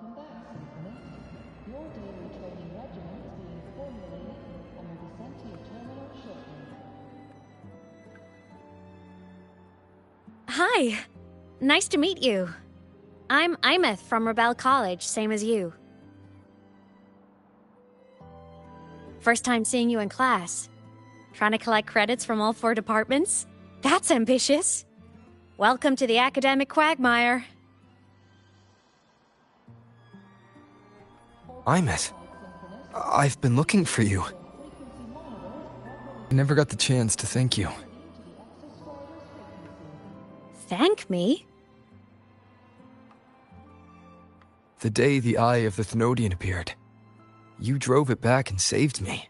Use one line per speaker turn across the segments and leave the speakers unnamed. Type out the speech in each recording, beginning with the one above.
Welcome back, Synchronist. Your daily training regiment's being formulated and will be sent to your terminal shortly.
Hi. Nice to meet you. I'm Imeth from Rebel College, same as you. First time seeing you in class. Trying to collect credits from all 4 departments? That's ambitious. Welcome to the academic quagmire.
Imeth, I've been looking for you. I never got the chance to thank you.
Thank me?
The day the Eye of the Thenodian appeared, you drove it back and saved me.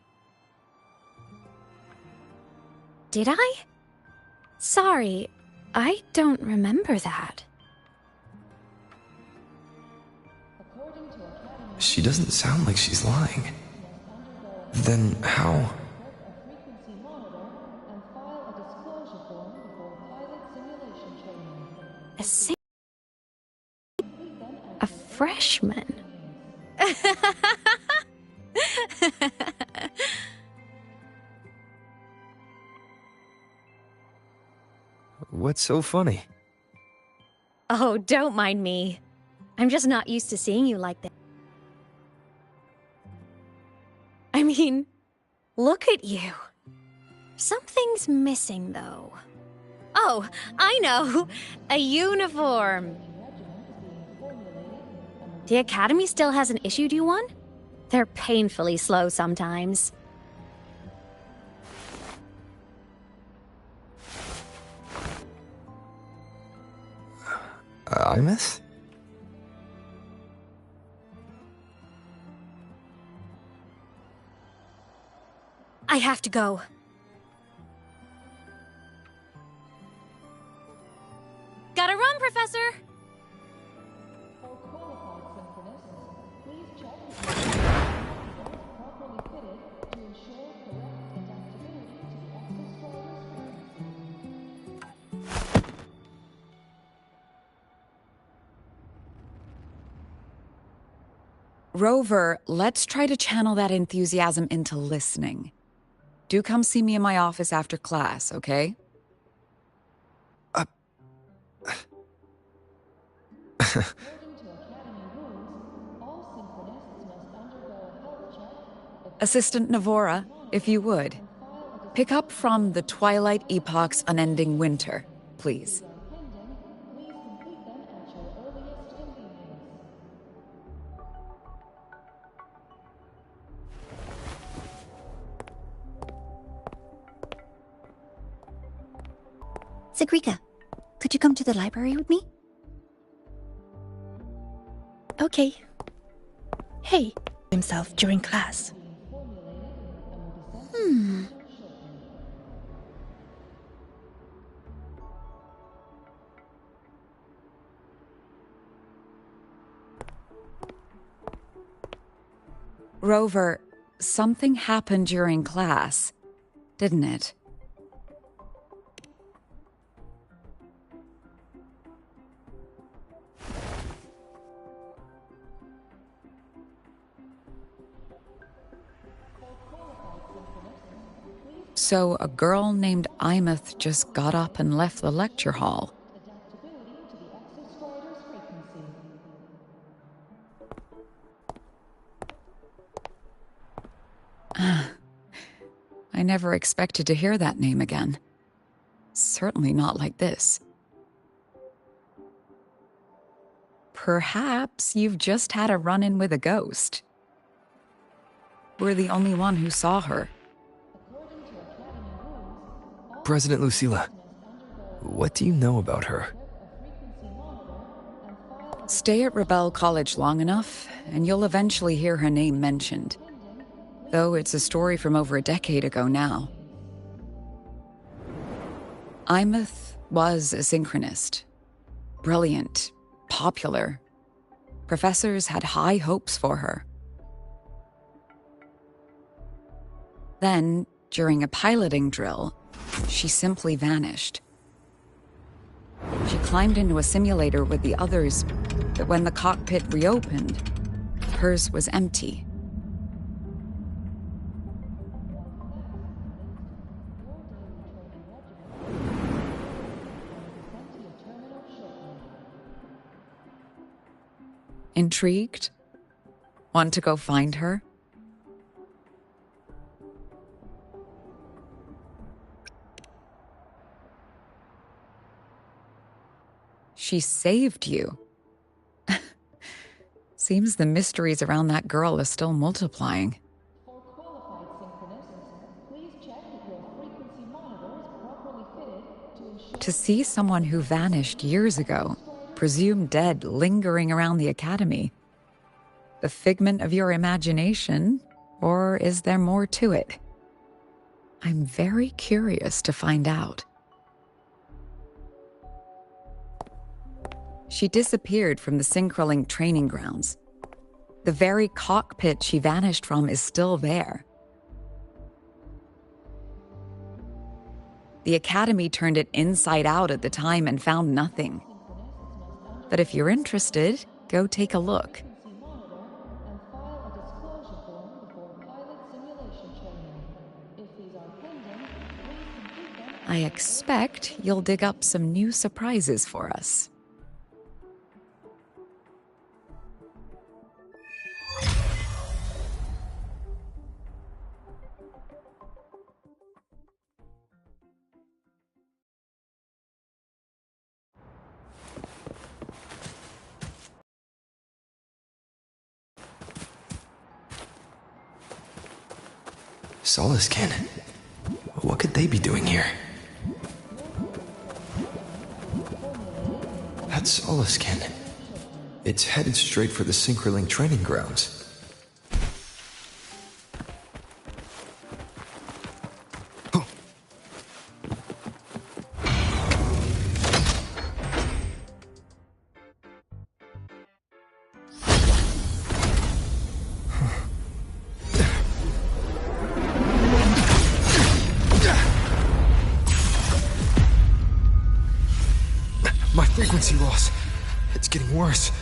Did I? Sorry, I don't remember that.
She doesn't sound like she's lying. Then how?
A freshman?
What's so funny?
Oh, don't mind me. I'm just not used to seeing you like that. I mean, look at you. Something's missing, though. Oh, I know! A uniform! The Academy still hasn't issued you one? They're painfully slow sometimes.
Imeth?
I have to go. Gotta run, Professor!
For qualified Synchronist, please check if your is properly fitted to ensure correct adaptability to the access driver's frequency.
Rover, let's try to channel that enthusiasm into listening. Do come see me in my office after class, okay?
According to Academy rules, all Synchronist must undergo a health check.
Assistant Navora, if you would. Pick up from the Twilight Epoch's Unending Winter, please.
Please complete them at your earliest convenience.
Sigrika, could you come to the library with me?
Okay. Hey, himself during class.
Rover, something happened during class, didn't it? So a girl named Imeth just got up and left the lecture hall.
Adaptability to the access driver's frequency.
I never expected to hear that name again. Certainly not like this. Perhaps you've just had a run-in with a ghost. We're the only one who saw her.
President Lucilla, what do you know about her?
Stay at Rebel College long enough, and you'll eventually hear her name mentioned. Though it's a story from over a decade ago now. Imeth was a synchronist. Brilliant, popular. Professors had high hopes for her. Then, during a piloting drill, she simply vanished. She climbed into a simulator with the others, that when the cockpit reopened, hers was empty. Intrigued? Want to go find her? She saved you. Seems the mysteries around that girl are still multiplying.
For qualified synchronicists, please check that your frequency monitor is properly fitted to ensure
To see someone who vanished years ago, presumed dead, lingering around the academy, the figment of your imagination, or is there more to it? I'm very curious to find out. She disappeared from the Synchrolink training grounds. The very cockpit she vanished from is still there. The Academy turned it inside out at the time and found nothing. But if you're interested, go take a look.
frequency monitor and file a disclosure form before pilot simulation training. If these are pending, please complete them.
I expect you'll dig up some new surprises for us.
Solaskin. What could they be doing here? That's Solaskin. It's headed straight for the Synchrolink training grounds. My frequency loss. It's getting worse.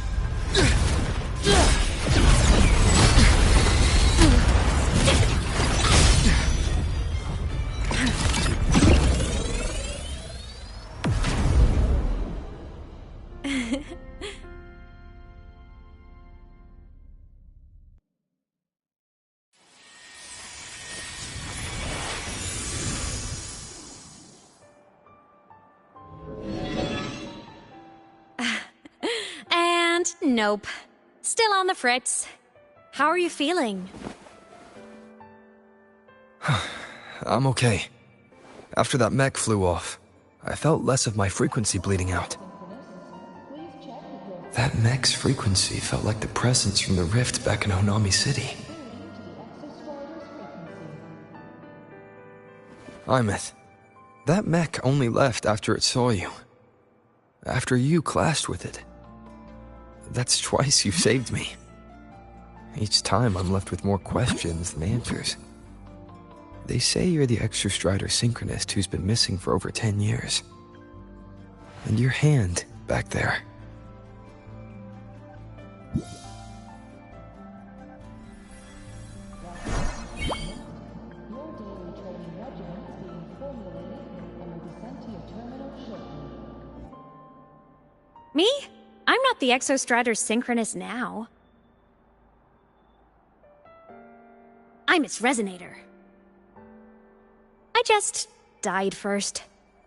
And nope. Still on the fritz. How are you feeling?
I'm okay. After that mech flew off, I felt less of my frequency bleeding out. That mech's frequency felt like the presence from the rift back in Honami City. Imeth, that mech only left after it saw you. After you clashed with it. That's twice you've saved me. Each time I'm left with more questions than answers. They say you're the Exostrider synchronist who's been missing for over 10 years. And your hand back there.
Me? I'm not the Exostrider synchronist now. I'm its resonator. I just died first.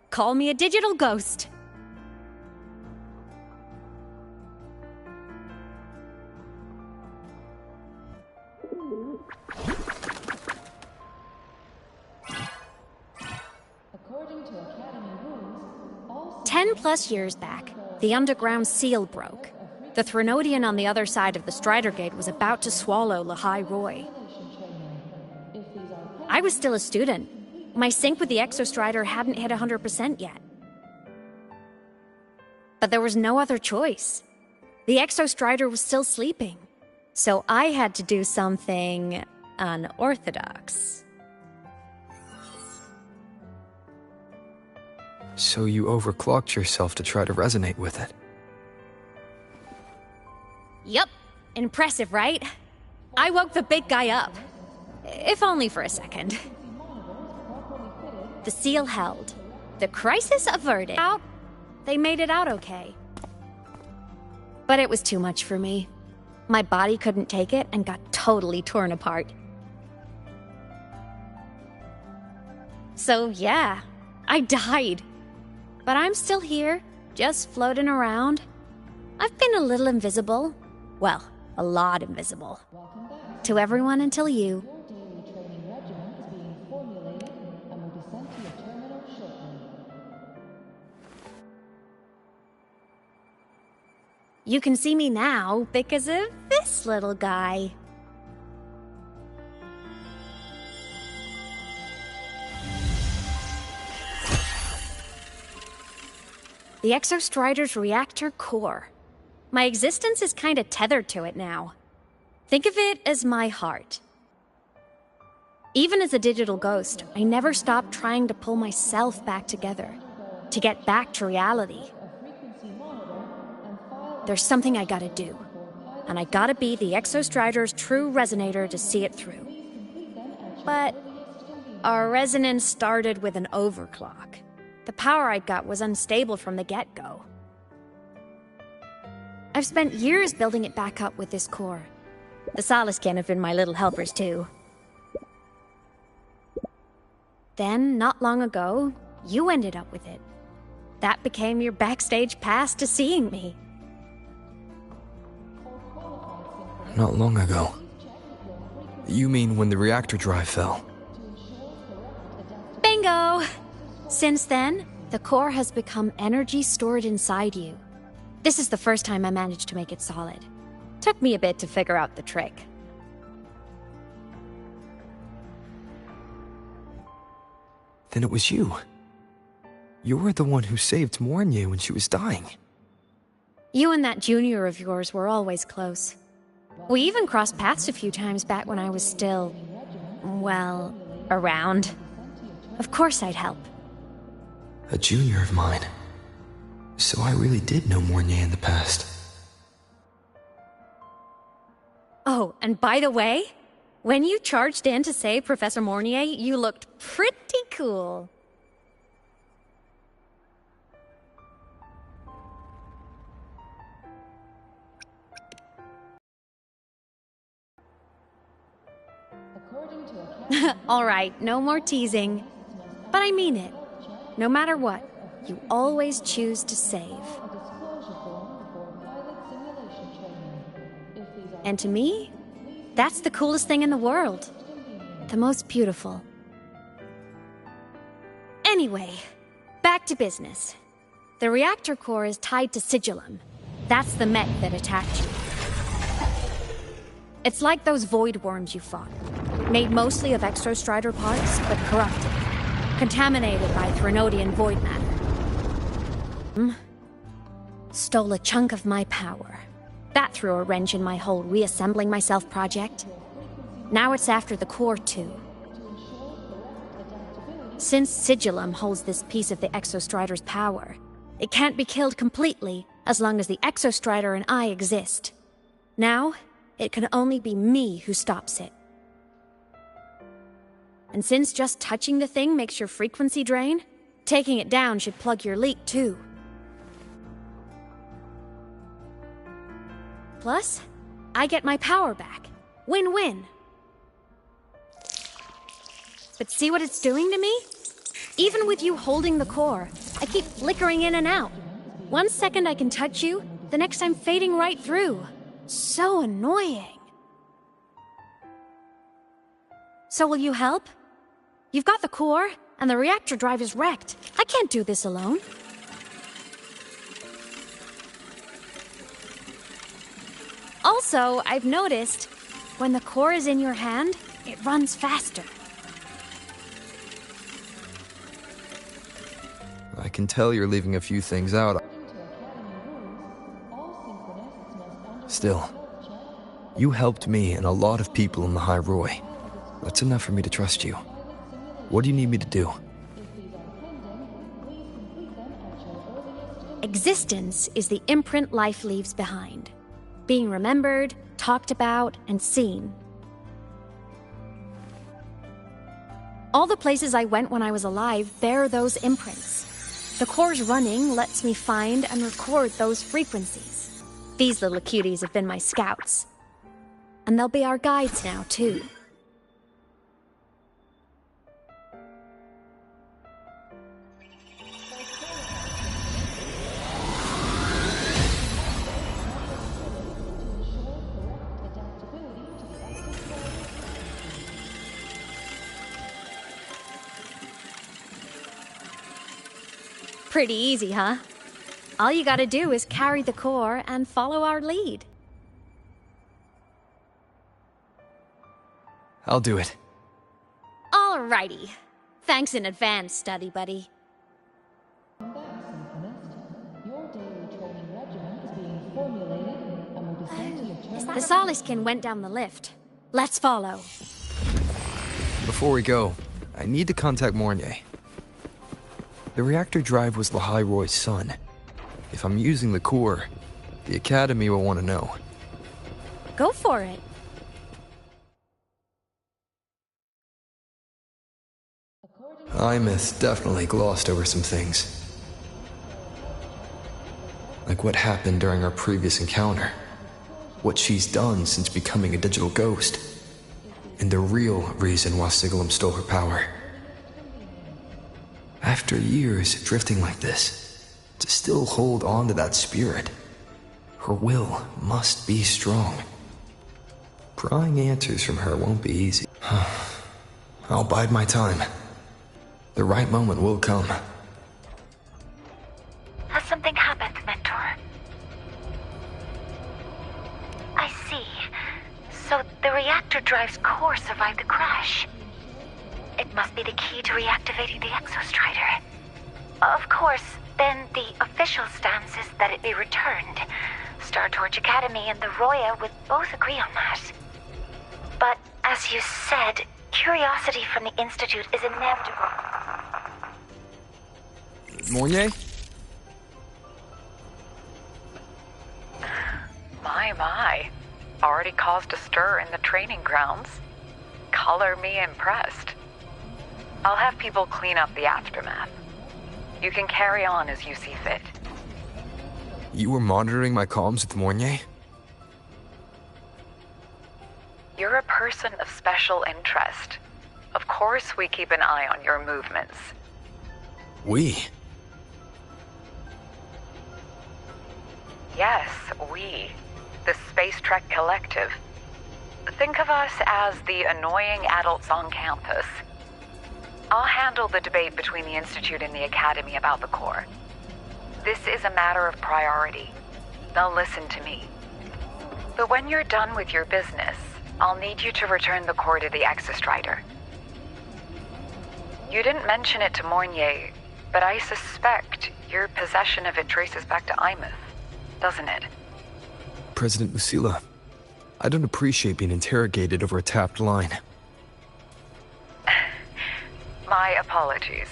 Call me a digital ghost.
According to Academy rules, all
10+ years back, the underground seal broke. The Threnodian on the other side of the Strider Gate was about to swallow Lahai Roy. I was still a student. My sync with the Exostrider hadn't hit 100% yet. But there was no other choice. The Exostrider was still sleeping. So I had to do something unorthodox.
So you overclocked yourself to try to resonate with it.
Yup. Impressive, right? I woke the big guy up. If only for a second. The seal held. The crisis averted. They made it out okay. But it was too much for me. My body couldn't take it and got totally torn apart. So yeah, I died. But I'm still here, just floating around. I've been a little invisible. Well, a lot invisible. To everyone until you.
Your daily training regimen is being formulated and will be sent to your terminal shortly.
You can see me now because of this little guy. The Exostrider's reactor core. My existence is kinda tethered to it now. Think of it as my heart. Even as a digital ghost, I never stopped trying to pull myself back together, to get back to reality. There's something I gotta do, and I gotta be the Exostrider's true resonator to see it through. But our resonance started with an overclock. The power I got was unstable from the get-go. I've spent years building it back up with this core. The Solaskin have been my little helpers too. Then, not long ago, you ended up with it. That became your backstage pass to seeing me.
Not long ago. You mean when the reactor drive fell?
Bingo! Since then, the core has become energy stored inside you. This is the first time I managed to make it solid. Took me a bit to figure out the trick.
Then it was you. You were the one who saved Mornye when she was dying.
You and that junior of yours were always close. We even crossed paths a few times back when I was still, well, around. Of course I'd help.
A junior of mine. So I really did know Mornye in the past.
Oh, and by the way, when you charged in to save Professor Mornye, you looked pretty cool.
According to a
All right, no more teasing. But I mean it. No matter what, you always choose to save.
disclosure form before pilot simulation training. If these are
And to me, that's the coolest thing in the world. The most beautiful. Anyway, back to business. The reactor core is tied to Sigillum. That's the mech that attacked you. It's like those void worms you fought. Made mostly of Exostrider parts, but corrupted. Contaminated by Threnodian void matter. Stole a chunk of my power. That threw a wrench in my whole reassembling myself project. Now it's after the core too. Since Sigillum holds this piece of the Exostrider's power, it can't be killed completely as long as the Exostrider and I exist. Now, it can only be me who stops it. And since just touching the thing makes your frequency drain, taking it down should plug your leak too. Plus, I get my power back. Win-win. But see what it's doing to me? Even with you holding the core, I keep flickering in and out. 1 second I can touch you, the next I'm fading right through. So annoying. So will you help? You've got the core, and the reactor drive is wrecked. I can't do this alone. Also, I've noticed, when the core is in your hand, it runs faster.
I can tell you're leaving a few things out. Still, you helped me and a lot of people in the High Roy. That's enough for me to trust you. What do you need me to do?
Existence is the imprint life leaves behind. being remembered, talked about, and seen. All the places I went when I was alive bear those imprints. The core's running lets me find and record those frequencies. These little cuties have been my scouts. And they'll be our guides now, too. Pretty easy, huh? All you gotta do is carry the core and follow our lead.
I'll do it.
Alrighty. Thanks in advance, study buddy.
Welcome back, Symphonist. Your daily training regimen is being formulated and will be sent to your training.
The Soliskin went down the lift. Let's follow.
Before we go, I need to contact Mornier. The reactor drive was Lahai Roy's son. If I'm using the core, the Academy will want to know.
Go for it.
Imeth definitely glossed over some things. Like what happened during our previous encounter. What she's done since becoming a digital ghost. And the real reason why Sigalum stole her power. After years drifting like this, to still hold on to that spirit, her will must be strong. Prying answers from her won't be easy. I'll bide my time. The right moment will come.
Has something happened, Mentor? I see. So the reactor drive's core survived the crash. It must be the key to reactivating the Exostrider. Of course, then the official stance is that it be returned. Star Torch Academy and the Roya would both agree on that. But, as you said, curiosity from the Institute is inevitable.
Mornier?
My. Already caused a stir in the training grounds. Color me impressed. I'll have people clean up the aftermath. You can carry on as you see fit.
You were monitoring my comms with Mornier?
You're a person of special interest. Of course we keep an eye on your movements.
We?
Yes, we. The Space Trek Collective. Think of us as the annoying adults on campus. I'll handle the debate between the Institute and the Academy about the core. This is a matter of priority. They'll listen to me. But when you're done with your business, I'll need you to return the core to the Exostrider. You didn't mention it to Mornier, but I suspect your possession of it traces back to Imeth, doesn't it?
President Lucilla, I don't appreciate being interrogated over a tapped line.
My apologies.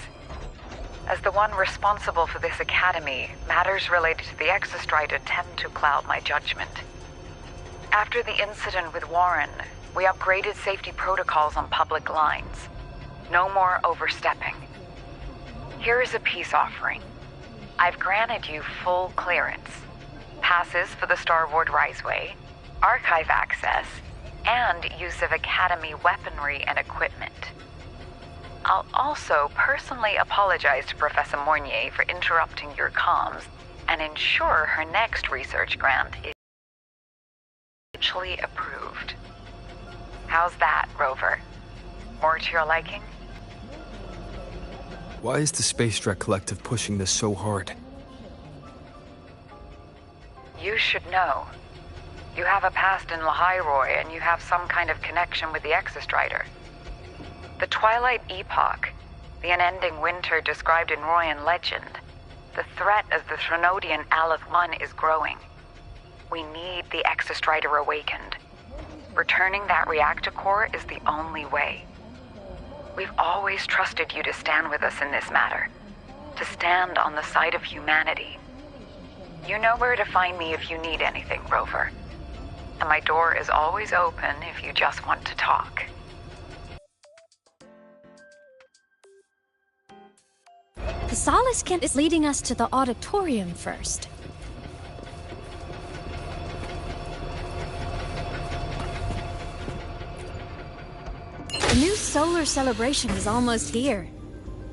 As the one responsible for this academy, matters related to the Exostrider tend to cloud my judgment. After the incident with Warren, we upgraded safety protocols on public lines. No more overstepping. Here is a peace offering. I've granted you full clearance. Passes for the Starboard Riseway, archive access, and use of Academy weaponry and equipment. I'll also personally apologize to Professor Mornier for interrupting your comms and ensure her next research grant is officially approved. How's that, Rover? More to your liking?
Why is the Space Trek Collective pushing this so hard?
You should know. You have a past in Lahai and you have some kind of connection with the Exostrider. The Twilight Epoch, the unending winter described in Royan legend, the threat of the Threnodian Aleph 1 is growing. We need the Exostrider awakened. Returning that reactor core is the only way. We've always trusted you to stand with us in this matter, to stand on the side of humanity. You know where to find me if you need anything, Rover. And my door is always open if you just want to talk.
The Solace Kent is leading us to the auditorium first. The new solar celebration is almost here.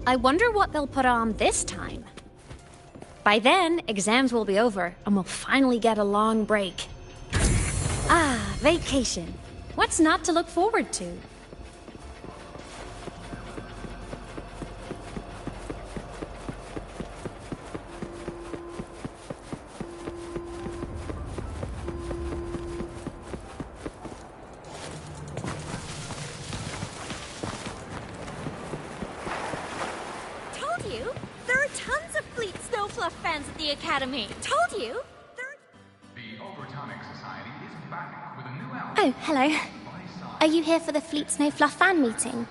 I wonder what they'll put on this time. By then, exams will be over, and we'll finally get a long break. Ah, vacation. What's not to look forward to?
The Academy. Told you!
The Overtonic Society is back with a new album.
Oh, hello. Are you here for the Fleet Snow Fluff fan meeting?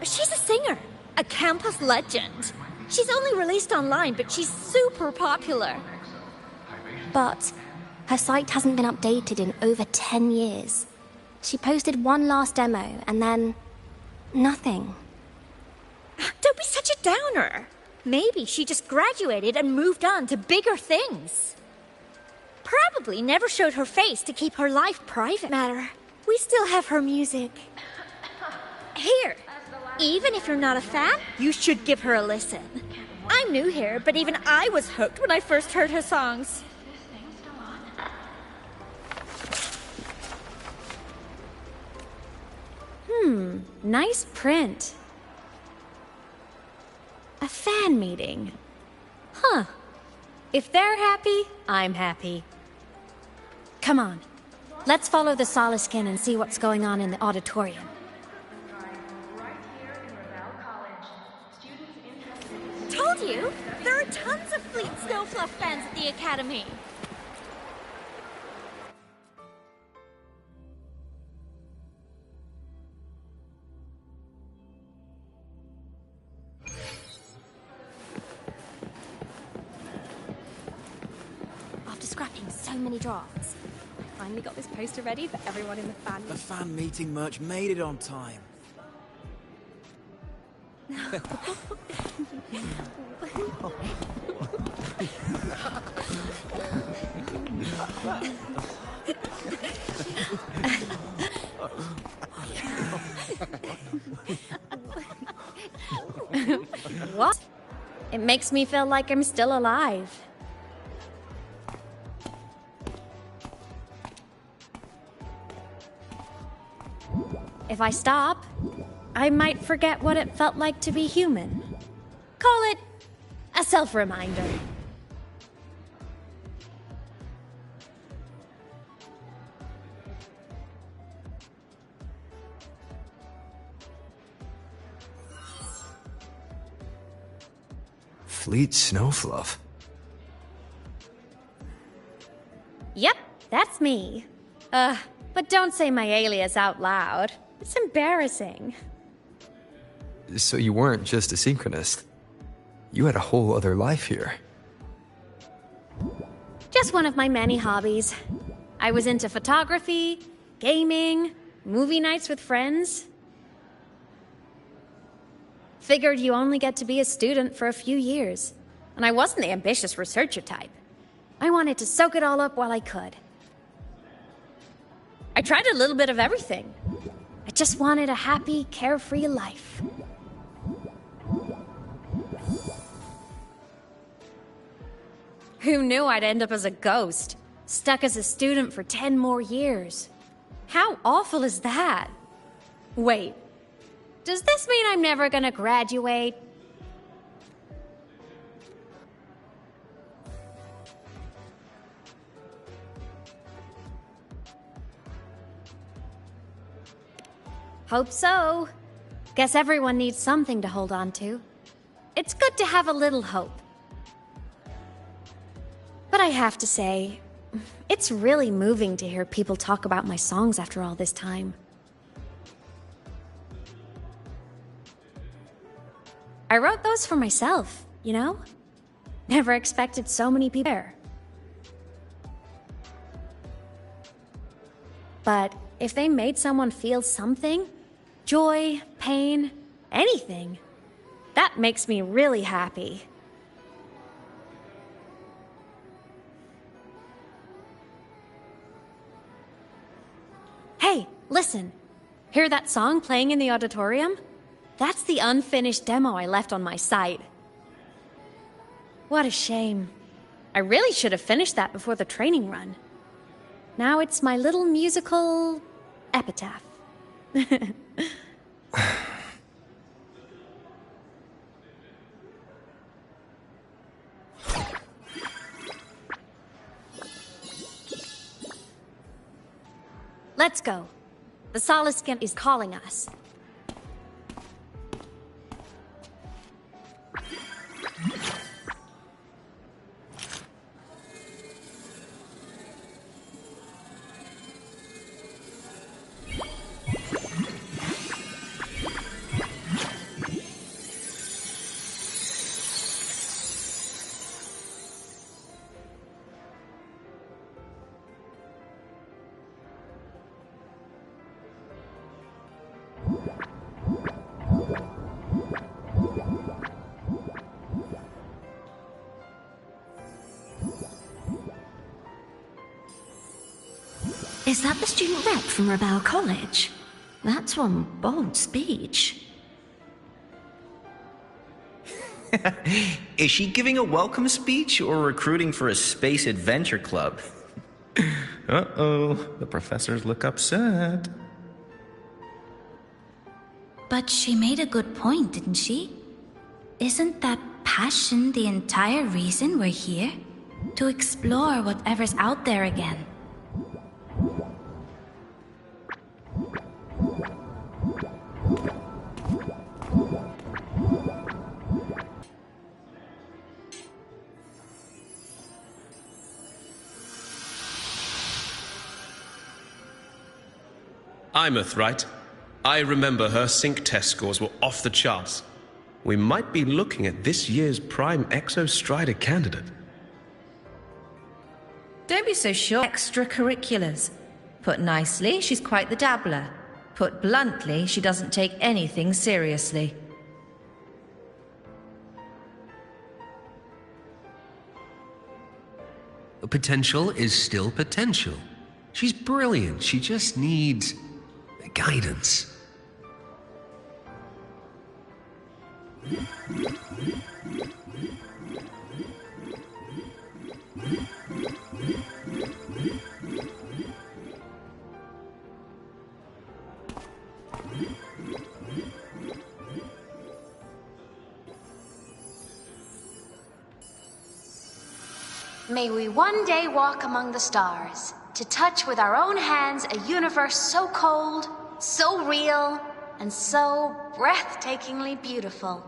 She's a singer, a campus legend. She's only released online, but she's super popular. But her site hasn't been updated in over 10 years. She posted one last demo, and then nothing. Don't be such a downer. Maybe she just graduated and moved on to bigger things. Probably never showed her face to keep her life private. Matter. We still have her music. Here, even if you're not a fan, you should give her a listen. I'm new here, but even I was hooked when I first heard her songs.
Nice print. A fan meeting. Huh. If they're happy, I'm happy. Come on. Let's follow the Solace Skin and see what's going on in the auditorium.
Told you! There are tons of Fleet Snow Fluff fans at the Academy. After scrapping so many drafts, I finally got this poster ready for everyone in the fan.
The fan meeting merch made it on time.
What? It makes me feel like I'm still alive. If I stop, I might forget what it felt like to be human. Call it a self-reminder.
Fleet Snowfluff.
Yep, that's me. But don't say my alias out loud. It's embarrassing.
So you weren't just a synchronist. You had a whole other life here.
Just one of my many hobbies. I was into photography, gaming, movie nights with friends. Figured you only get to be a student for a few years. And I wasn't the ambitious researcher type. I wanted to soak it all up while I could. I tried a little bit of everything. I just wanted a happy, carefree life. Who knew I'd end up as a ghost, stuck as a student for 10 more years? How awful is that? Wait, does this mean I'm never gonna graduate? Hope so. Guess everyone needs something to hold on to. It's good to have a little hope. But I have to say, it's really moving to hear people talk about my songs after all this time. I wrote those for myself, you know? Never expected so many people there. But if they made someone feel something, joy, pain, anything, that makes me really happy. Hey, listen. Hear that song playing in the auditorium? That's the unfinished demo I left on my site. What a shame. I really should have finished that before the training run. Now it's my little musical epitaph. Let's go. The Soliskin is calling us.
Is that the student rep from Rebel College? That's one bold speech.
Is she giving a welcome speech or recruiting for a space adventure club? Uh-oh, the professors look upset.
But she made a good point, didn't she? Isn't that passion the entire reason we're here? To explore whatever's out there again.
I'm right. I remember her sync test scores were off the charts. We might be looking at this year's prime Exostrider candidate.
Don't be so sure. Extracurriculars. Put nicely, she's quite the dabbler. Put bluntly, she doesn't take anything seriously.
Potential is still potential. She's brilliant. She just needs guidance.
May we one day walk among the stars, to touch with our own hands a universe so cold, so real, and so breathtakingly beautiful.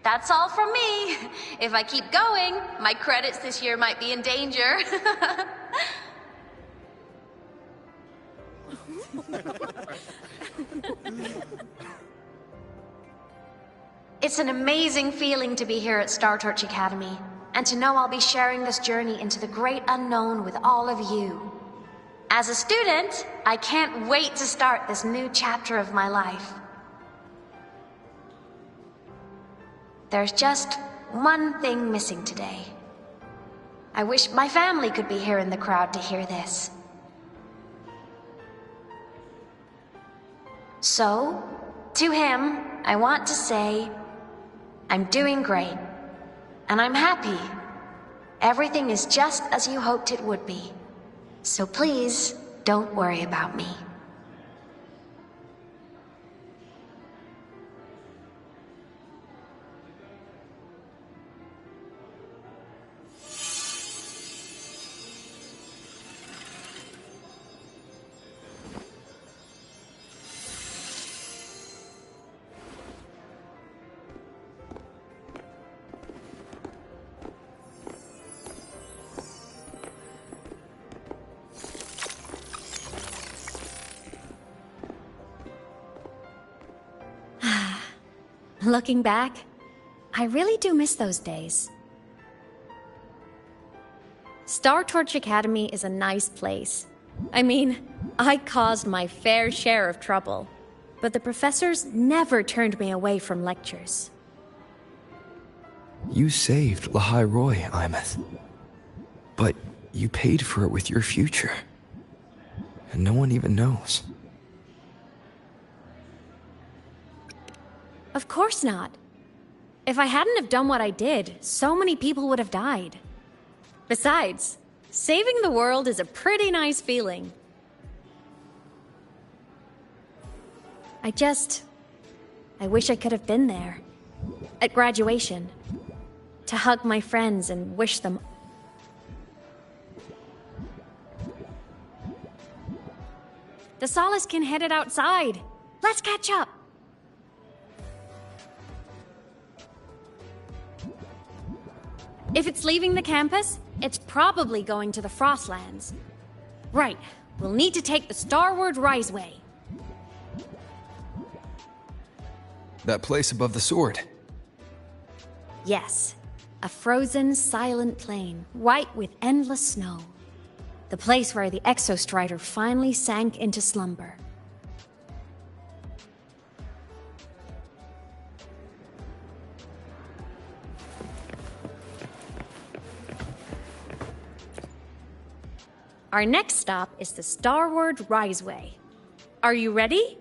That's all from me. If I keep going, my credits this year might be in danger. It's an amazing feeling to be here at Star Torch Academy, and to know I'll be sharing this journey into the great unknown with all of you. As a student, I can't wait to start this new chapter of my life. There's just one thing missing today. I wish my family could be here in the crowd to hear this. So, to him, I want to say, I'm doing great, and I'm happy. Everything is just as you hoped it would be. So please, don't worry about me.
Looking back, I really do miss those days. Star Torch Academy is a nice place. I mean, I caused my fair share of trouble, but the professors never turned me away from lectures.
You saved Lahai Roy, Imeth. But you paid for it with your future. And no one even knows.
Of course not. If I hadn't have done what I did, so many people would have died. Besides, saving the world is a pretty nice feeling. I wish I could have been there. At graduation. To hug my friends and wish them. The Solace can headed outside. Let's catch up. If it's leaving the campus, it's probably going to the Frostlands. Right, we'll need to take the Starward Riseway.
That place above the sword.
Yes, a frozen, silent plain, white with endless snow. The place where the Exostrider finally sank into slumber. Our next stop is the Starward Riseway. Are you ready?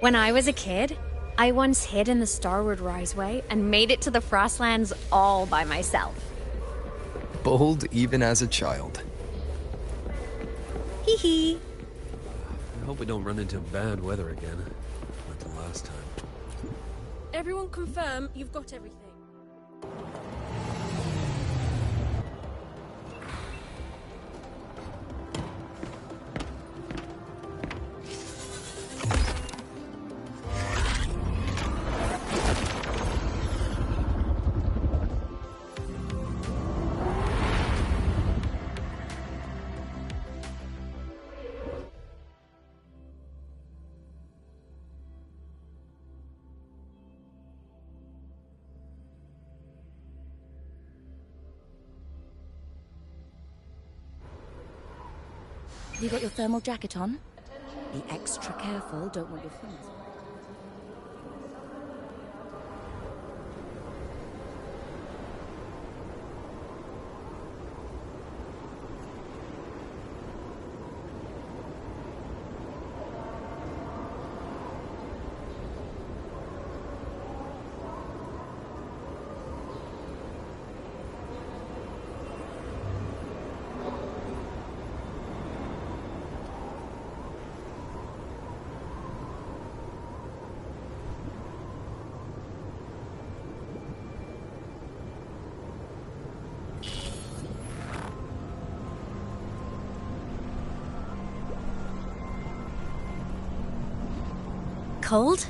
When I was a kid, I once hid in the Starward Riseway and made it to the Frostlands all by myself.
Bold even as a child.
Hee hee.
I hope we don't run into bad weather again, like the last time.
Everyone confirm you've got everything.
You got your thermal jacket on? Be extra careful, don't want your fingers.
Cold?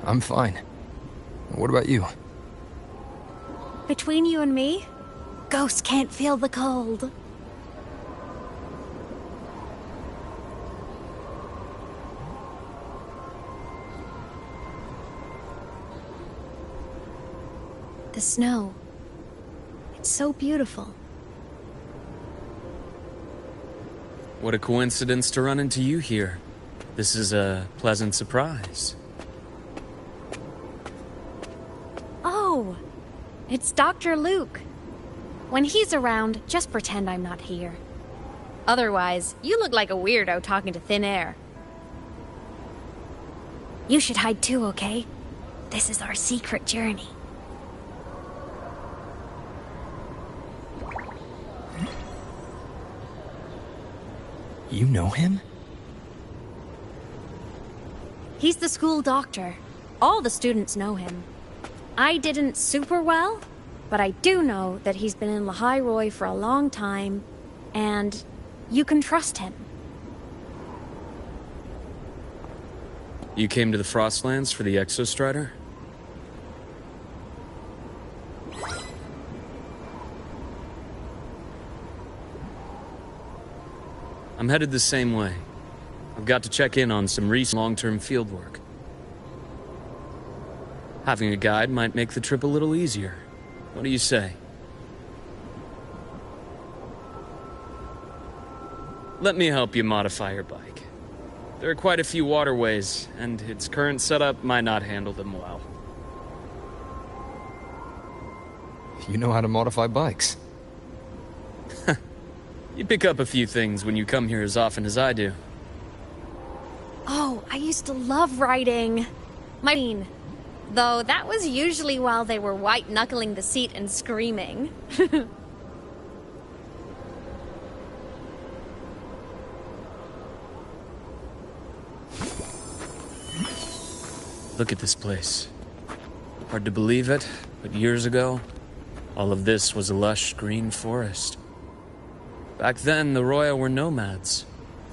I'm fine. What about you?
Between you and me, ghosts can't feel the cold. The snow. It's so beautiful.
What a coincidence to run into you here. This is a pleasant surprise.
Oh, it's Dr. Luke. When he's around, just pretend I'm not here. Otherwise, you look like a weirdo talking to thin air. You should hide too, okay? This is our secret journey.
You know him?
He's the school doctor. All the students know him. I didn't super well, but I do know that he's been in Lahai Roy for a long time, and you can trust him.
You came to the Frostlands for the Exostrider? I'm headed the same way. I've got to check in on some recent long-term field work. Having a guide might make the trip a little easier. What do you say? Let me help you modify your bike. There are quite a few waterways, and its current setup might not handle them well.
You know how to modify bikes.
You pick up a few things when you come here as often as I do.
Oh, I used to love riding. Though that was usually while they were white-knuckling the seat and screaming.
Look at this place. Hard to believe it, but years ago, all of this was a lush green forest. Back then, the Roya were nomads,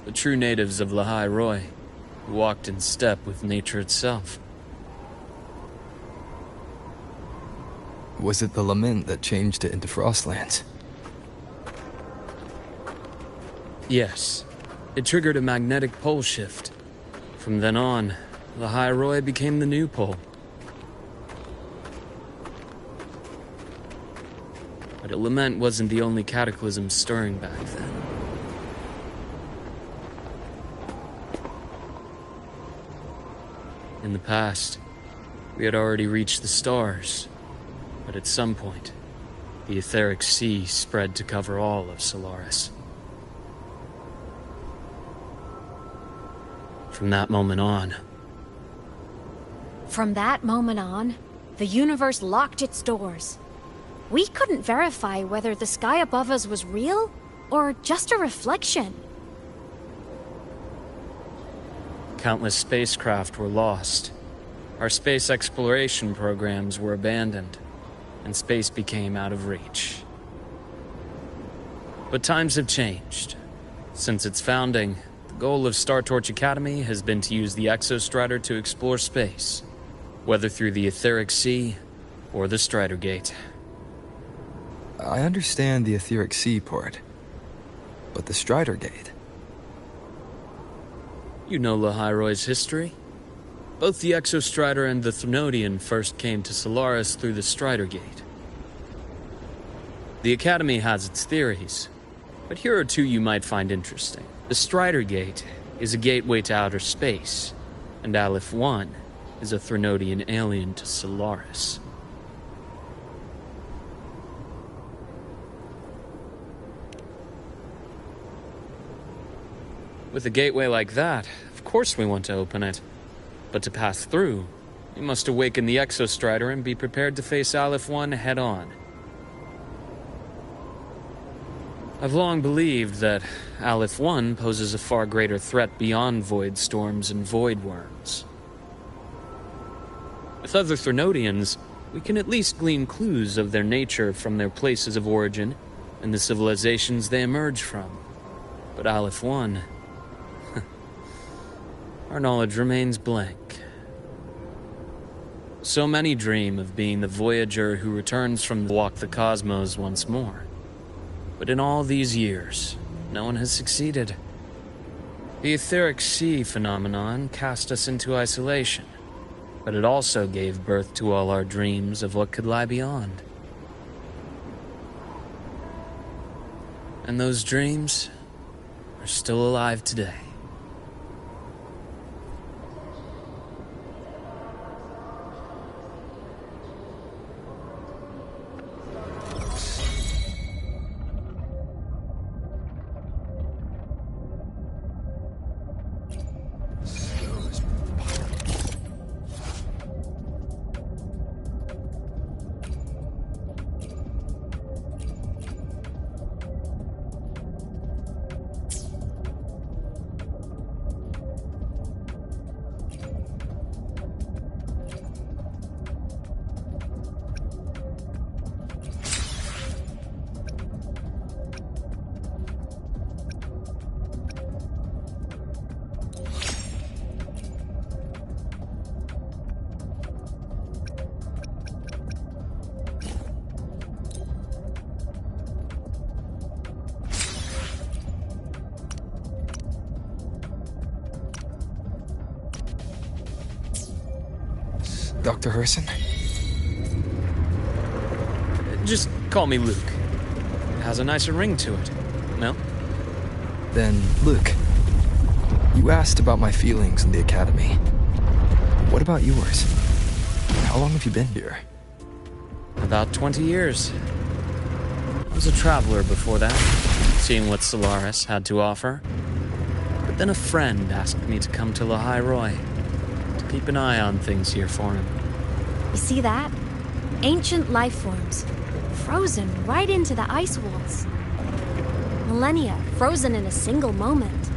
the true natives of Lahai Roy, who walked in step with nature itself.
Was it the lament that changed it into Frostlands?
Yes. It triggered a magnetic pole shift. From then on, Lahai Roy became the new pole. But a lament wasn't the only cataclysm stirring back then. In the past, we had already reached the stars, but at some point, the etheric sea spread to cover all of Solaris. From that moment on,
the universe locked its doors. We couldn't verify whether the sky above us was real or just a reflection.
countless spacecraft were lost. Our space exploration programs were abandoned, and space became out of reach. But times have changed. Since its founding, the goal of Star Torch Academy has been to use the Exostrider to explore space, whether through the Etheric Sea or the Strider Gate.
I understand the Etheric Sea part, but the Strider Gate?
You know Lahai Roy's history? Both the Exostrider and the Thrunodian first came to Solaris through the Strider Gate. The Academy has its theories, but here are two you might find interesting. The Strider Gate is a gateway to outer space, and Aleph 1 is a Thrunodian alien to Solaris. With a gateway like that, of course we want to open it. But to pass through, we must awaken the Exostrider and be prepared to face Aleph 1 head-on. I've long believed that Aleph 1 poses a far greater threat beyond void storms and void worms. With other Thrunodians, we can at least glean clues of their nature from their places of origin and the civilizations they emerge from. But Aleph 1... our knowledge remains blank. So many dream of being the Voyager who returns from walk the cosmos once more. But in all these years, no one has succeeded. The Etheric Sea phenomenon cast us into isolation, but it also gave birth to all our dreams of what could lie beyond. And those dreams are still alive today.
Dr. Herson?
Just call me Luke. It has a nicer ring to it, no?
Then, Luke, you asked about my feelings in the academy. What about yours? How long have you been here?
About 20 years. I was a traveler before that, seeing what Solaris had to offer. But then a friend asked me to come to Lahai Roy, to keep an eye on things here for him.
You see that? Ancient life forms, frozen right into the ice walls. Millennia frozen in a single moment.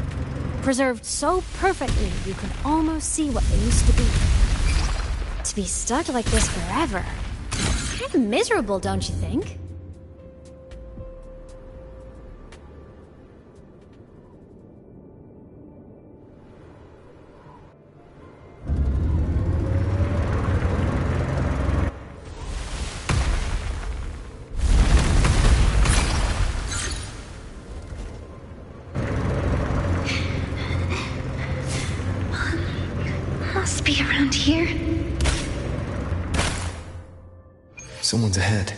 Preserved so perfectly you can almost see what they used to be. To be stuck like this forever. Kind of miserable, don't you think?
Must be around here.
Someone's ahead.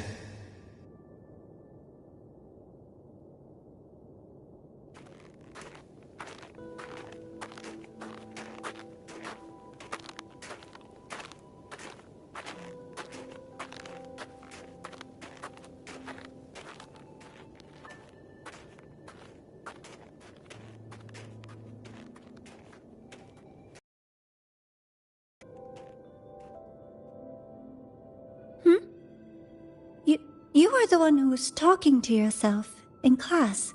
You are the one who was talking to yourself in class.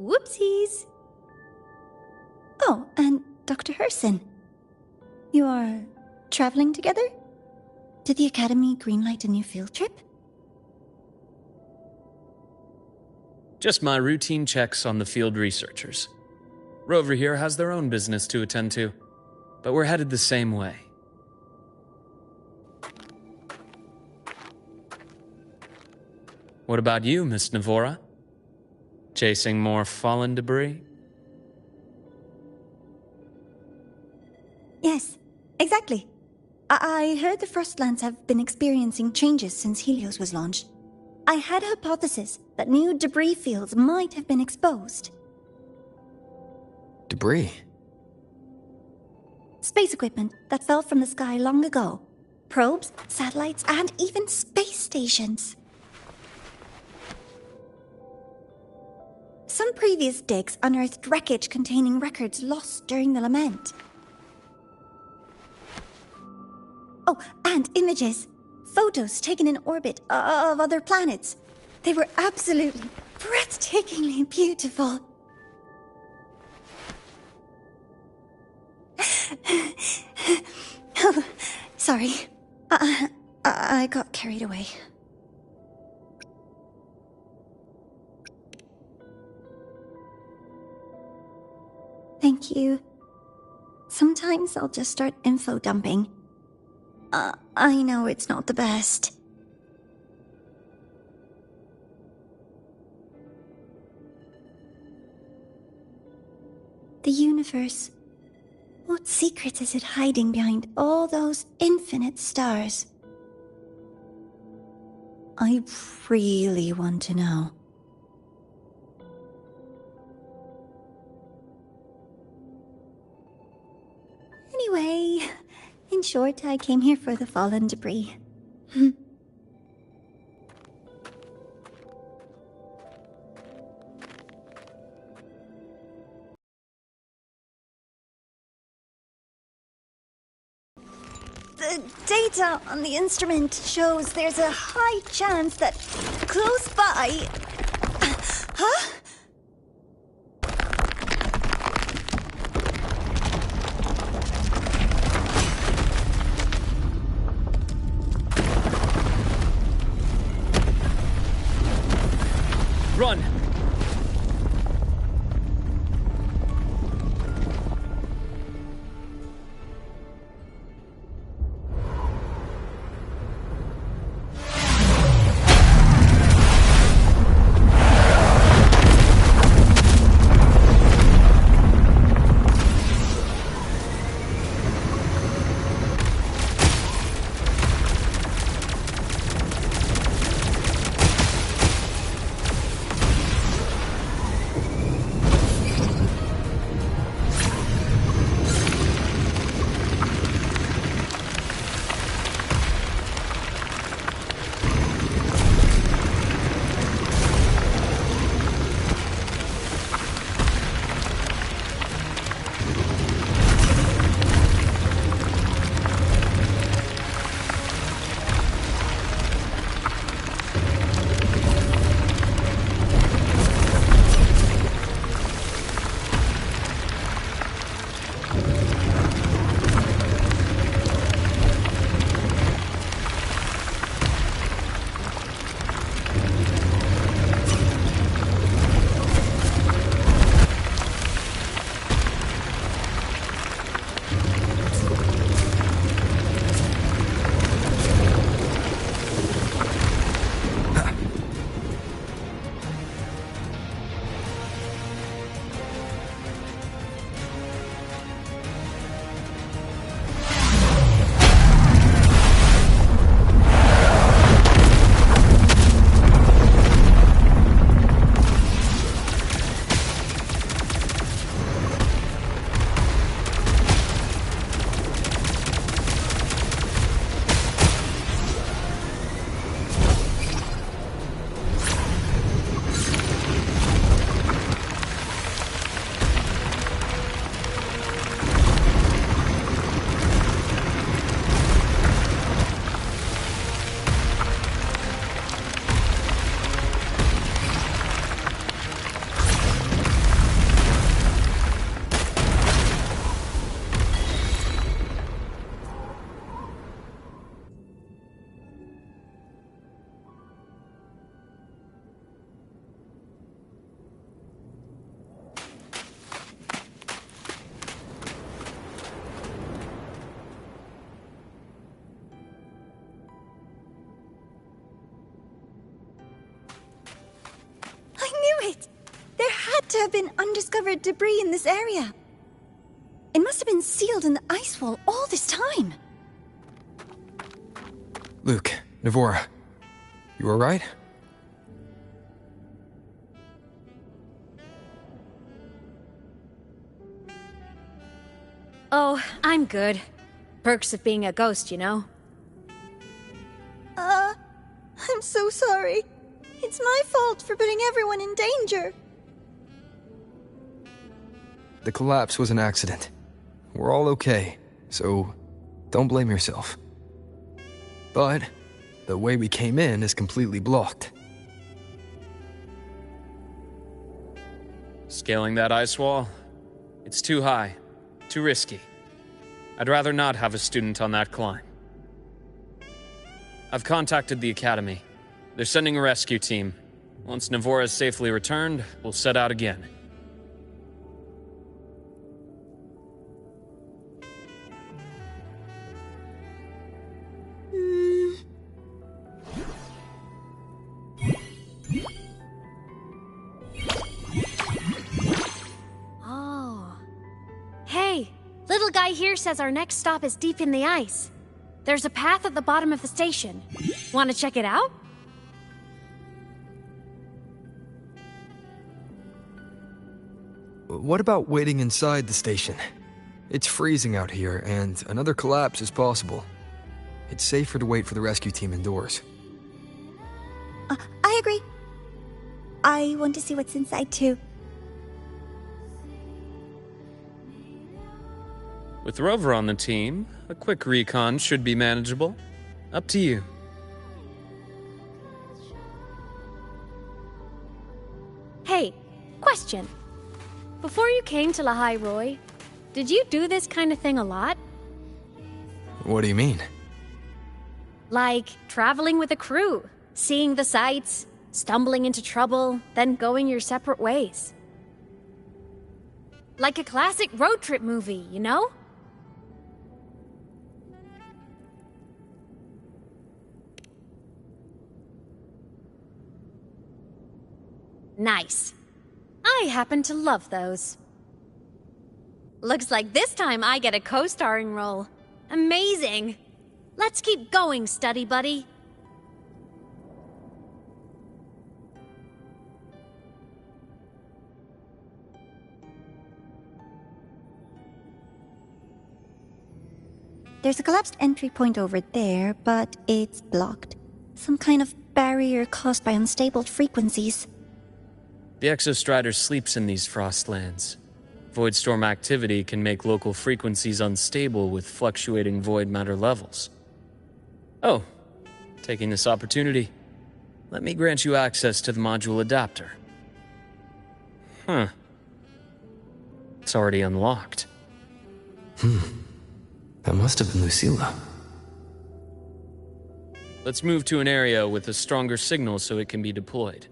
Whoopsies! Oh, and Dr. Herson. You are traveling together? Did the Academy greenlight a new field trip?
Just my routine checks on the field researchers. Rover here has their own business to attend to, but we're headed the same way. What about you, Miss Navora? Chasing more fallen debris?
Yes, exactly. I heard the Frostlands have been experiencing changes since Helios was launched. I had a hypothesis that new debris fields might have been exposed.
Debris?
Space equipment that fell from the sky long ago. Probes, satellites, and even space stations. Some previous digs unearthed wreckage containing records lost during the lament. Oh, and images. Photos taken in orbit of other planets. They were absolutely breathtakingly beautiful. Oh, sorry. I got carried away. Thank you. Sometimes I'll just start info dumping. I know it's not the best. The universe. What secret is it hiding behind all those infinite stars? I really want to know. Anyway, in short, I came here for the fallen debris. The data on the instrument shows there's a high chance that close by... Huh?
Run!
had to have been undiscovered debris in this area. It must have been sealed in the ice wall all this time.
Luke, Navora, you alright?
Oh, I'm good. Perks of being a ghost, you know?
I'm so sorry. It's my fault for putting everyone in danger.
The collapse was an accident. We're all okay, so don't blame yourself. But the way we came in is completely blocked.
Scaling that ice wall? It's too high, too risky. I'd rather not have a student on that climb. I've contacted the Academy. They're sending a rescue team. Once Navora is safely returned, we'll set out again.
Oh. Hey, little guy here says our next stop is deep in the ice. There's a path at the bottom of the station. Want to check it out?
What about waiting inside the station? It's freezing out here, and another collapse is possible. It's safer to wait for the rescue team indoors.
I agree. I want to see what's inside too.
With Rover on the team, a quick recon should be manageable. Up to you.
Hey, question. Before you came to Lahai Roy, did you do this kind of thing a lot?
What do you mean?
Like traveling with a crew, seeing the sights, stumbling into trouble, then going your separate ways. Like a classic road trip movie, you know? Nice. I happen to love those. Looks like this time I get a co-starring role. Amazing! Let's keep going, study buddy.
There's a collapsed entry point over there, but it's blocked. Some kind of barrier caused by unstable frequencies.
The Exostrider sleeps in these frostlands. Void storm activity can make local frequencies unstable with fluctuating void matter levels. Oh, taking this opportunity, let me grant you access to the module adapter. Huh. It's already unlocked.
That must have been Lucilla.
Let's move to an area with a stronger signal so it can be deployed.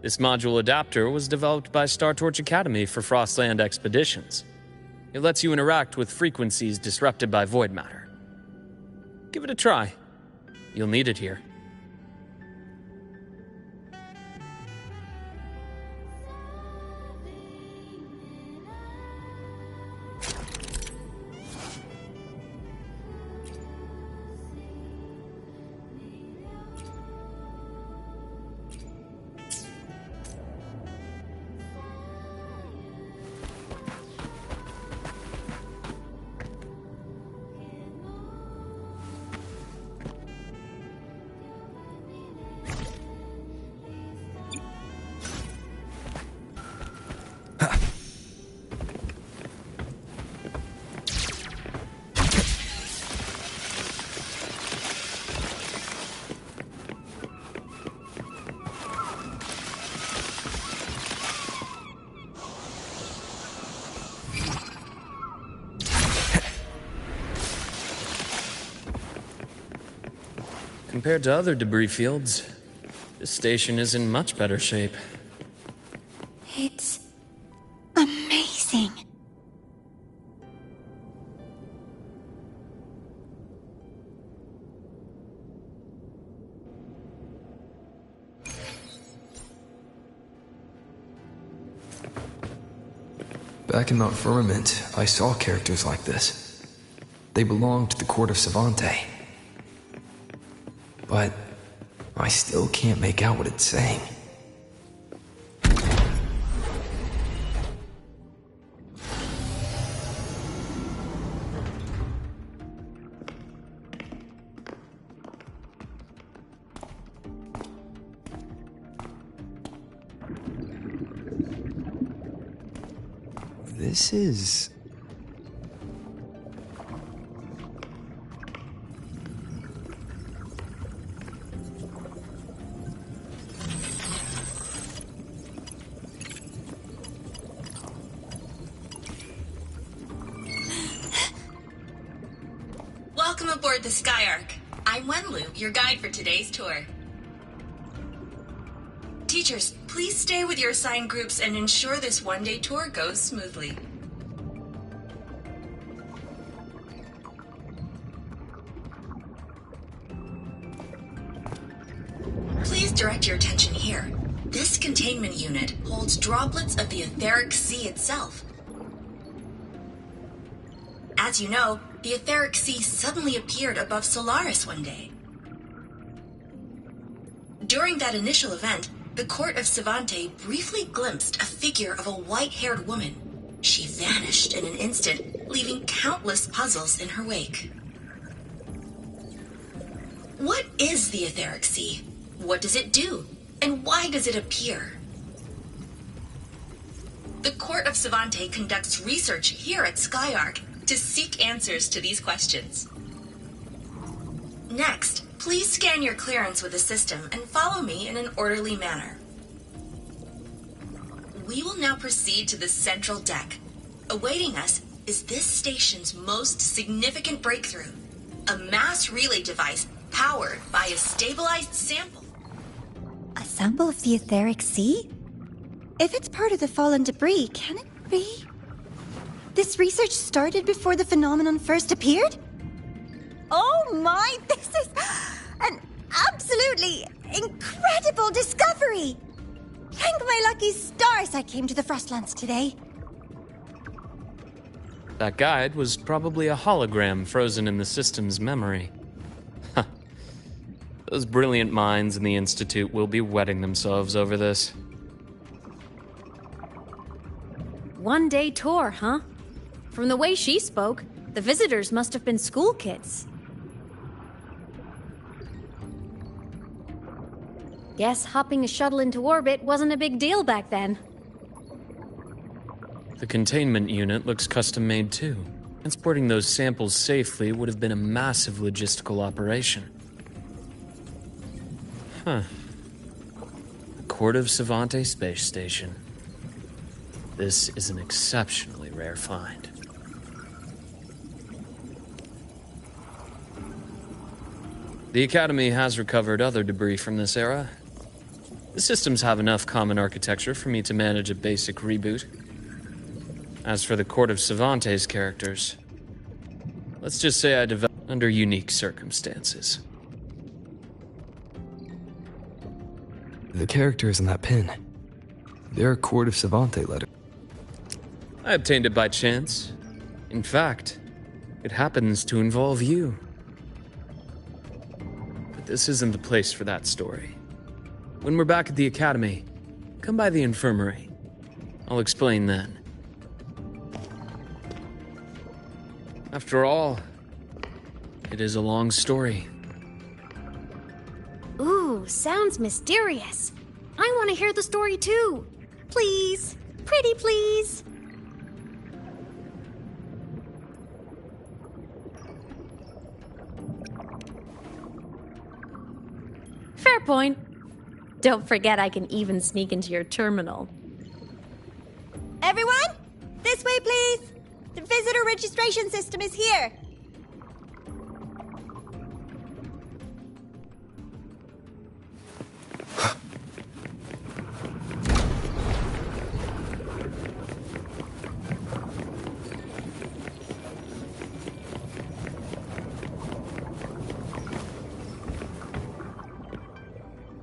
This module adapter was developed by Star Torch Academy for Frostland expeditions. It lets you interact with frequencies disrupted by void matter. Give it a try. You'll need it here. Compared to other debris fields, this station is in much better shape.
It's amazing.
Back in Mount Firmament, I saw characters like this. They belonged to the court of Savante. But I still can't make out what it's saying. This is...
Welcome aboard the Skyark. I'm Wenlu, your guide for today's tour. Teachers, please stay with your assigned groups and ensure this one-day tour goes smoothly. Please direct your attention here. This containment unit holds droplets of the etheric sea itself. As you know, the etheric sea suddenly appeared above Solaris one day. During that initial event, the court of Savante briefly glimpsed a figure of a white-haired woman. She vanished in an instant, leaving countless puzzles in her wake. What is the etheric sea? What does it do? And why does it appear? The court of Savante conducts research here at Skyark to seek answers to these questions. Next, please scan your clearance with the system and follow me in an orderly manner. We will now proceed to the central deck. Awaiting us is this station's most significant breakthrough, a mass relay device powered by a stabilized sample.
A sample of the etheric sea? If it's part of the fallen debris, can it be? This research started before the phenomenon first appeared? Oh my, this is an absolutely incredible discovery! Thank my lucky stars I came to the Frostlands today.
That guide was probably a hologram frozen in the system's memory. Those brilliant minds in the Institute will be wetting themselves over this.
One-day tour, huh? From the way she spoke, the visitors must have been school kids. Guess hopping a shuttle into orbit wasn't a big deal back then.
The containment unit looks custom-made too. Transporting those samples safely would have been a massive logistical operation. Huh. The Court of Savante Space Station. This is an exceptionally rare find. The Academy has recovered other debris from this era. The systems have enough common architecture for me to manage a basic reboot. As for the Court of Savante's characters, let's just say I developed under unique circumstances.
The characters in that pin, they're a Court of Savante letter.
I obtained it by chance. In fact, it happens to involve you. But this isn't the place for that story. When we're back at the Academy, come by the infirmary. I'll explain then. After all, it is a long story.
Ooh, sounds mysterious. I want to hear the story too. Please. Pretty please.
Fair point. Don't forget I can even sneak into your terminal.
Everyone, this way please. The visitor registration system is here.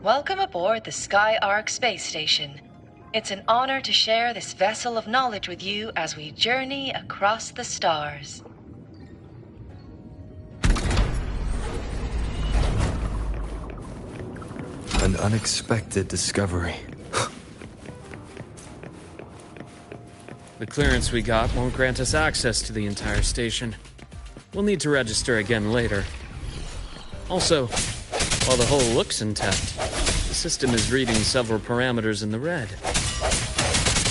Welcome aboard the Sky Ark space station. It's an honor to share this vessel of knowledge with you as we journey across the stars.
An unexpected discovery.
The clearance we got won't grant us access to the entire station. We'll need to register again later. Also, while the hull looks intact, the system is reading several parameters in the red.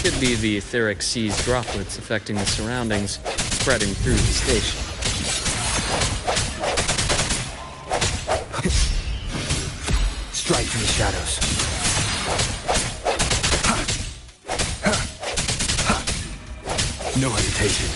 Could be the etheric sea's droplets affecting the surroundings, spreading through the station.
Strike from the shadows. No hesitation.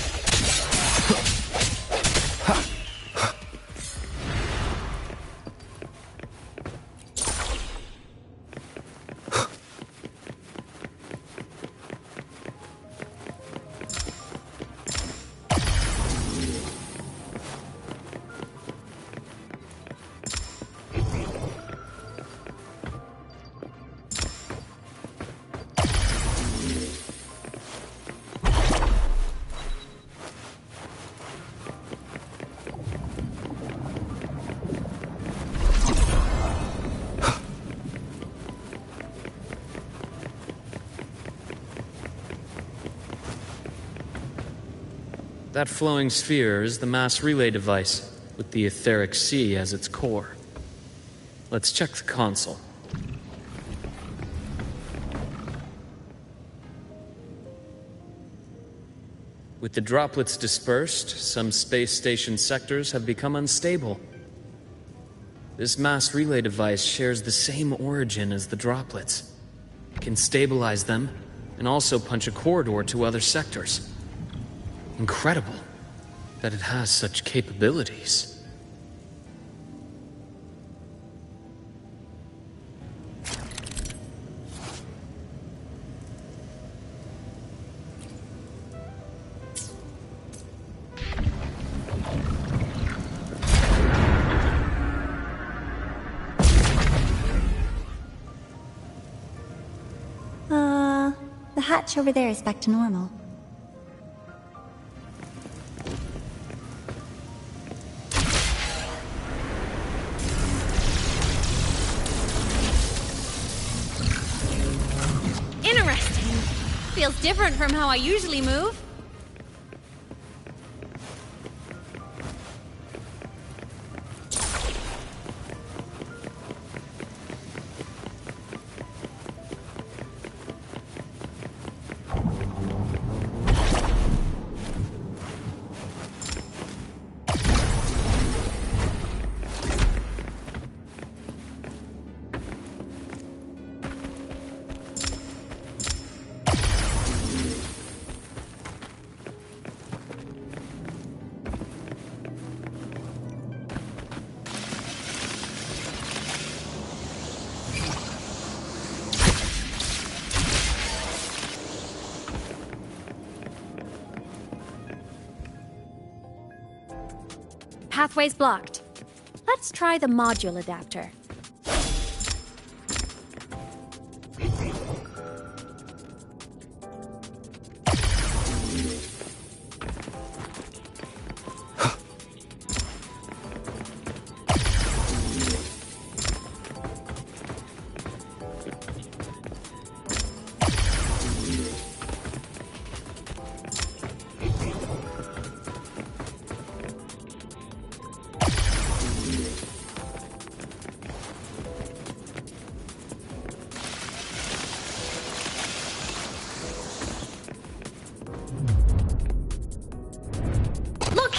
That flowing sphere is the mass relay device, with the etheric sea as its core. Let's check the console. With the droplets dispersed, some space station sectors have become unstable. This mass relay device shares the same origin as the droplets. It can stabilize them, and also punch a corridor to other sectors. Incredible that it has such capabilities.
The hatch over there is back to normal.
Interesting. Feels different from how I usually move. Pathway's blocked. Let's try the module adapter.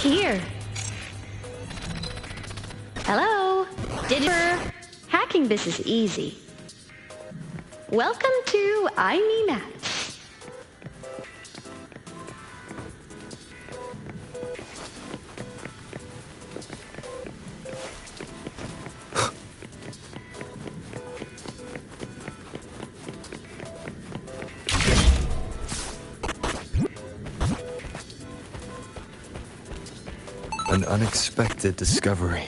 Here. Hello. Hacking this is easy. Welcome to iMeMaps.
An unexpected discovery.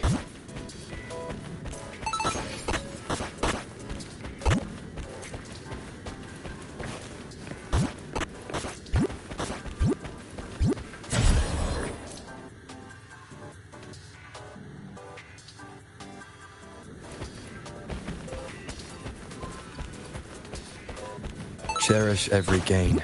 Cherish every gain.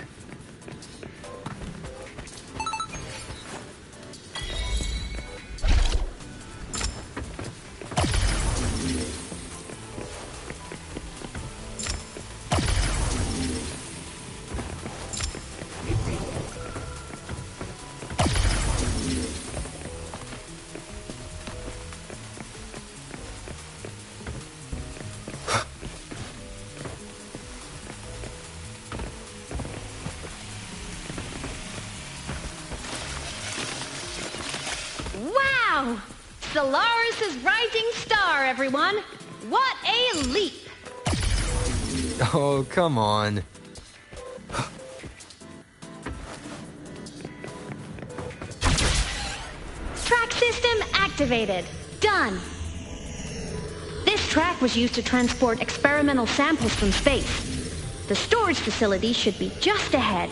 Wow! Solaris' rising star, everyone! What a leap!
Oh, come on.
Track system activated. Done. This track was used to transport experimental samples from space. The storage facility should be just ahead.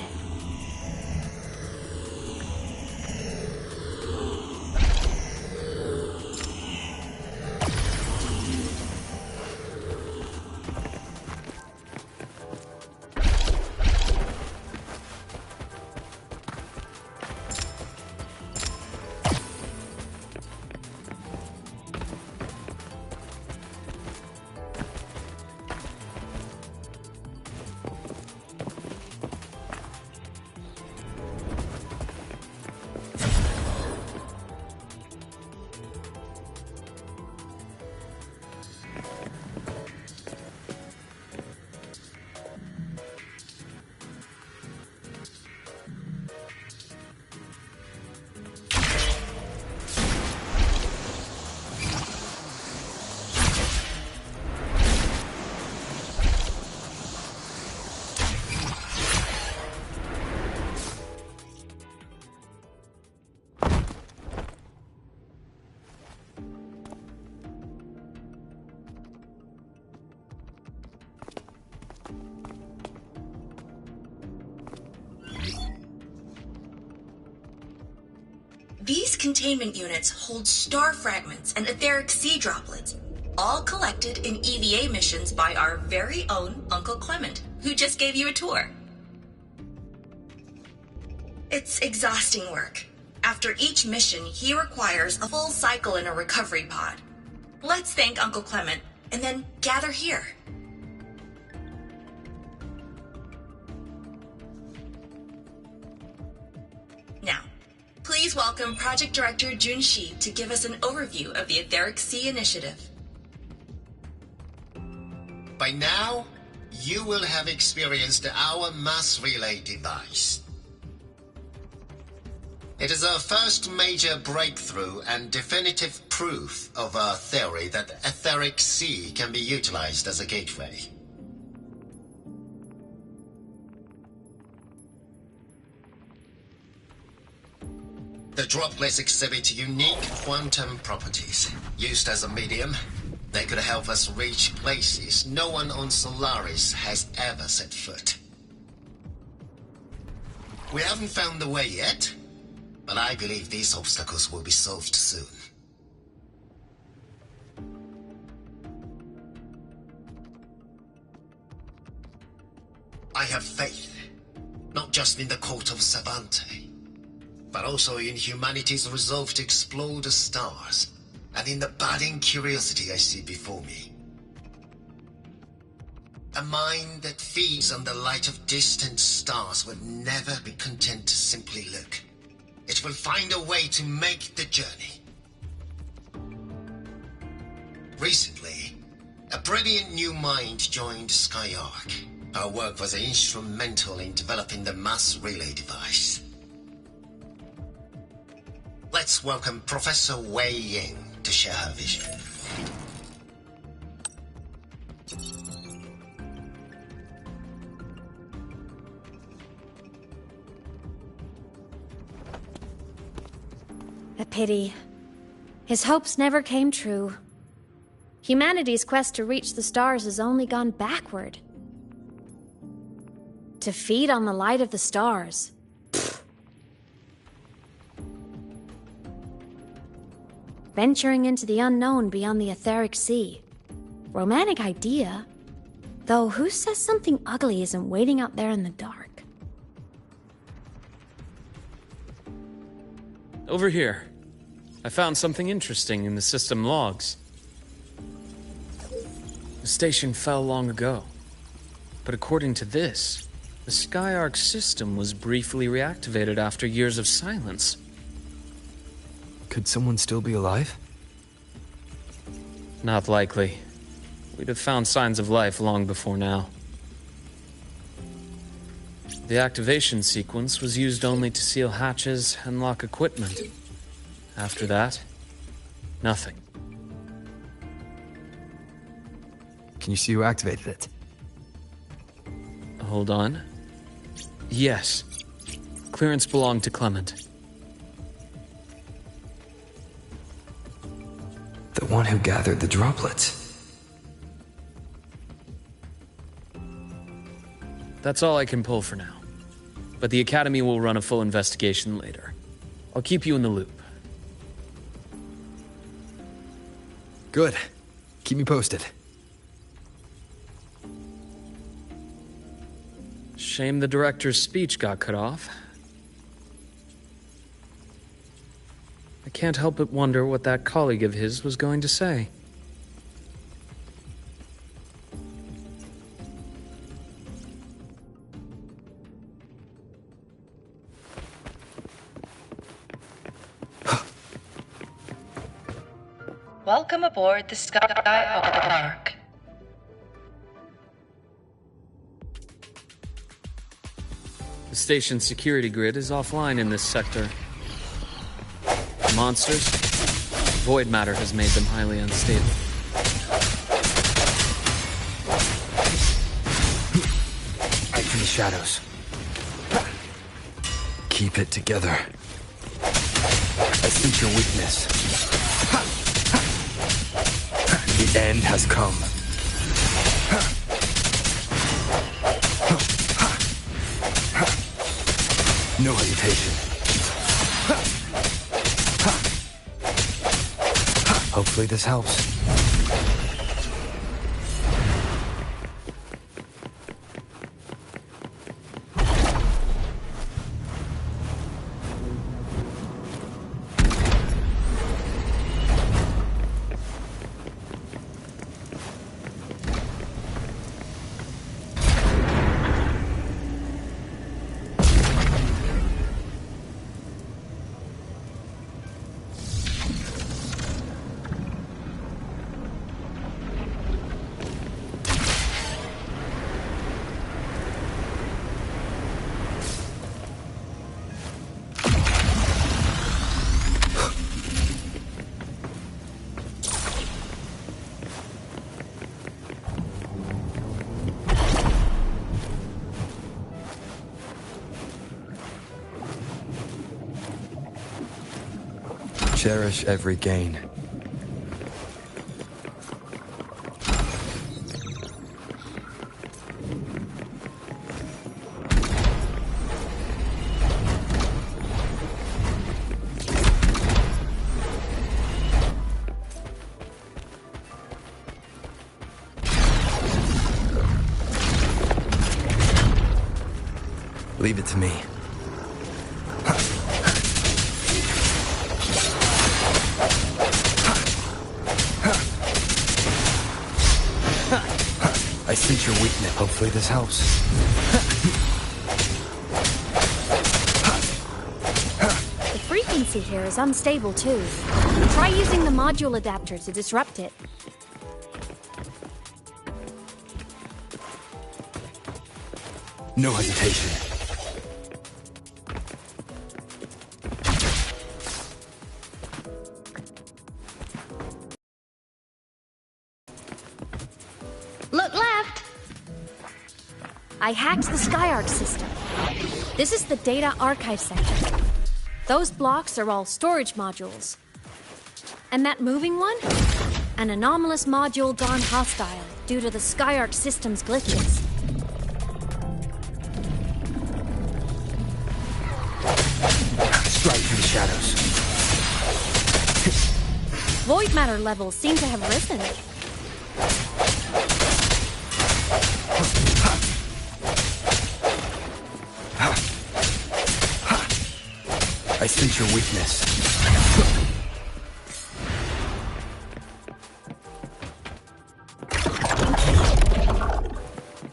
These containment units hold star fragments and etheric sea droplets, all collected in EVA missions by our very own Uncle Clement, who just gave you a tour. It's exhausting work. After each mission, he requires a full cycle in a recovery pod. Let's thank Uncle Clement, and then gather here. Now, please welcome Project Director Junshi to give us an overview of the Etheric Sea Initiative.
By now, you will have experienced our mass relay device. It is our first major breakthrough and definitive proof of our theory that Etheric Sea can be utilized as a gateway. The droplets exhibit unique quantum properties. Used as a medium, they could help us reach places no one on Solaris has ever set foot. We haven't found the way yet, but I believe these obstacles will be solved soon. I have faith, not just in the Court of Savante, but also in humanity's resolve to explore the stars, and in the budding curiosity I see before me. A mind that feeds on the light of distant stars would never be content to simply look. It will find a way to make the journey. Recently, a brilliant new mind joined Skyark. Her work was instrumental in developing the mass relay device. Let's welcome Professor Wei Ying to share her vision.
A pity. His hopes never came true. Humanity's quest to reach the stars has only gone backward. To feed on the light of the stars. Pfft. Venturing into the unknown beyond the Etheric Sea. Romantic idea, Though who says something ugly isn't waiting out there in the dark?
Over here. I found something interesting in the system logs. The station fell long ago. But according to this, the Skyark system was briefly reactivated after years of silence.
Could someone still be alive?
Not likely. We'd have found signs of life long before now. The activation sequence was used only to seal hatches and lock equipment. After that, nothing.
Can you see who activated it?
Hold on. Yes. Clearance belonged to Clement.
The one who gathered the droplets.
That's all I can pull for now. But the Academy will run a full investigation later. I'll keep you in the loop.
Good. Keep me posted.
Shame the director's speech got cut off. I can't help but wonder what that colleague of his was going to say.
Welcome aboard the Skyark.
The station's security grid is offline in this sector. Monsters? Void matter has made them highly unstable.
Out from the shadows. Keep it together. I sense your weakness. The end has come. No hesitation. Hopefully this helps. Cherish every gain. Leave it to me. I sense your weakness. Hopefully this helps.
The frequency here is unstable too. Try using the module adapter to disrupt it.
No hesitation.
Look left! I hacked the Skyark system. This is the data archive section. Those blocks are all storage modules. And that moving one? An anomalous module gone hostile due to the Skyark system's glitches.
Strike through the shadows.
Void matter levels seem to have risen.
I sense your weakness.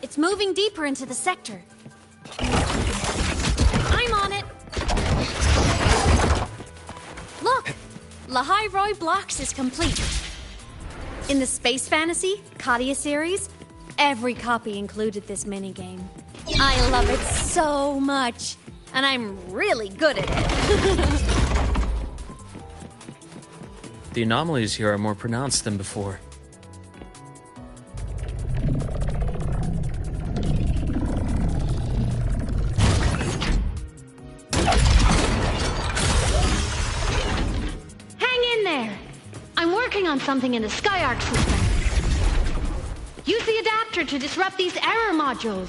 It's moving deeper into the sector. I'm on it. Look! Lahai Blocks is complete. In the Space Fantasy, Katia series, every copy included this minigame. I love it so much, and I'm really good at it.
The anomalies here are more pronounced than before.
Hang in there! I'm working on something in the Skyarc system. Use the adapter to disrupt these error modules.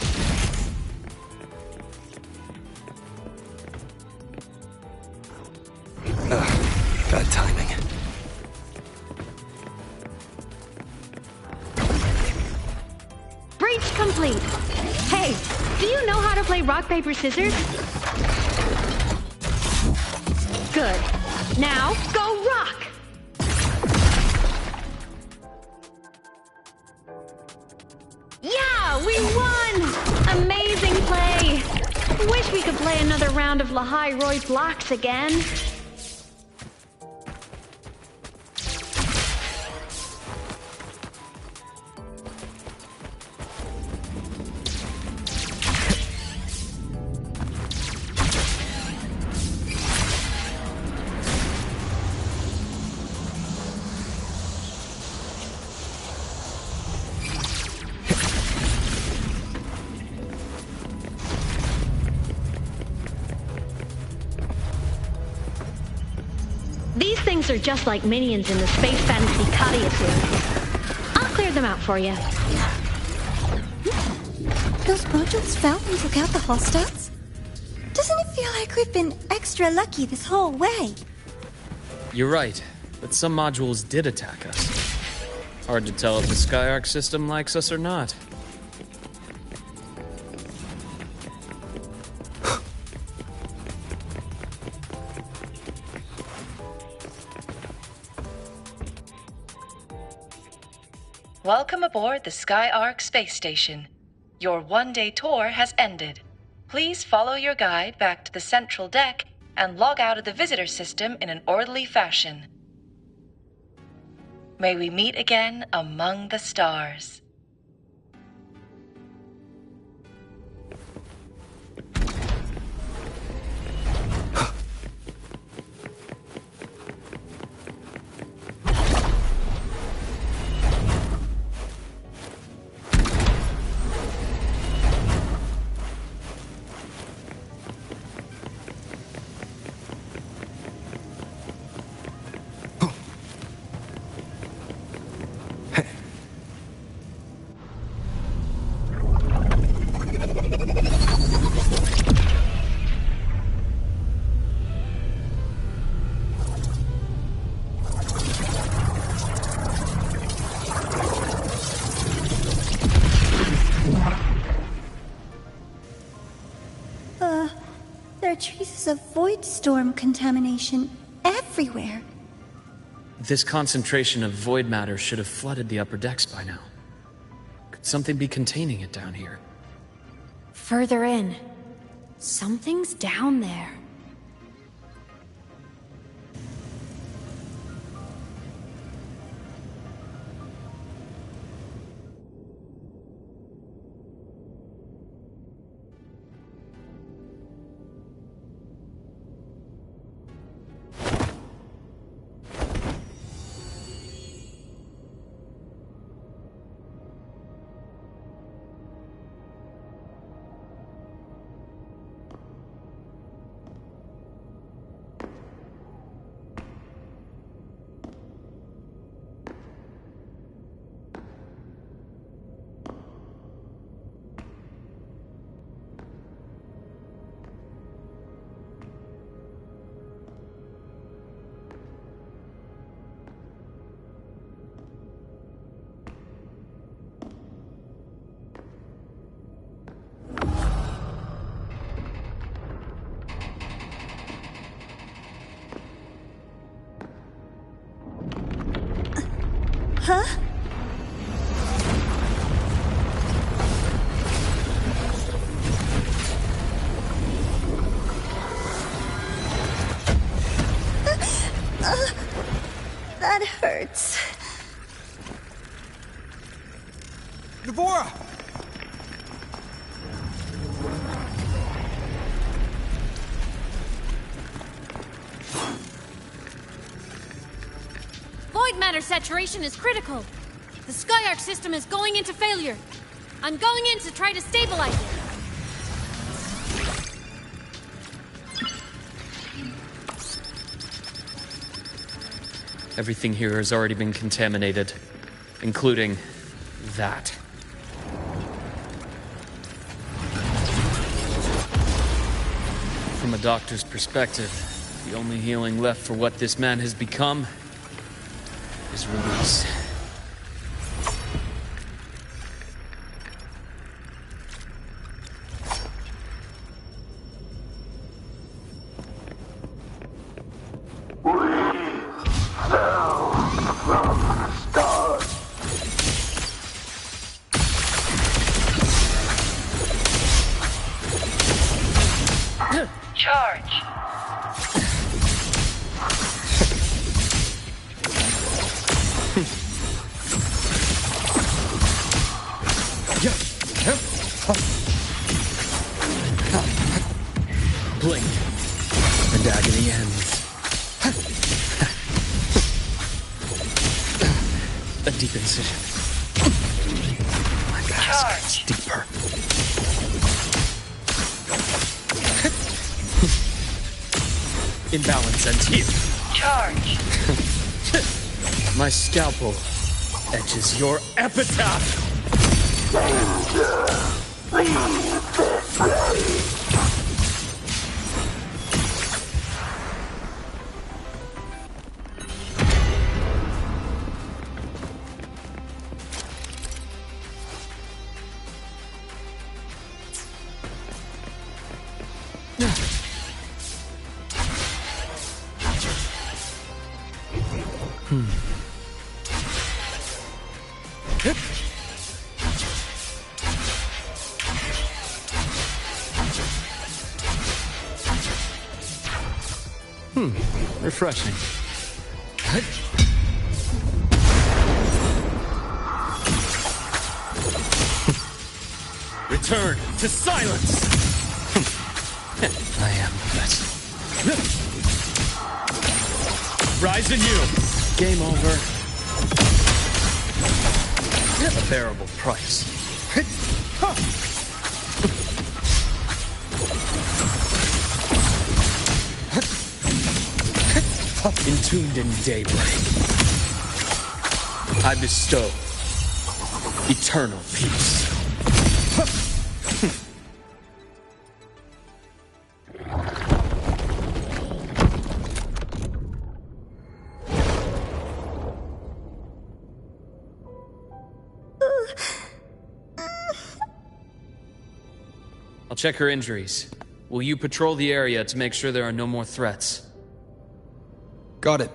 Bad timing.
Breach complete. Hey, do you know how to play rock, paper, scissors? Good. Now, go rock! Yeah, we won! Amazing play! Wish we could play another round of Lahai Blocks again. These things are just like minions in the Space Fantasy Katia series. I'll clear them out for you.
Those modules fell and took out the hostiles? Doesn't it feel like we've been extra lucky this whole way?
You're right, but some modules did attack us. Hard to tell if the Skyarc system likes us or not.
Welcome aboard the Skyarc space station. Your one-day tour has ended. Please follow your guide back to the central deck and log out of the visitor system in an orderly fashion. May we meet again among the stars.
There are traces of void storm contamination everywhere.
This concentration of void matter should have flooded the upper decks by now. Could something be containing it down here?
Further in. Something's down there.
Huh? That hurts.
Devora!
Void matter saturation is critical. The Skyark system is going into failure. I'm going in to try to stabilize it.
Everything here has already been contaminated, including that. From a doctor's perspective, the only healing left for what this man has become is release.
Charge.
Blink, and agony ends. A deep incision. My mask gets deeper. Imbalance and heal.
Charge.
My scalpel etches your epitaph. Refreshing. Return to silence! I am the best. Rise anew! Game over. A bearable price. Entombed in daybreak, I bestow eternal peace. I'll check her injuries. Will you patrol the area to make sure there are no more threats?
Got it.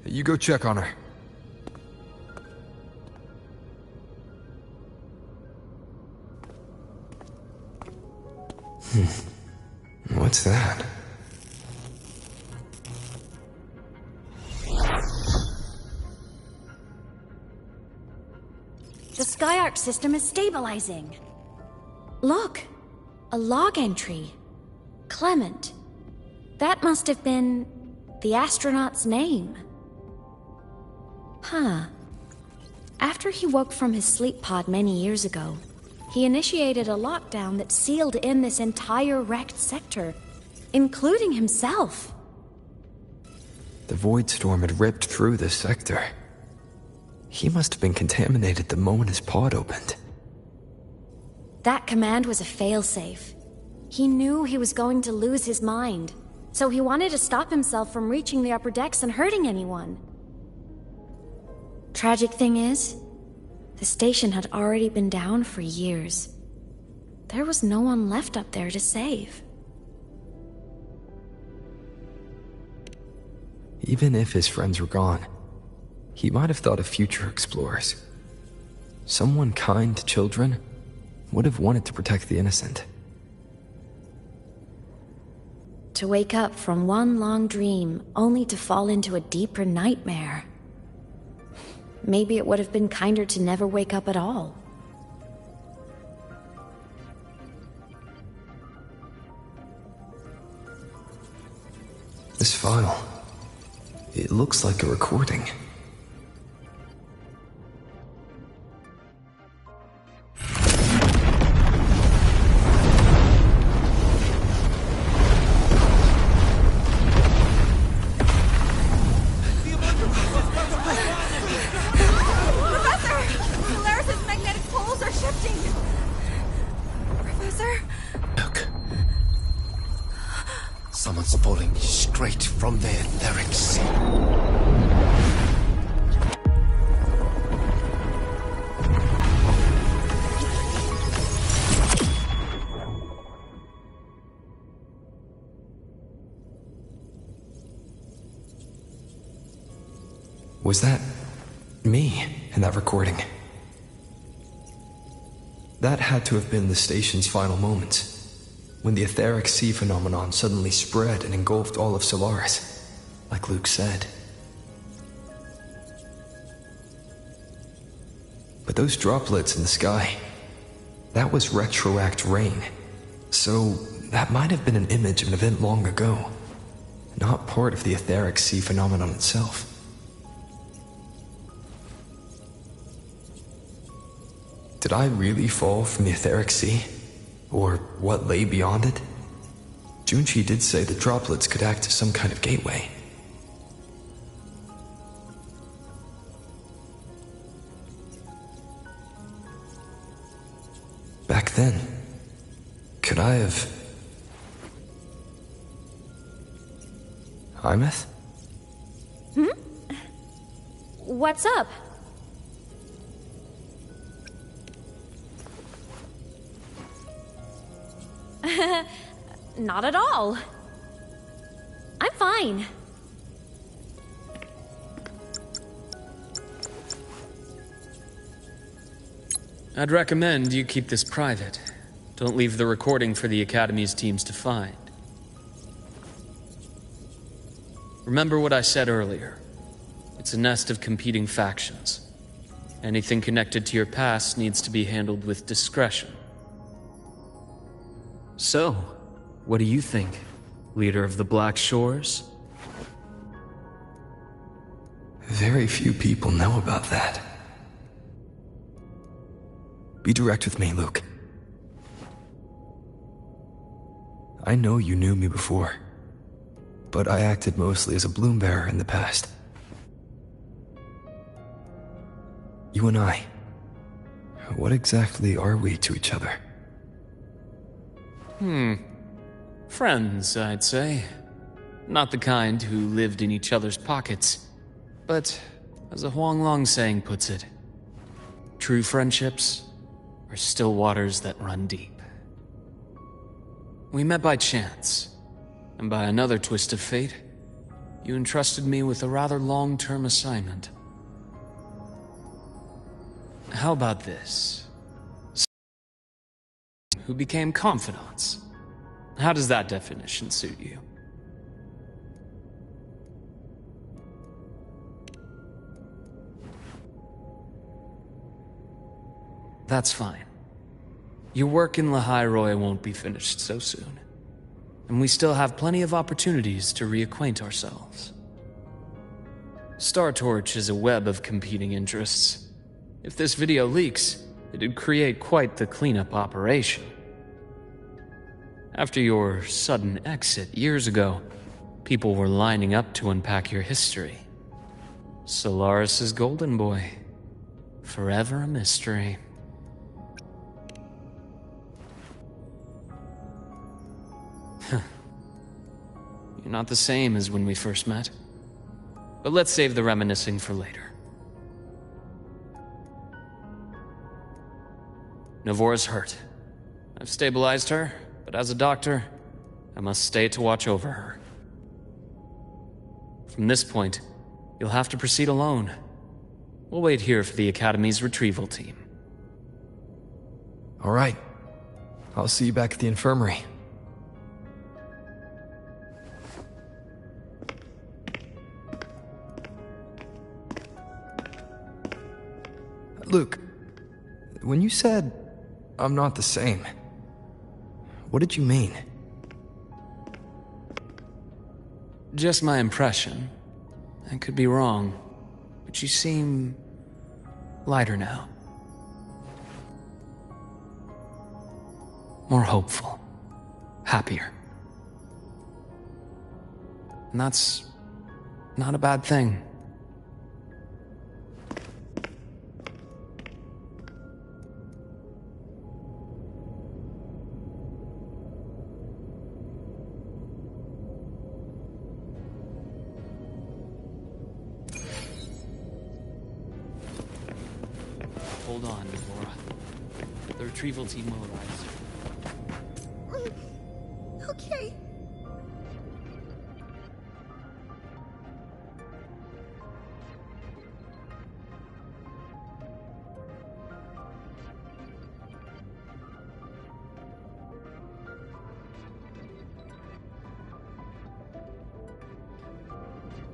You go check on her. What's that?
The Skyark system is stabilizing. Look, a log entry. Clement. That must have been the astronaut's name. Huh. After he woke from his sleep pod many years ago, he initiated a lockdown that sealed in this entire wrecked sector, including himself.
The void storm had ripped through this sector. He must have been contaminated the moment his pod opened.
That command was a failsafe. He knew he was going to lose his mind, so he wanted to stop himself from reaching the upper decks and hurting anyone. Tragic thing is, the station had already been down for years. There was no one left up there to save.
Even if his friends were gone, He might have thought of future explorers. Someone kind to children would have wanted to protect the innocent.
To wake up from one long dream, only to fall into a deeper nightmare. Maybe it would have been kinder to never wake up at all.
This file, it looks like a recording.
Someone's falling straight from the etheric sea.
Was that me in that recording? That had to have been the station's final moments, when the etheric sea phenomenon suddenly spread and engulfed all of Solaris, like Luke said. But those droplets in the sky, that was retroact rain. So that might have been an image of an event long ago, not part of the etheric sea phenomenon itself. Did I really fall from the etheric sea? Or what lay beyond it? Junchi did say the droplets could act as some kind of gateway. Back then, could I have... Imeth?
What's up? Not at all. I'm fine.
I'd recommend you keep this private. Don't leave the recording for the Academy's teams to find. Remember what I said earlier. It's a nest of competing factions. Anything connected to your past needs to be handled with discretion. So, what do you think, leader of the Black Shores?
Very few people know about that. Be direct with me, Luke. I know you knew me before, but I acted mostly as a bloom bearer in the past. You and I, what exactly are we to each other?
Friends, I'd say. Not the kind who lived in each other's pockets. But, as a Huanglong saying puts it, true friendships are still waters that run deep. We met by chance, and by another twist of fate, you entrusted me with a rather long-term assignment. How about this? Who became confidants. How does that definition suit you? That's fine. Your work in Lahai won't be finished so soon, and we still have plenty of opportunities to reacquaint ourselves. Star Torch is a web of competing interests. If this video leaks, it'd create quite the cleanup operation. After your sudden exit years ago, people were lining up to unpack your history. Solaris's golden boy. Forever a mystery. You're not the same as when we first met. But let's save the reminiscing for later. Navora's hurt. I've stabilized her, but as a doctor, I must stay to watch over her. From this point, you'll have to proceed alone, We'll wait here for the Academy's retrieval team.
All right. I'll see you back at the infirmary. Luke, when you said, I'm not the same, what did you mean?
Just my impression. I could be wrong, but you seem lighter now. More hopeful. Happier. And that's not a bad thing. Hold on, Laura. The retrieval team will arrive soon.
Okay.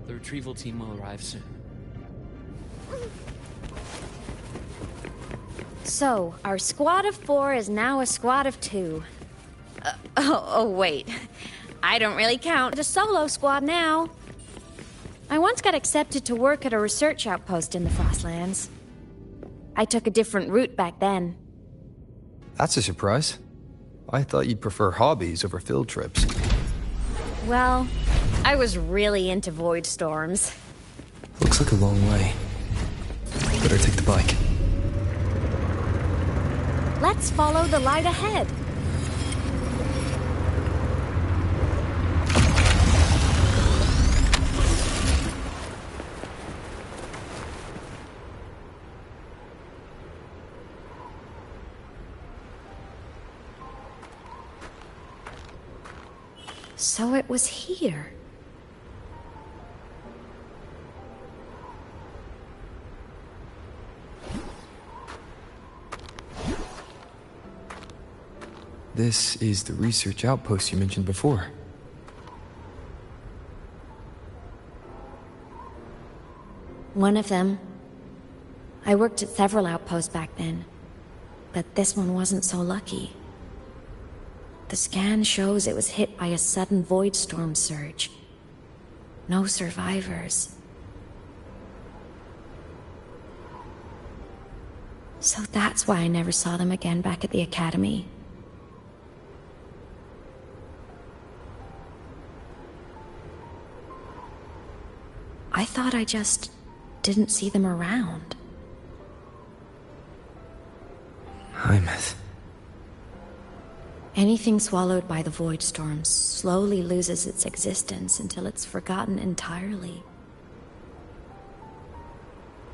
The retrieval team will arrive soon.
So, our squad of 4 is now a squad of 2. Wait. I don't really count as a solo squad now. I once got accepted to work at a research outpost in the Frostlands. I took a different route back then.
That's a surprise. I thought you'd prefer hobbies over field trips.
Well, I was really into void storms.
Looks like a long way. Better take the bike.
Let's follow the light ahead. So it was here.
This is the research outpost you mentioned before.
One of them. I worked at several outposts back then, but this one wasn't so lucky. The scan shows it was hit by a sudden void storm surge. No survivors. So that's why I never saw them again back at the Academy. I thought I just didn't see them around.
Hymuth.
Anything swallowed by the void storms slowly loses its existence until it's forgotten entirely.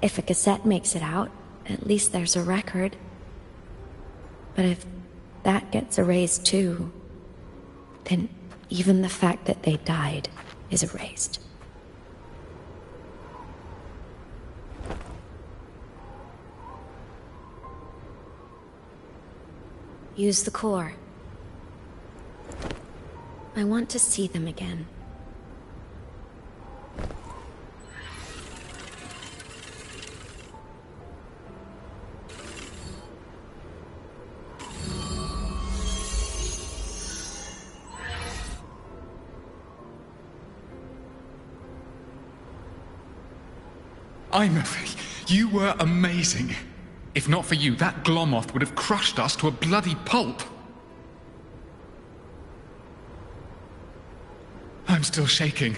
If a cassette makes it out, at least there's a record. But if that gets erased too, then even the fact that they died is erased. Use the core. I want to see them again.
Hymuth, you were amazing. If not for you, that Glomoth would have crushed us to a bloody pulp. I'm still shaking,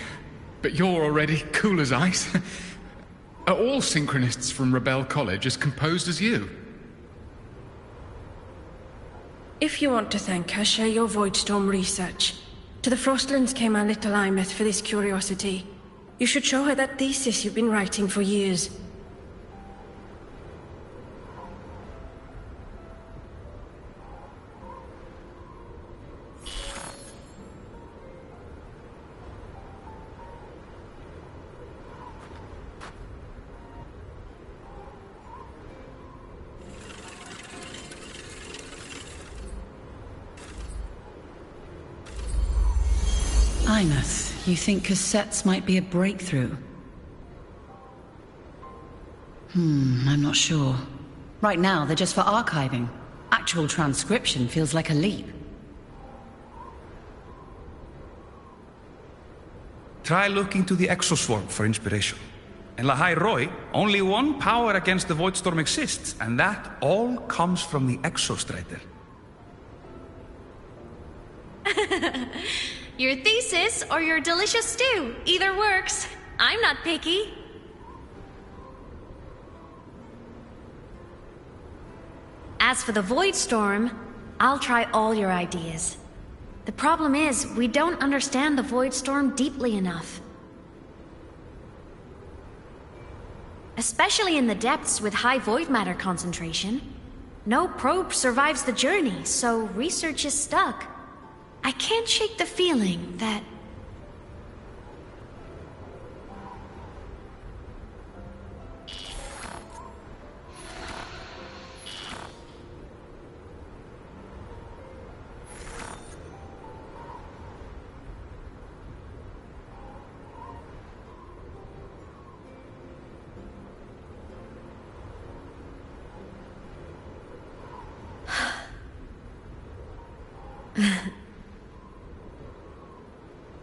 but you're already cool as ice. Are all synchronists from Rebel College as composed as you?
If you want to thank her, share your Voidstorm research. To the Frostlands came our little Imeth for this curiosity. You should show her that thesis you've been writing for years.
Plymouth, you think cassettes might be a breakthrough? I'm not sure. Right now, they're just for archiving. Actual transcription feels like a leap.
Try looking to the exoswarm for inspiration. In Lahai Roi, only one power against the Voidstorm exists, and that all comes from the exostrider.
Your thesis or your delicious stew, either works. I'm not picky. As for the Voidstorm, I'll try all your ideas. The problem is, we don't understand the Voidstorm deeply enough. Especially in the depths with high void matter concentration. No probe survives the journey, so research is stuck. I can't shake the feeling that...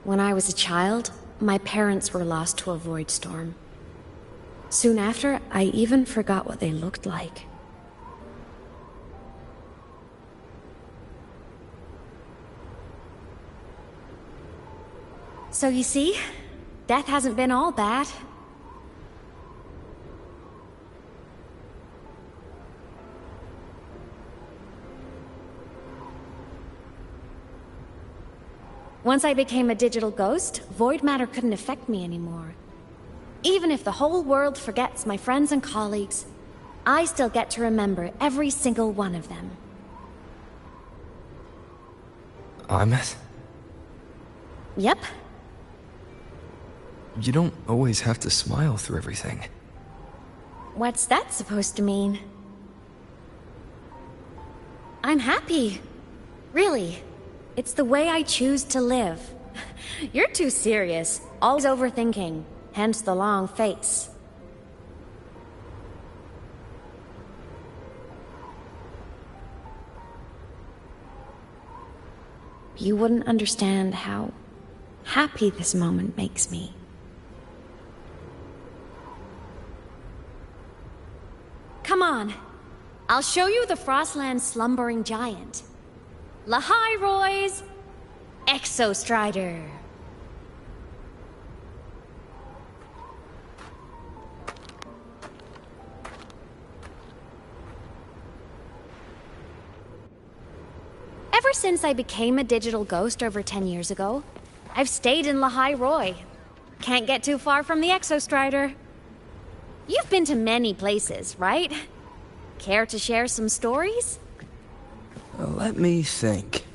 When I was a child, my parents were lost to a void storm. Soon after, I even forgot what they looked like. So you see, death hasn't been all bad. Once I became a digital ghost, void matter couldn't affect me anymore. Even if the whole world forgets my friends and colleagues, I still get to remember every single one of them.
Imeth?
Yep.
You don't always have to smile through everything.
What's that supposed to mean? I'm happy. Really. It's the way I choose to live. You're too serious. Always overthinking. Hence the long face. You wouldn't understand how happy this moment makes me. Come on. I'll show you the Frostland's slumbering giant. Lahai Roi's Exostrider. Ever since I became a digital ghost over 10 years ago, I've stayed in Lahai Roi. Can't get too far from the Exostrider. You've been to many places, right? Care to share some stories?
Let me think.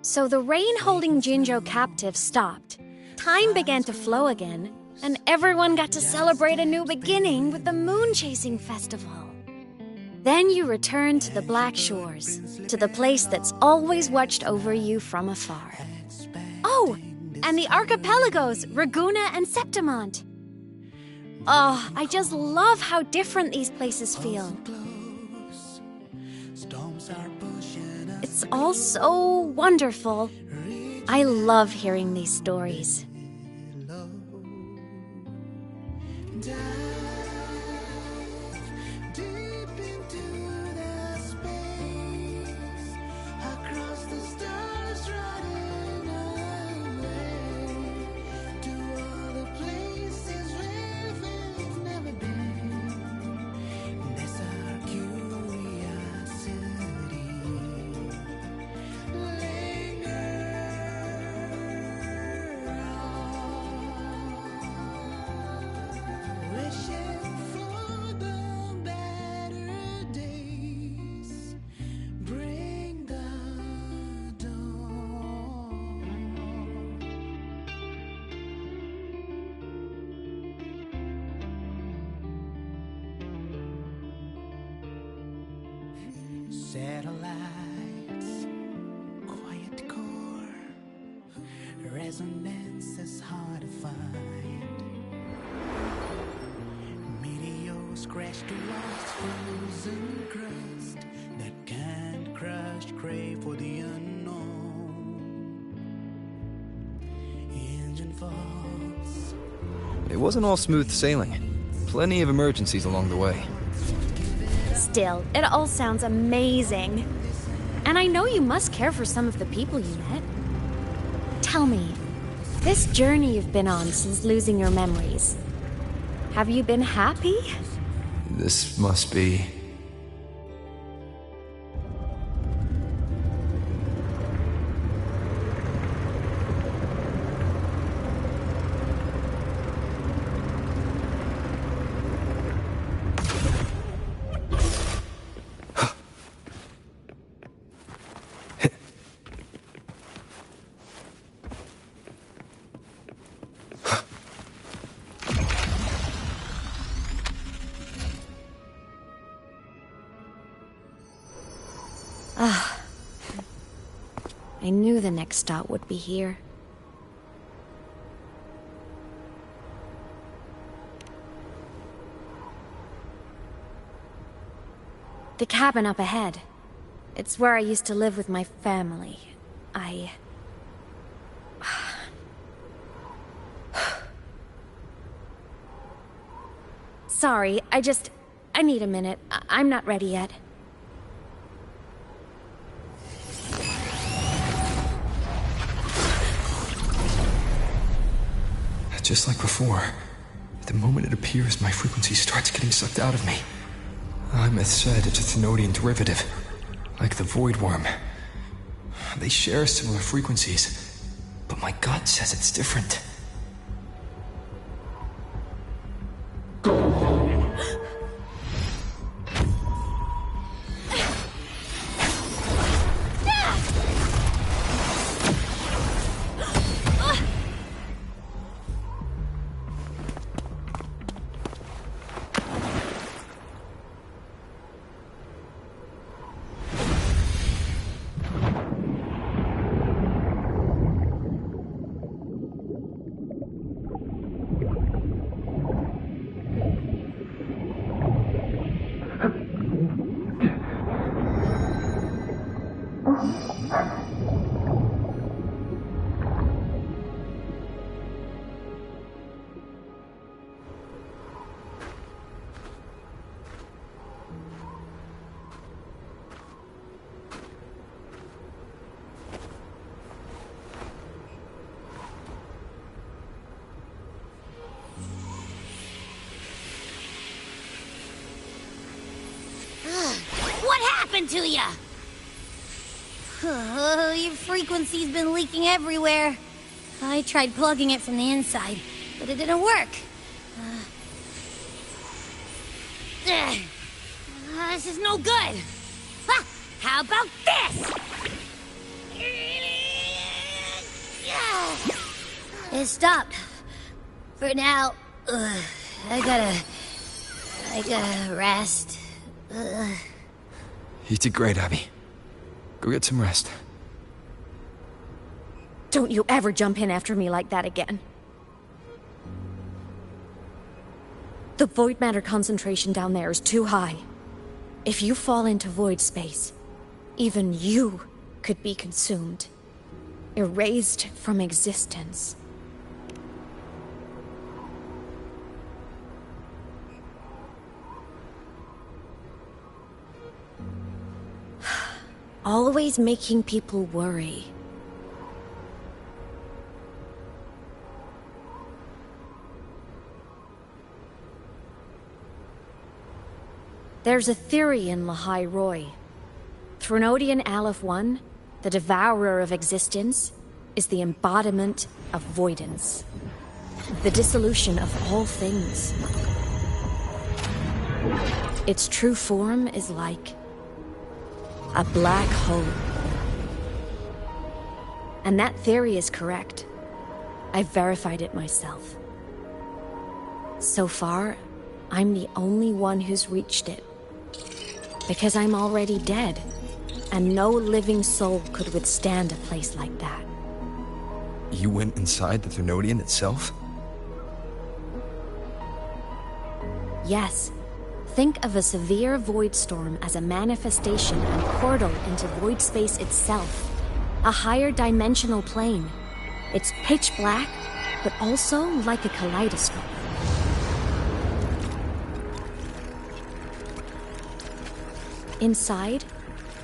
So the rain holding Jinzhou captive stopped. Time began to flow again, and everyone got to celebrate a new beginning with the Moon Chasing Festival. Then you returned to the Black Shores, to the place that's always watched over you from afar. Oh, and the archipelagos, Raguna and Septimont. Oh, I just love how different these places feel. It's all so wonderful. I love hearing these stories.
Satellites, quiet core, resonance is hard to find. Meteors crash towards frozen crust that can't crush, crave for the unknown. Engine faults.
It wasn't all smooth sailing. Plenty of emergencies along the way.
Still, it all sounds amazing. And I know you must care for some of the people you met. Tell me, this journey you've been on since losing your memories, have you been happy?
This must be...
I knew the next stop would be here. The cabin up ahead. It's where I used to live with my family. Sorry, I need a minute. I'm not ready yet.
Just like before, the moment it appears, my frequency starts getting sucked out of me. Imeth said it's a Thenodian derivative, like the Void Worm. They share similar frequencies, but my gut says it's different.
What happened to ya? Your frequency's been leaking everywhere. I tried plugging it from the inside, but it didn't work. This is no good. How about this? It stopped. For now. I gotta rest.
You did great, Abby. Go get some rest.
Don't you ever jump in after me like that again. The void matter concentration down there is too high. If you fall into void space, even you could be consumed. Erased from existence. Always making people worry. There's a theory in Lahai Roy. Thenodian Aleph 1, the devourer of existence, is the embodiment of voidance. The dissolution of all things. Its true form is like a black hole. And that theory is correct. I've verified it myself. So far, I'm the only one who's reached it. Because I'm already dead. and no living soul could withstand a place like that.
You went inside the Threnodian itself?
Yes. Think of a severe void storm as a manifestation and portal into void space itself. A higher dimensional plane. It's pitch black, but also like a kaleidoscope. Inside,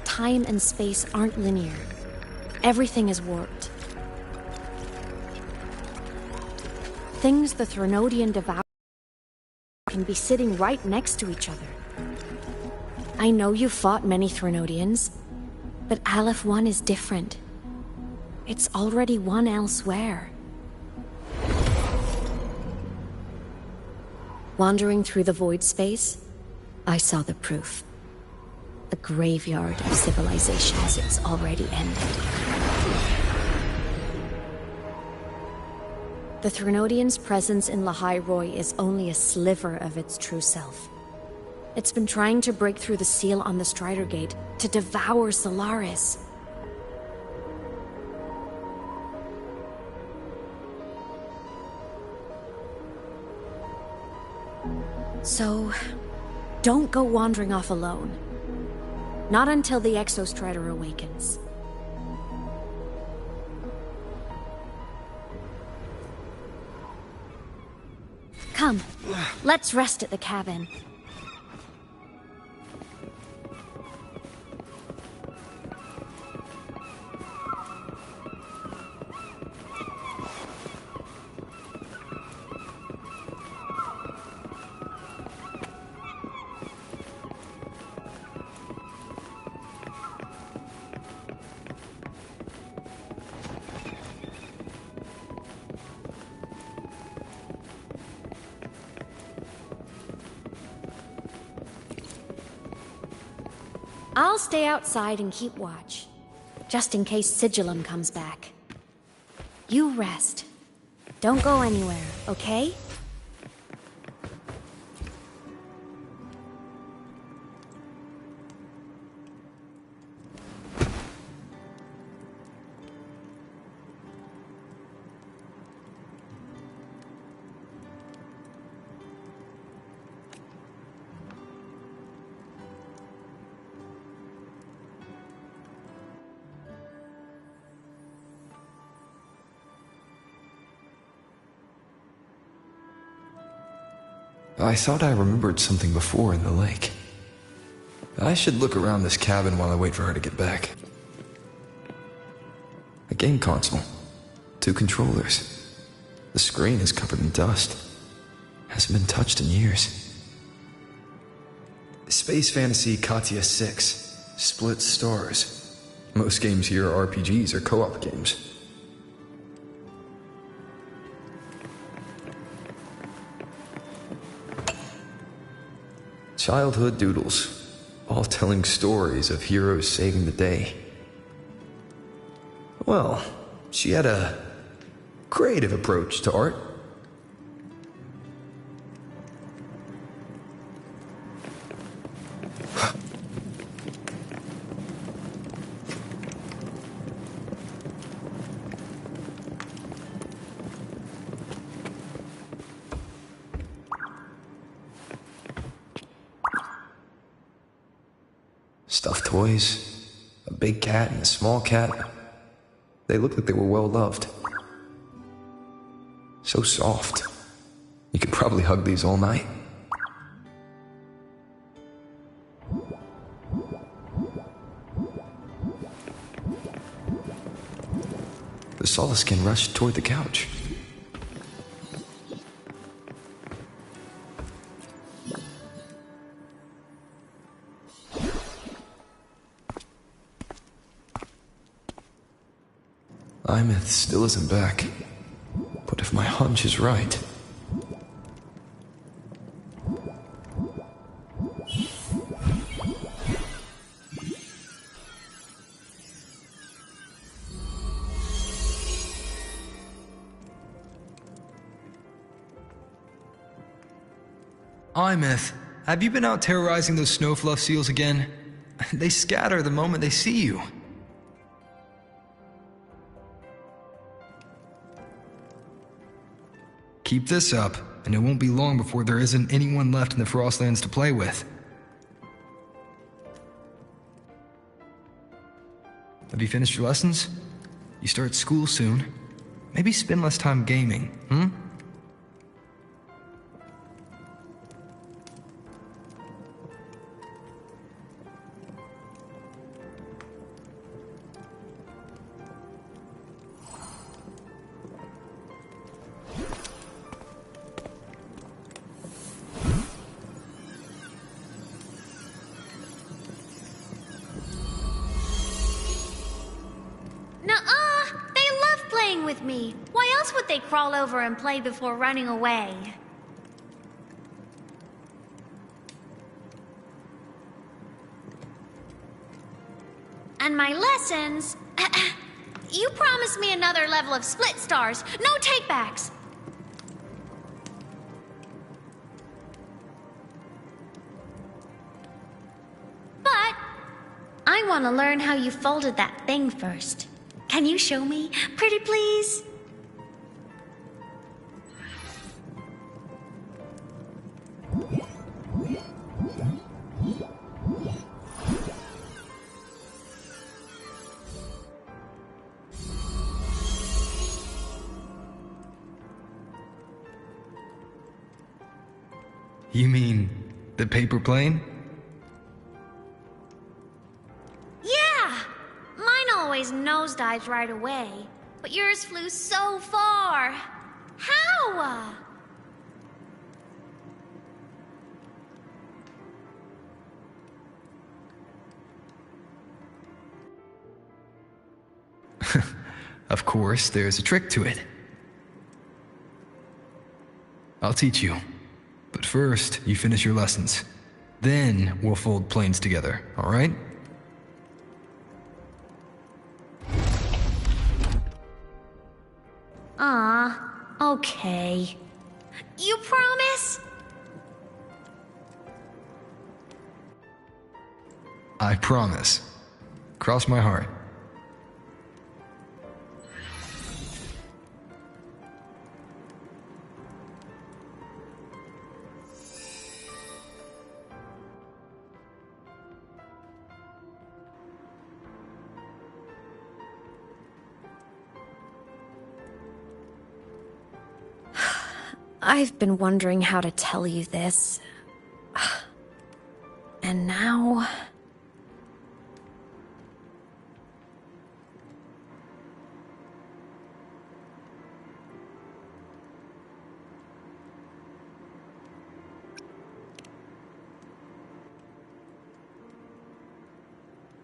time and space aren't linear. Everything is warped. Things the Threnodian devour can be sitting right next to each other. I know you've fought many Threnodians, but Aleph 1 is different. It's already won elsewhere. Wandering through the void space, I saw the proof. A graveyard of civilizations it's already ended. The Threnodian's presence in Lahai Roi is only a sliver of its true self. It's been trying to break through the seal on the Strider Gate to devour Solaris. So, don't go wandering off alone. Not until the Exostrider awakens. Come, let's rest at the cabin. I'll stay outside and keep watch, just in case Sigillum comes back. You rest. Don't go anywhere, okay?
I thought I remembered something before in the lake. I should look around this cabin while I wait for her to get back. A game console. 2 controllers. The screen is covered in dust. Hasn't been touched in years. Space Fantasy Katia 6. Split stars. Most games here are RPGs or co-op games. Childhood doodles, all telling stories of heroes saving the day. Well, she had a creative approach to art. Stuffed toys, a big cat and a small cat. They looked like they were well loved. So soft. You could probably hug these all night. The Solaskin rushed toward the couch. Imeth still isn't back. But if my hunch is right...
Imeth, have you been out terrorizing those snowfluff seals again?
They scatter the moment they see you. Keep this up, and it won't be long before there isn't anyone left in the Frostlands to play with. Have you finished your lessons? You start school soon. Maybe spend less time gaming, hmm?
Me. Why else would they crawl over and play before running away? And my lessons... You promised me another level of split stars. No takebacks. But I want to learn how you folded that thing first. Can you show me? Pretty please?
You mean the paper plane?
Always nosedives right away, but yours flew so far. How?
Of course, there's a trick to it. I'll teach you. But first, you finish your lessons. Then we'll fold planes together, all right?
Okay. You promise?
I promise. Cross my heart.
I've been wondering how to tell you this. And now...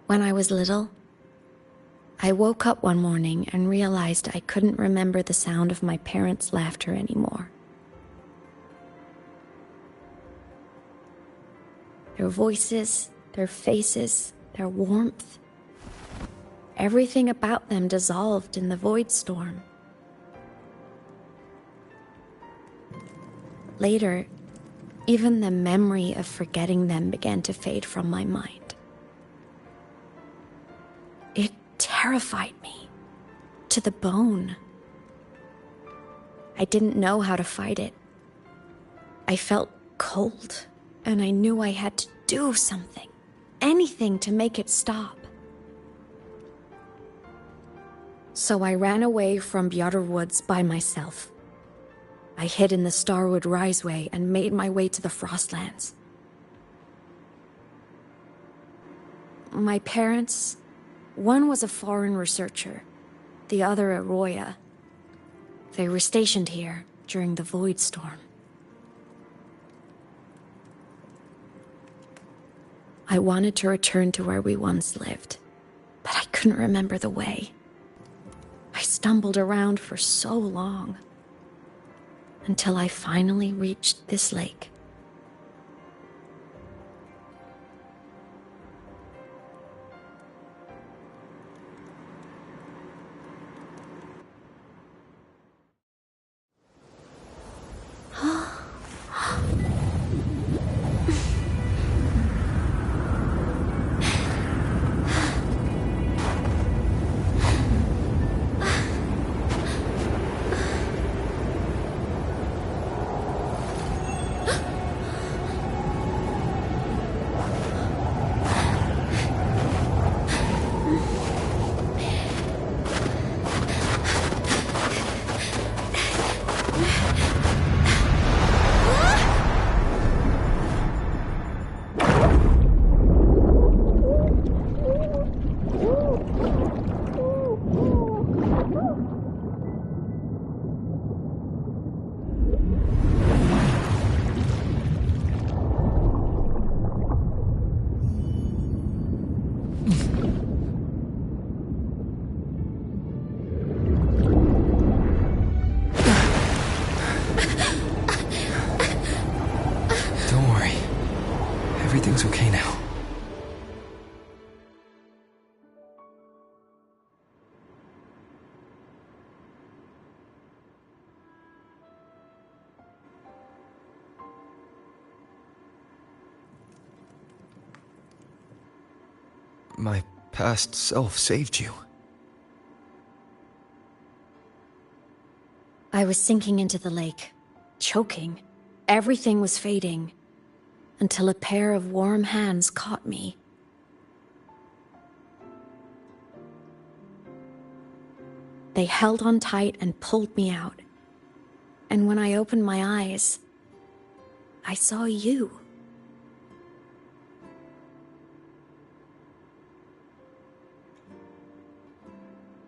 When I was little, I woke up one morning and realized I couldn't remember the sound of my parents' laughter anymore. Their voices, their faces, their warmth. Everything about them dissolved in the void storm. Later, even the memory of forgetting them began to fade from my mind. It terrified me to the bone. I didn't know how to fight it. I felt cold. And I knew I had to do something, anything to make it stop. So I ran away from Bjotr Woods by myself. I hid in the Starwood Riseway and made my way to the Frostlands. My parents, one was a foreign researcher, the other a Roya. They were stationed here during the Void Storm. I wanted to return to where we once lived, but I couldn't remember the way. I stumbled around for so long, until I finally reached this lake.
Don't worry. Everything's okay now. My past self saved you.
I was sinking into the lake, choking. Everything was fading, until a pair of warm hands caught me. They held on tight and pulled me out. And when I opened my eyes, I saw you.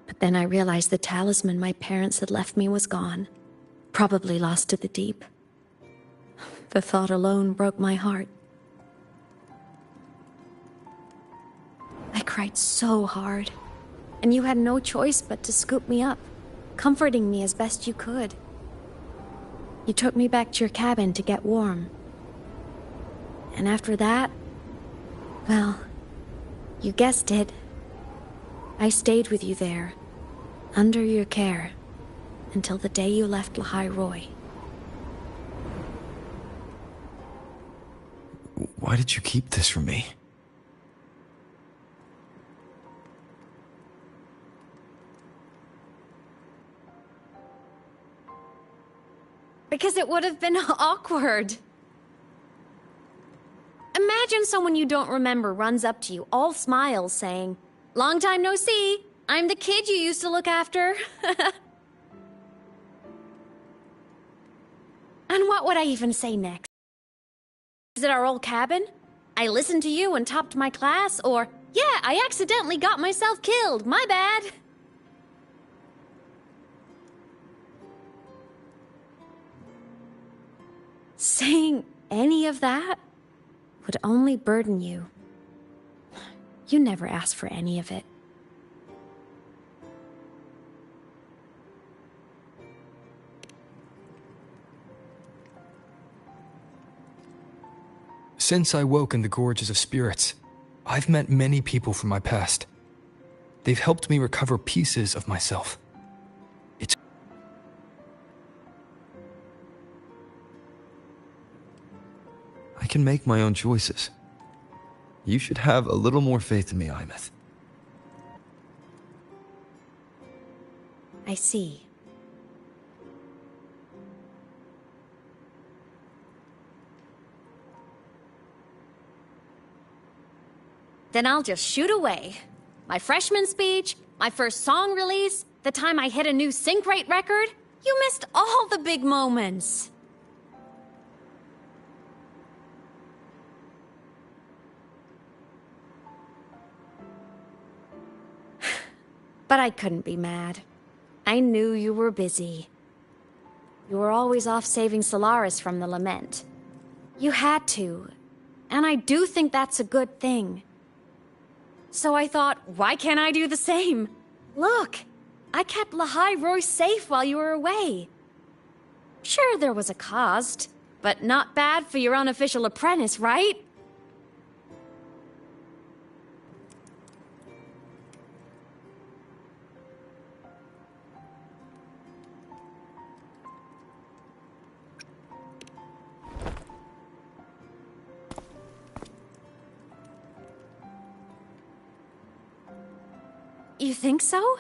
But then I realized the talisman my parents had left me was gone, probably lost to the deep. The thought alone broke my heart. I cried so hard, and you had no choice but to scoop me up, comforting me as best you could. You took me back to your cabin to get warm. And after that, well, you guessed it. I stayed with you there, under your care, until the day you left Lahai Roy.
Why did you keep this from me?
Because it would have been awkward. Imagine someone you don't remember runs up to you, all smiles, saying, "Long time no see. I'm the kid you used to look after." And what would I even say next? Is it our old cabin? I listened to you and topped my class? Or, yeah, I accidentally got myself killed. My bad. Saying any of that would only burden you. You never asked for any of it.
Since I woke in the Gorges of Spirits, I've met many people from my past. They've helped me recover pieces of myself. I can make my own choices. You should have a little more faith in me, Imeth.
I see. Then I'll just shoot away. My freshman speech, my first song release, the time I hit a new sync rate record. You missed all the big moments. But I couldn't be mad. I knew you were busy. You were always off saving Solaris from the lament. You had to, and I do think that's a good thing. So I thought, why can't I do the same? Look, I kept Lahai Roy safe while you were away. Sure, there was a cost, but not bad for your unofficial apprentice, right? You think so?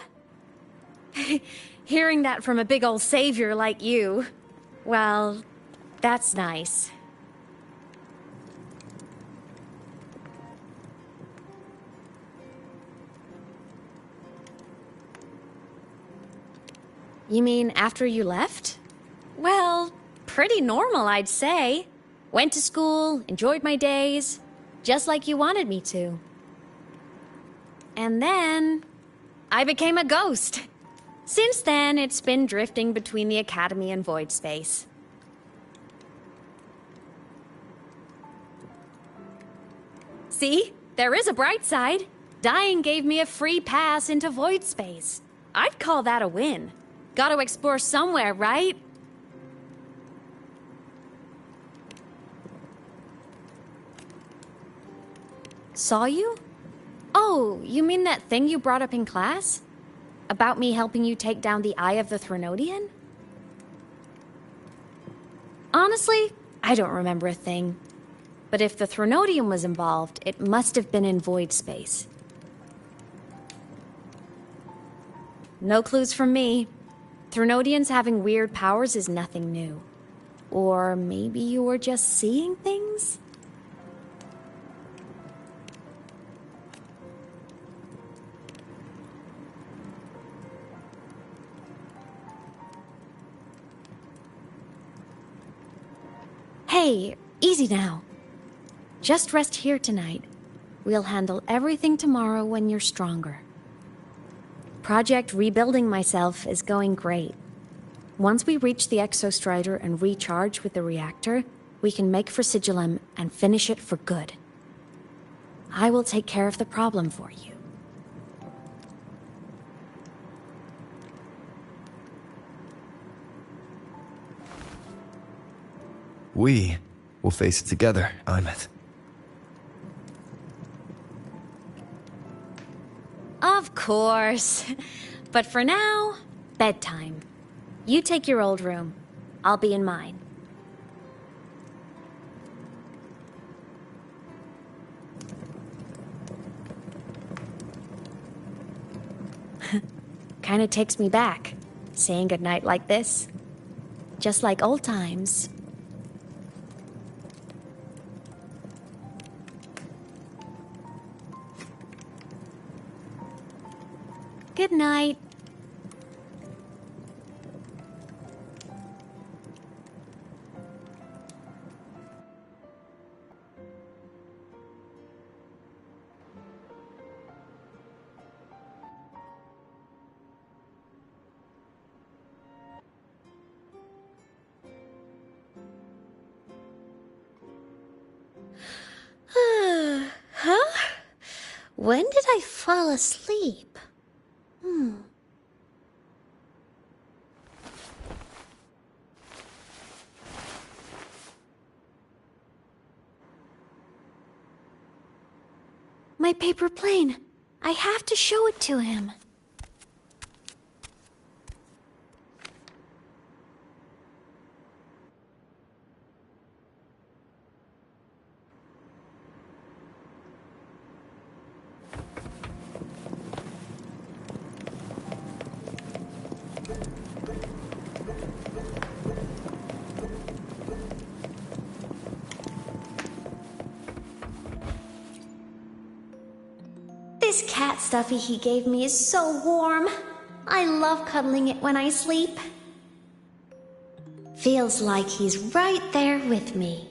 Hearing that from a big old savior like you, well, that's nice. You mean after you left? Well, pretty normal, I'd say. Went to school, enjoyed my days, just like you wanted me to. And then I became a ghost. Since then, it's been drifting between the Academy and Void Space. See? There is a bright side. Dying gave me a free pass into Void Space. I'd call that a win. Gotta explore somewhere, right? Saw you? Oh, you mean that thing you brought up in class? About me helping you take down the Eye of the Threnodian? Honestly, I don't remember a thing. But if the Threnodian was involved, it must have been in void space. No clues from me. Threnodians having weird powers is nothing new. Or maybe you were just seeing things? Hey, easy now. Just rest here tonight. We'll handle everything tomorrow when you're stronger. Project Rebuilding Myself is going great. Once we reach the Exostrider and recharge with the reactor, we can make for Sigillum and finish it for good. I will take care of the problem for you.
We will face it together, Imeth.
Of course. But for now, bedtime. You take your old room. I'll be in mine. Kinda takes me back, saying goodnight like this. Just like old times. Good night.
Huh? When did I fall asleep?
My paper plane. I have to show it to him.
This cat stuffy he gave me is so warm. I love cuddling it when I sleep. Feels like he's right there with me.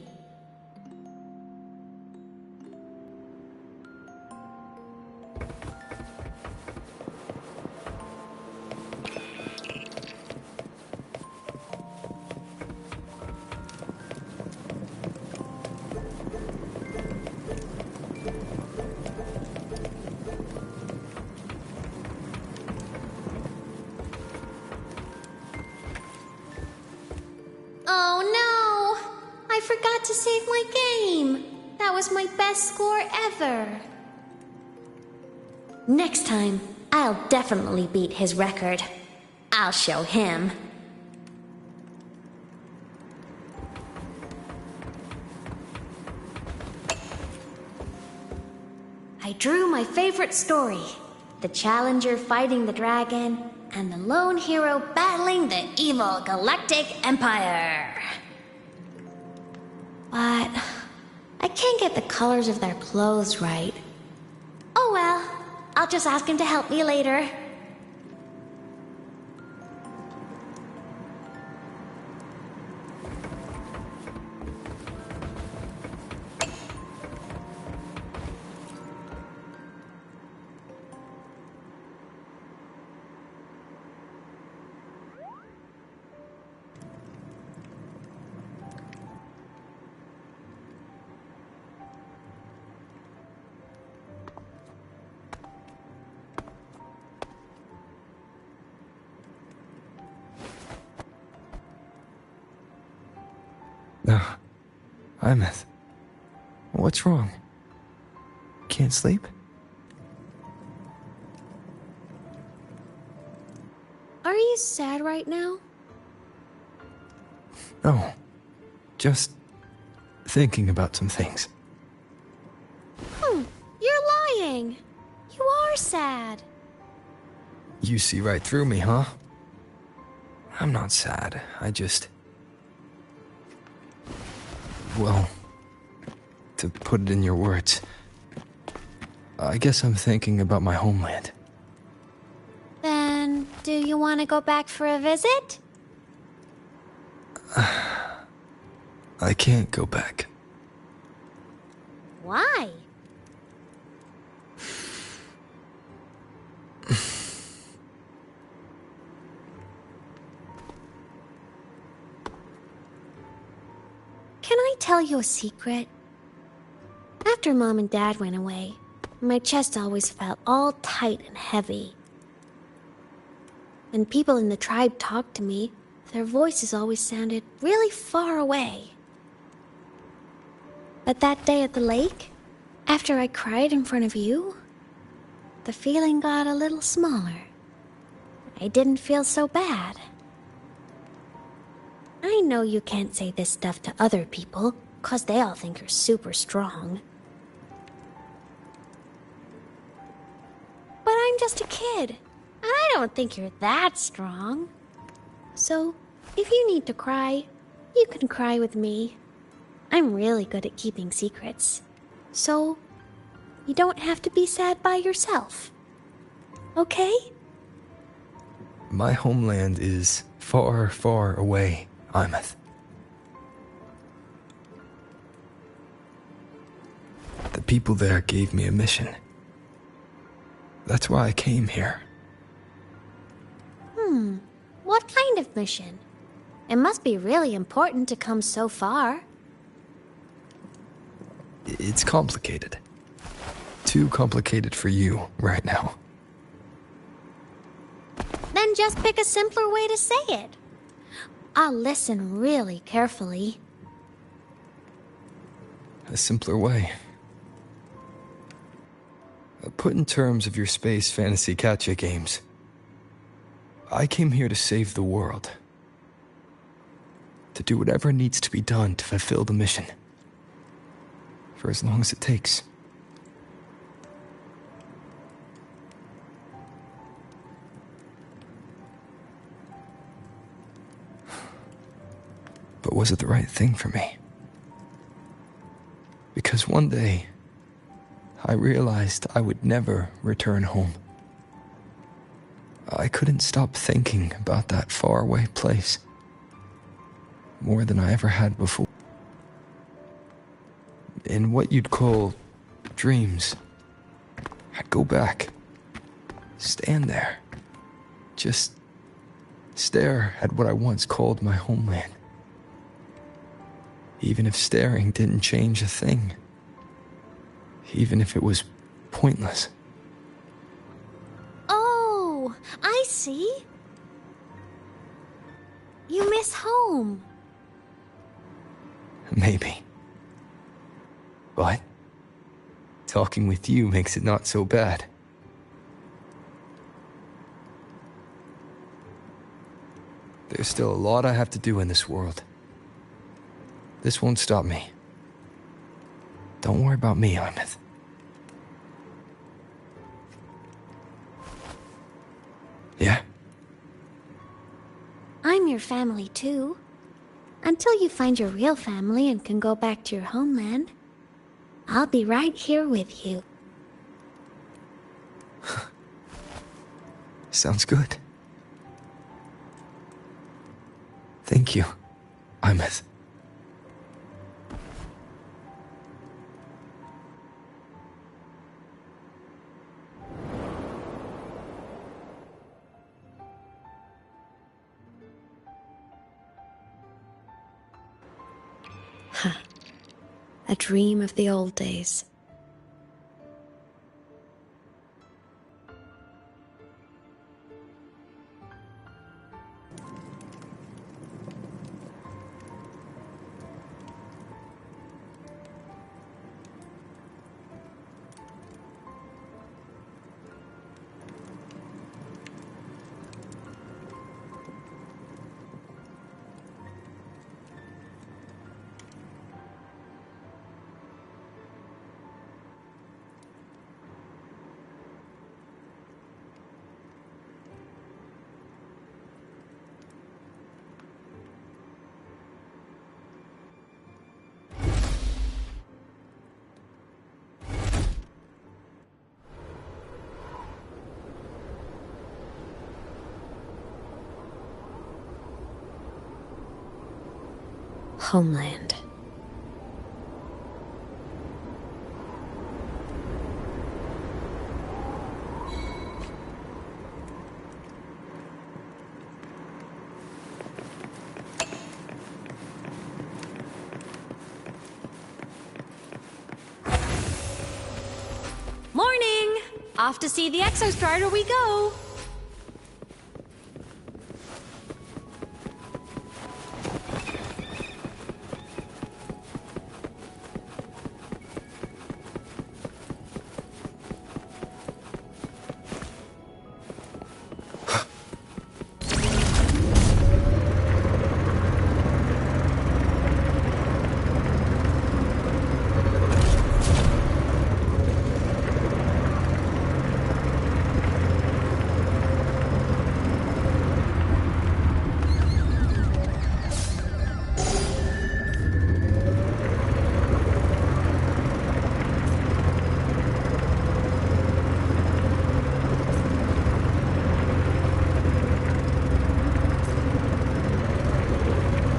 Oh no! I forgot to save my game. That was my best score ever. Next time, I'll definitely beat his record. I'll show him. I drew my favorite story. The Challenger fighting the dragon, and the lone hero battling the evil Galactic Empire. But I can't get the colors of their clothes right. Oh well, I'll just ask him to help me later.
No. Imeth. What's wrong? can't sleep?
Are you sad right now?
No. Just thinking about some things.
You're lying. You are sad.
You see right through me, huh? I'm not sad. I just... Well, to put it in your words, I guess I'm thinking about my homeland.
Then, do you want to go back for a visit?
I can't go back.
Why? Can I tell you a secret? After Mom and Dad went away, my chest always felt all tight and heavy. When people in the tribe talked to me, their voices always sounded really far away. But that day at the lake, after I cried in front of you, the feeling got a little smaller. I didn't feel so bad. I know you can't say this stuff to other people, 'cause they all think you're super strong. But I'm just a kid, and I don't think you're that strong. So, if you need to cry, you can cry with me. I'm really good at keeping secrets. So, you don't have to be sad by yourself. Okay?
My homeland is far, far away, Imeth. The people there gave me a mission. That's why I came here.
What kind of mission? It must be really important to come so far.
It's complicated. Too complicated for you right now.
Then just pick a simpler way to say it. I'll listen really carefully.
A simpler way. Put in terms of your space fantasy gacha games. I came here to save the world. To do whatever needs to be done to fulfill the mission. For as long as it takes. But was it the right thing for me? Because one day, I realized I would never return home. I couldn't stop thinking about that faraway place. More than I ever had before. In what you'd call dreams, I'd go back. Stand there. Just stare at what I once called my homeland. Even if staring didn't change a thing. Even if it was pointless.
Oh, I see. You miss home.
Maybe. But talking with you makes it not so bad. There's still a lot I have to do in this world. This won't stop me. Don't worry about me, Imeth. Yeah?
I'm your family too. Until you find your real family and can go back to your homeland, I'll be right here with you.
Sounds good. Thank you, Imeth.
A dream of the old days. Homeland. Morning! Off to see the Exostrider we go!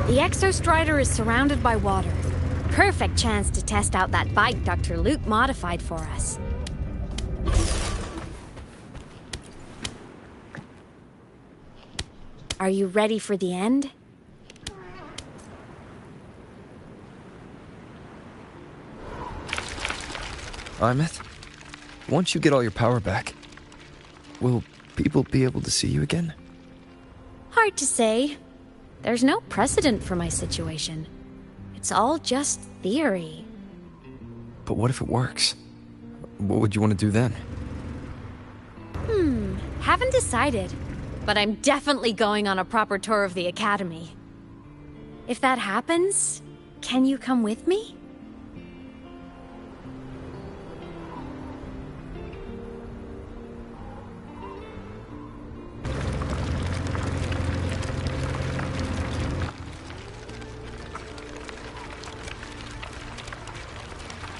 The Exostrider is surrounded by water. Perfect chance to test out that bike Dr. Luke modified for us. Are you ready for the end?
Imeth, once you get all your power back, will people be able to see you again?
Hard to say. There's no precedent for my situation. It's all just theory.
But what if it works? What would you want to do then?
Haven't decided. But I'm definitely going on a proper tour of the Academy. If that happens, can you come with me?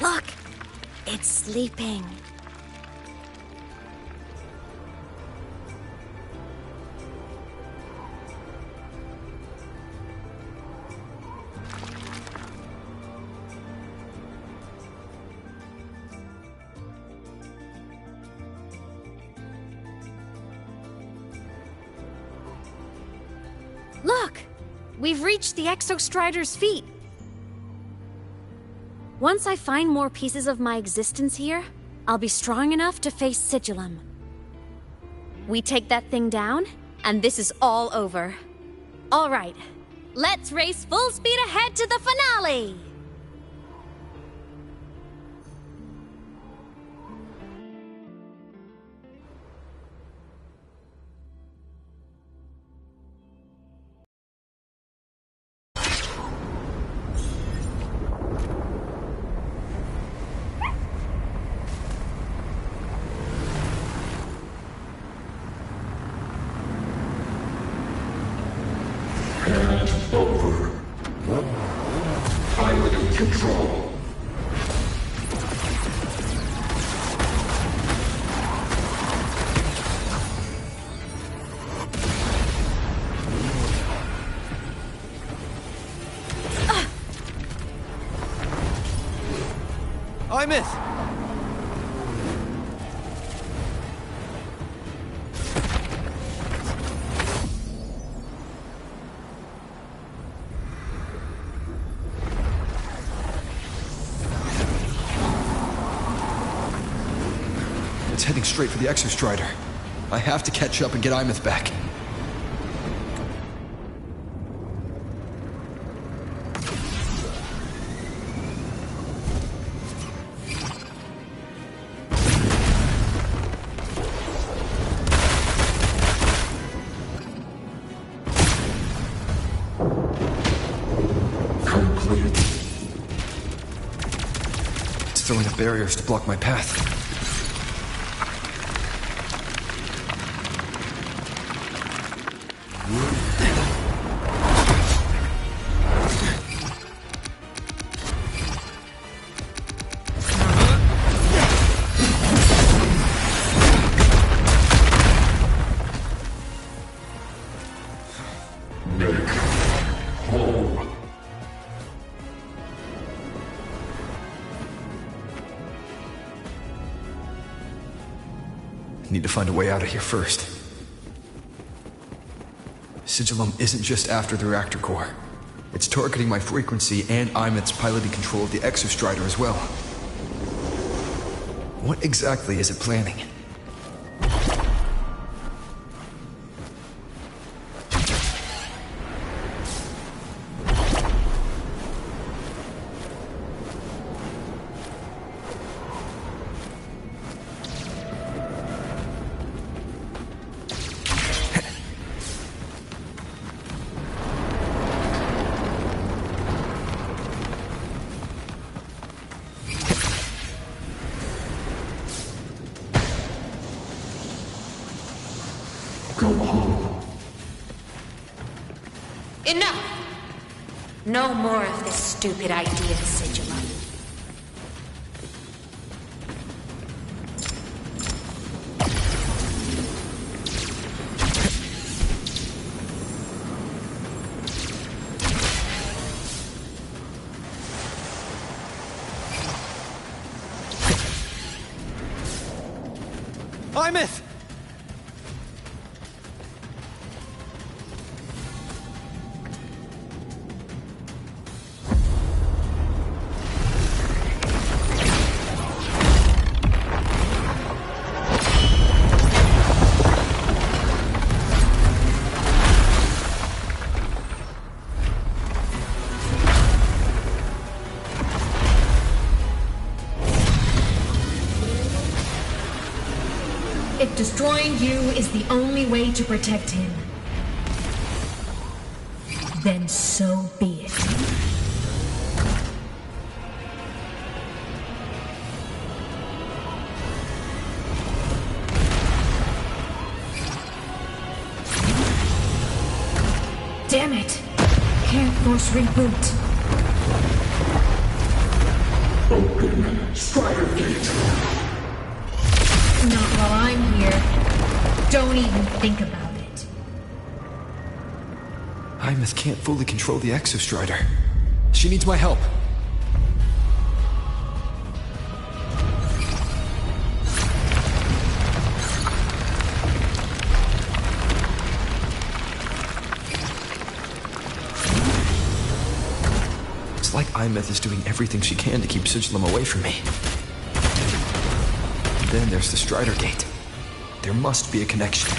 Look! It's sleeping. Look! We've reached the Exostrider's feet. Once I find more pieces of my existence here, I'll be strong enough to face Sigillum. We take that thing down, and this is all over. All right, let's race full speed ahead to the finale!
Control.
Imeth! It's heading straight for the Exostrider. I have to catch up and get Imeth back. It's throwing up barriers to block my path. Need to find a way out of here first. Sigillum isn't just after the reactor core. It's targeting my frequency, and I'm its piloting control of the Exostrider as well. What exactly is it planning?
Enough! No more of this stupid idea, Sigillum.
Imeth!
If destroying you is the only way to protect him, then so be it. Damn it! Can't force reboot.
Open Strider Gate.
Not while I'm here. Don't even think about it.
Imeth can't fully control the Exostrider. She needs my help. It's like Imeth is doing everything she can to keep Sigillum away from me. Then there's the Strider Gate. There must be a connection.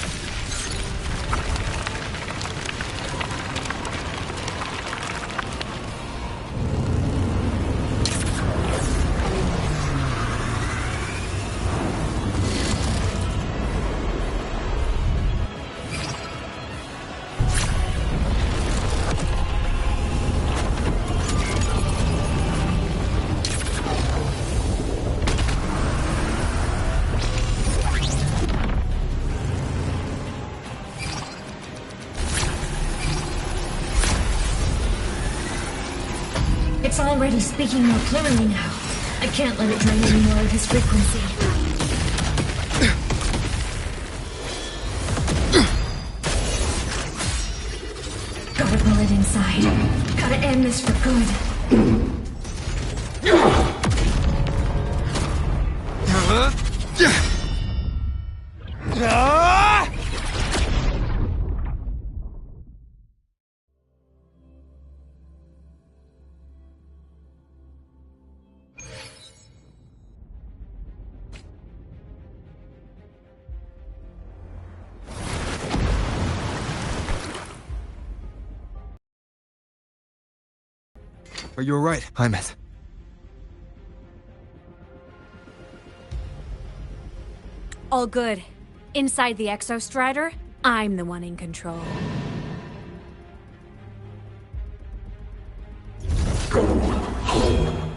It's already speaking more clearly now. I can't let it drain any more of his frequency. Gotta pull it inside. Gotta end this for good.
Are you alright, Imeth?
All good. Inside the Exostrider, I'm the one in control.
Go home.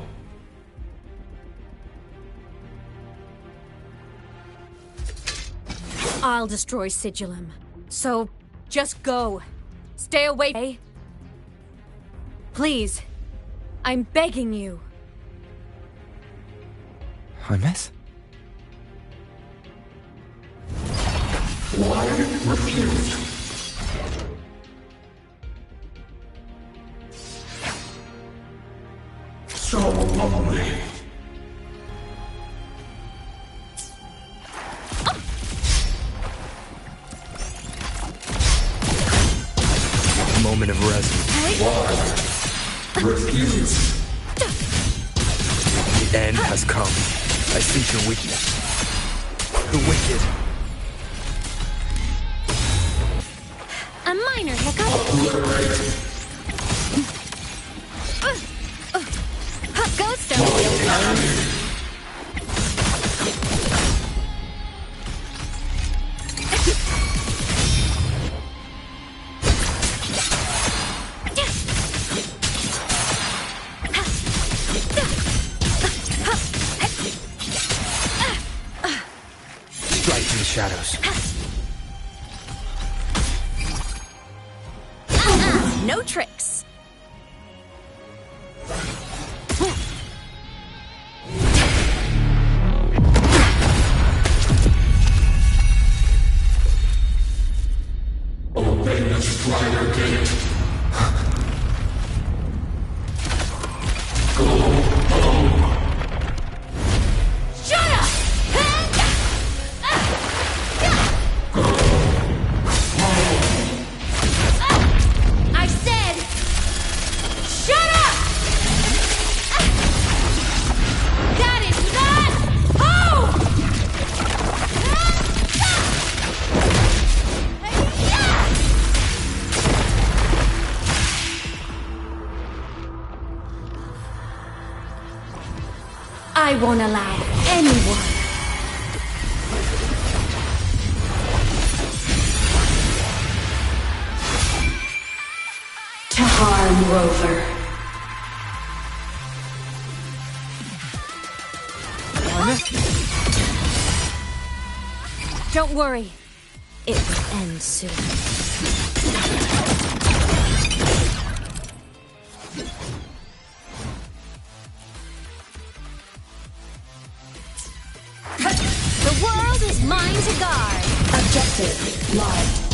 I'll destroy Sigillum. So, just go. Stay away. Please. I'm begging you.
Imeth?
Why refused? So lonely. Refuse.
The end has come. I see your weakness. The wicked.
A minor hiccup. Ghost don't feel pain.
Strike in the shadows.
No tricks.
Obey the Strider Gate. Go home.
Shut up! I said, shut up! That is not home! I won't allow anyone to harm Rover. Don't worry. It will end soon. The world is mine to guard. Objective locked.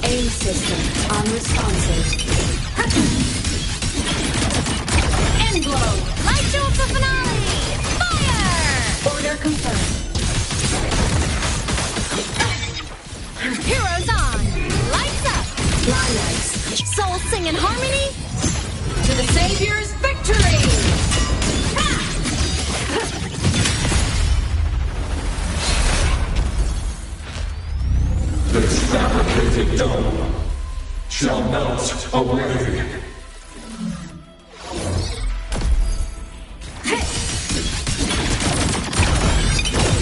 Aim system unresponsive. End blow. Light shield to finale. Fire! Order confirmed. Heroes on. Lights up. Lights. Soul sing in harmony. To the Savior's victory.
This fabricated dome shall melt away.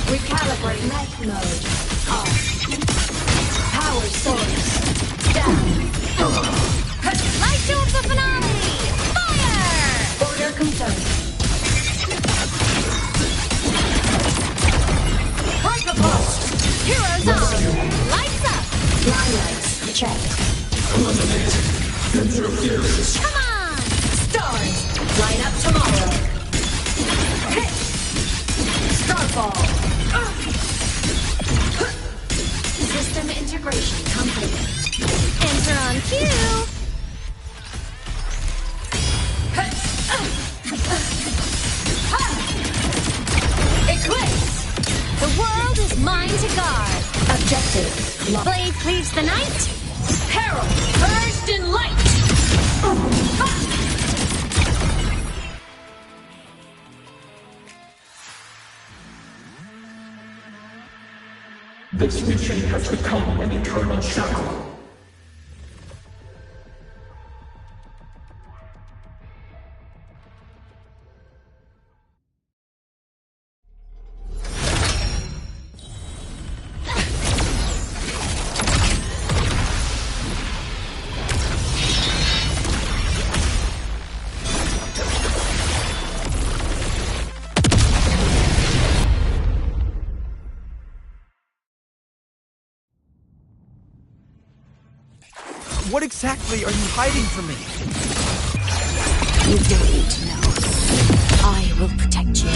Recalibrate mech mode. Off. Power source. Down. Light shield to finale. Fire! Order confirmed. Break a post. Heroes on. Lights up. Line lights checked.
Eliminate interference.
Come on. Stars. Light up tomorrow. Hit. Starfall. System integration complete. Enter on cue. Eclipse. The world is mine to guard. Objective. Blade cleaves the night. Herald burst in light.
This mission has become an eternal shackle.
What exactly are you hiding from me?
You don't need to know. I will protect you.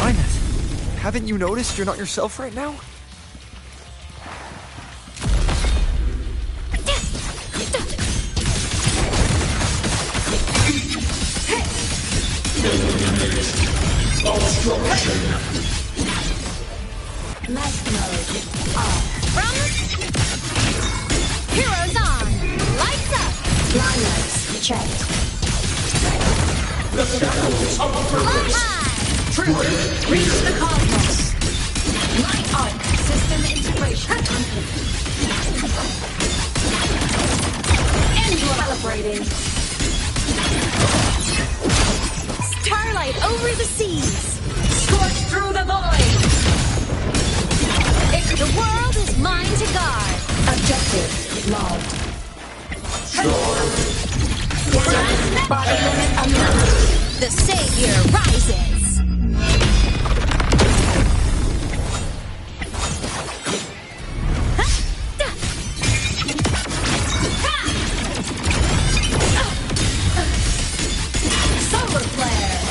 Linus, haven't you noticed you're not yourself right now?
Obstruction.
Mech mode off. Heroes on!
Fly legs, checked.
The scaffolds of
Fly high! True, reach the cosmos. Light arc, system integration complete. Calibrating.
Starlight over the seas!
Scorch through the void!
The world is mine to guard!
Objective logged. Body limit unlocked.
The savior rises!
Solar flare.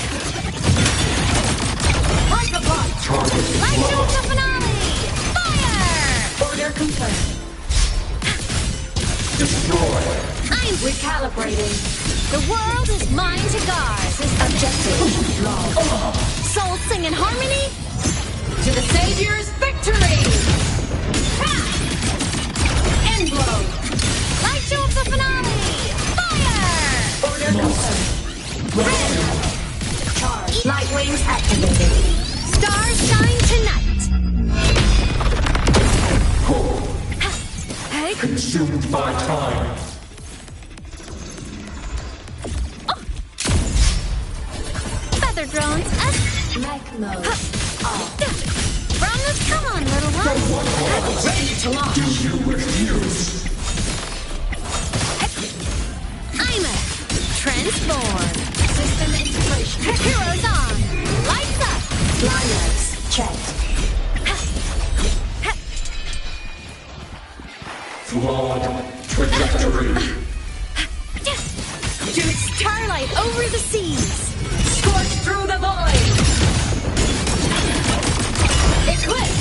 Hyperpod.
Light show the finale! Fire!
Order confirmed.
destroy.
I'm
recalibrating.
The world is mine to guard.
Objective logged.
Souls sing in harmony.
To the Savior's victory! Ha! End blow.
Light show the finale! Fire!
Order confirmed. Red. Charge. Light wings activated.
Stars shine tonight. Hey.
Consumed by time.
Feather drones.
Mech mode.
Ramos, come on, little one.
Ready to launch.
Do you refuse?
I'm a transform.
System integration.
Heroes on. Lights up.
Fly legs checked.
Flawed trajectory.
To starlight over the seas.
Scorch through the void. Eclipse.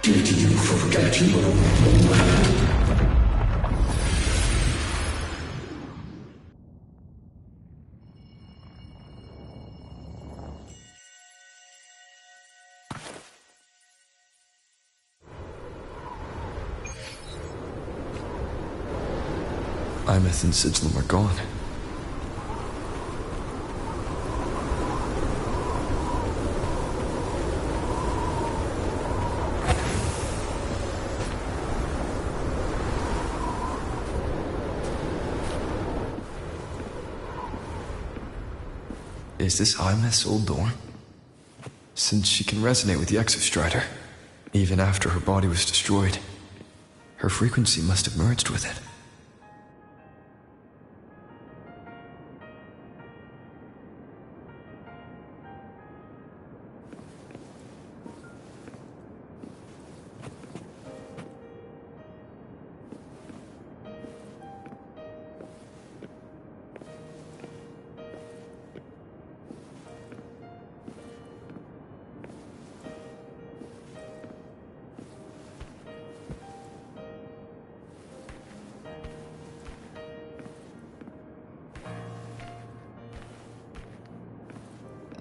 Did you forget your role?
Imeth and Sigilum are gone. Is this Imeth's old door? Since she can resonate with the Exostrider, even after her body was destroyed, her frequency must have merged with it.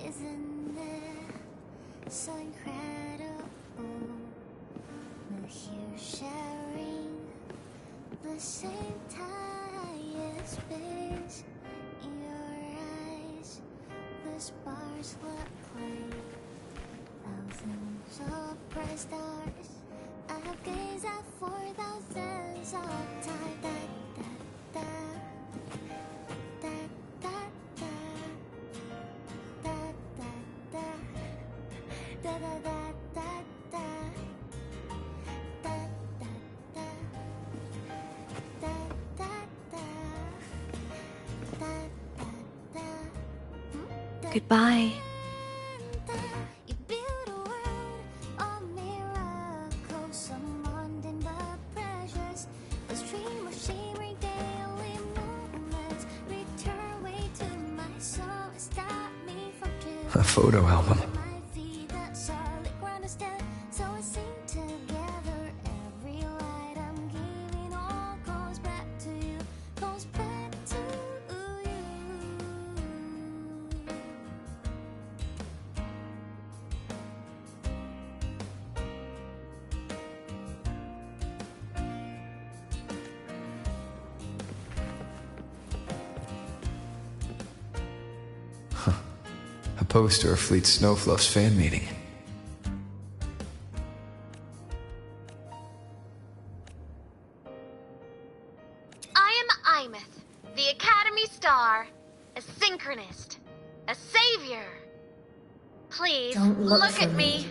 Isn't it so incredible? We're here sharing the same time as space. In your eyes, the sparks look like thousands of bright stars. I have gazed at for thousands of time. Da, da, da, da, da, da. Da da da da da da da da da da da.
Goodbye.
You build a world of miracles. Someone
A photo album. A poster of Fleet Snowfluff's fan meeting.
I am Imeth, the Academy Star, a synchronist, a savior. Please,
Don't look
at
for
me.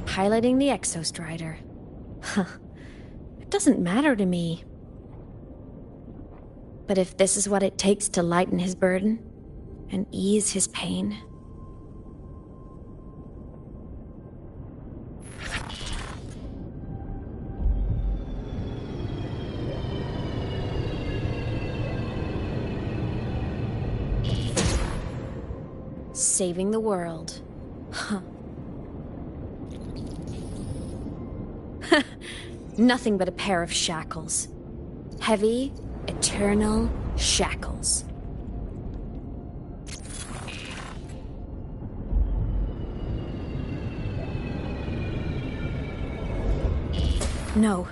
Piloting the Exostrider. Huh. It doesn't matter to me. But if this is what it takes to lighten his burden and ease his pain... Saving the world. Huh. Nothing but a pair of shackles. Heavy, eternal shackles. No.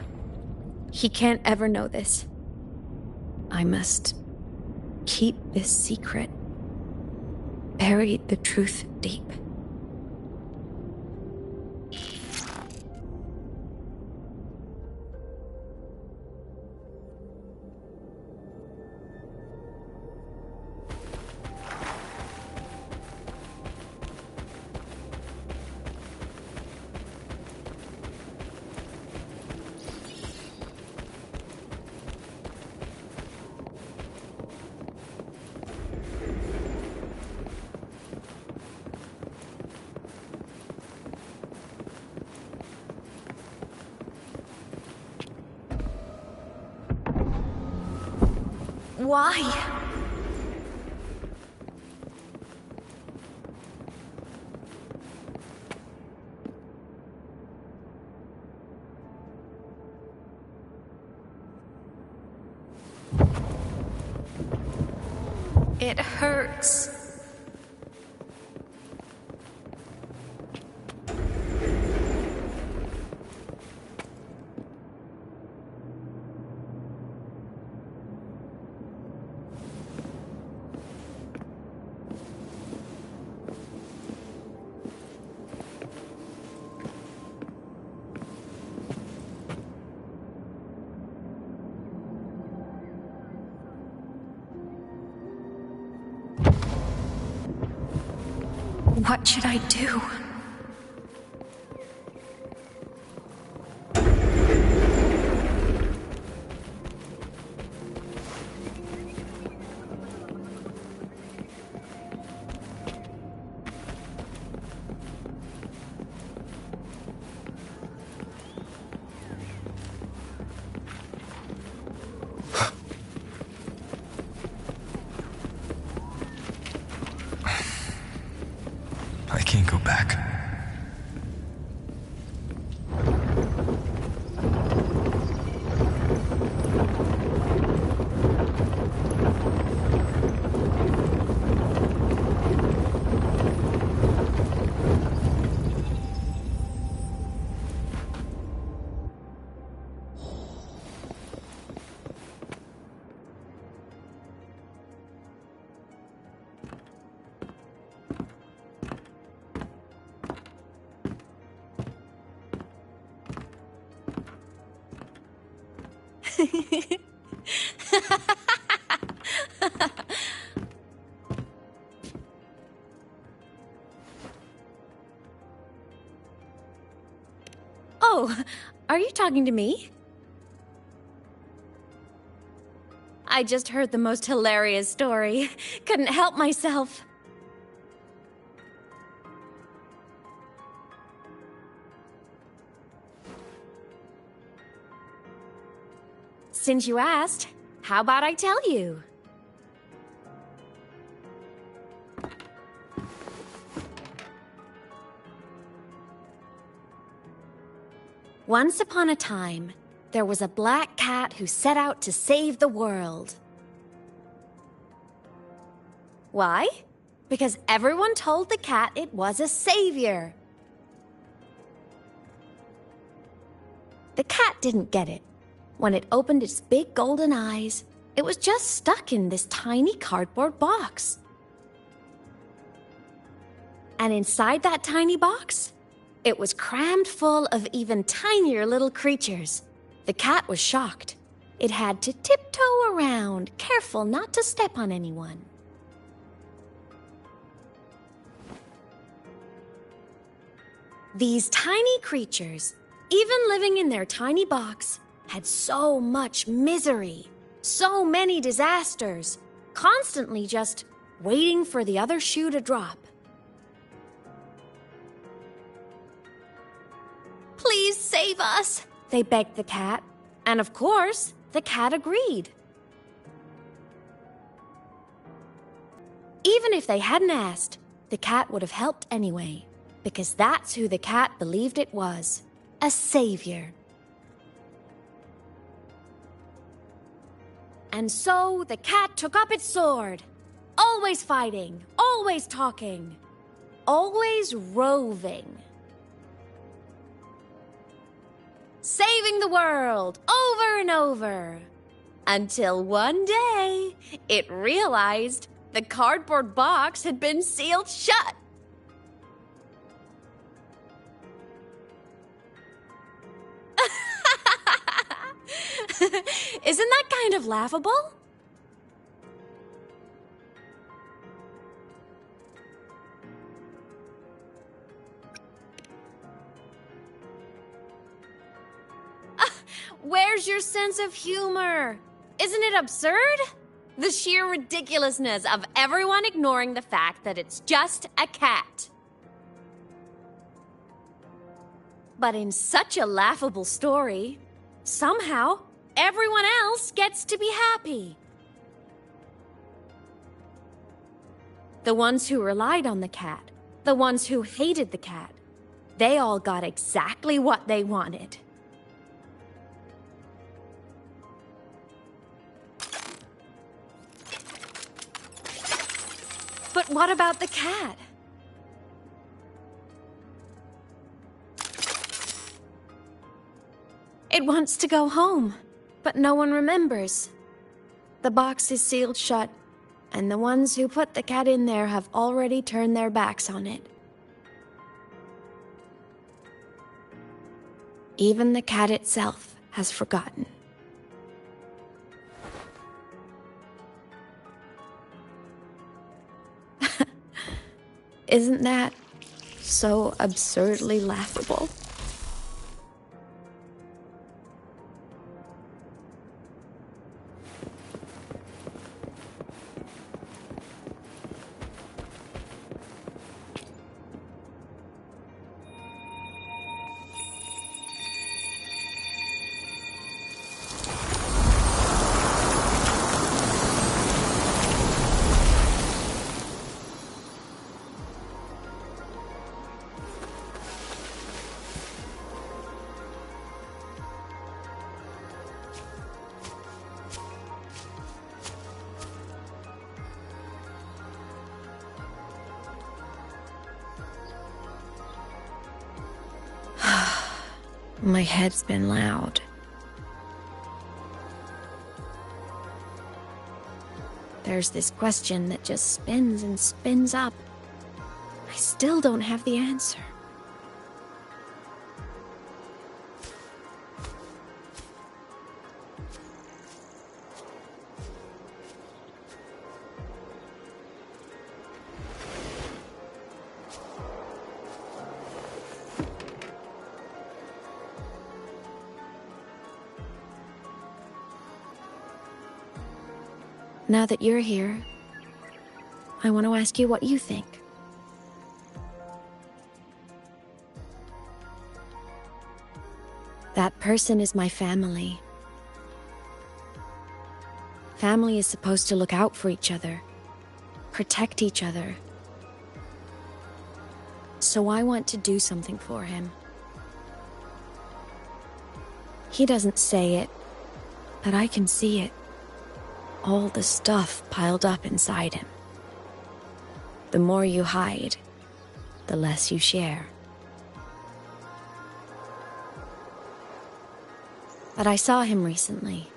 He can't ever know this. I must keep this secret. Bury the truth deep. Why? It hurts. What should I do?
I can't go back.
Oh, are you talking to me? I just heard the most hilarious story. Couldn't help myself. Since you asked, how about I tell you? Once upon a time, there was a black cat who set out to save the world. Why? Because everyone told the cat it was a savior. The cat didn't get it. When it opened its big golden eyes, it was just stuck in this tiny cardboard box. And inside that tiny box, it was crammed full of even tinier little creatures. The cat was shocked. It had to tiptoe around, careful not to step on anyone. These tiny creatures, even living in their tiny box, had so much misery, so many disasters, constantly just waiting for the other shoe to drop. Please save us, they begged the cat. And of course, the cat agreed. Even if they hadn't asked, the cat would have helped anyway, because that's who the cat believed it was, a savior. And so the cat took up its sword, always fighting, always talking, always roving. Saving the world over and over. Until one day, it realized the cardboard box had been sealed shut. Isn't that kind of laughable? Where's your sense of humor? Isn't it absurd? The sheer ridiculousness of everyone ignoring the fact that it's just a cat. But in such a laughable story, somehow everyone else gets to be happy. The ones who relied on the cat, the ones who hated the cat, they all got exactly what they wanted. But what about the cat? It wants to go home, but no one remembers. The box is sealed shut, and the ones who put the cat in there have already turned their backs on it. Even the cat itself has forgotten. Isn't that so absurdly laughable? My head's been loud. There's this question that just spins and spins up. I still don't have the answer. Now that you're here, I want to ask you what you think. That person is my family. Family is supposed to look out for each other, protect each other. So I want to do something for him. He doesn't say it, but I can see it. All the stuff piled up inside him. The more you hide, the less you share. But I saw him recently,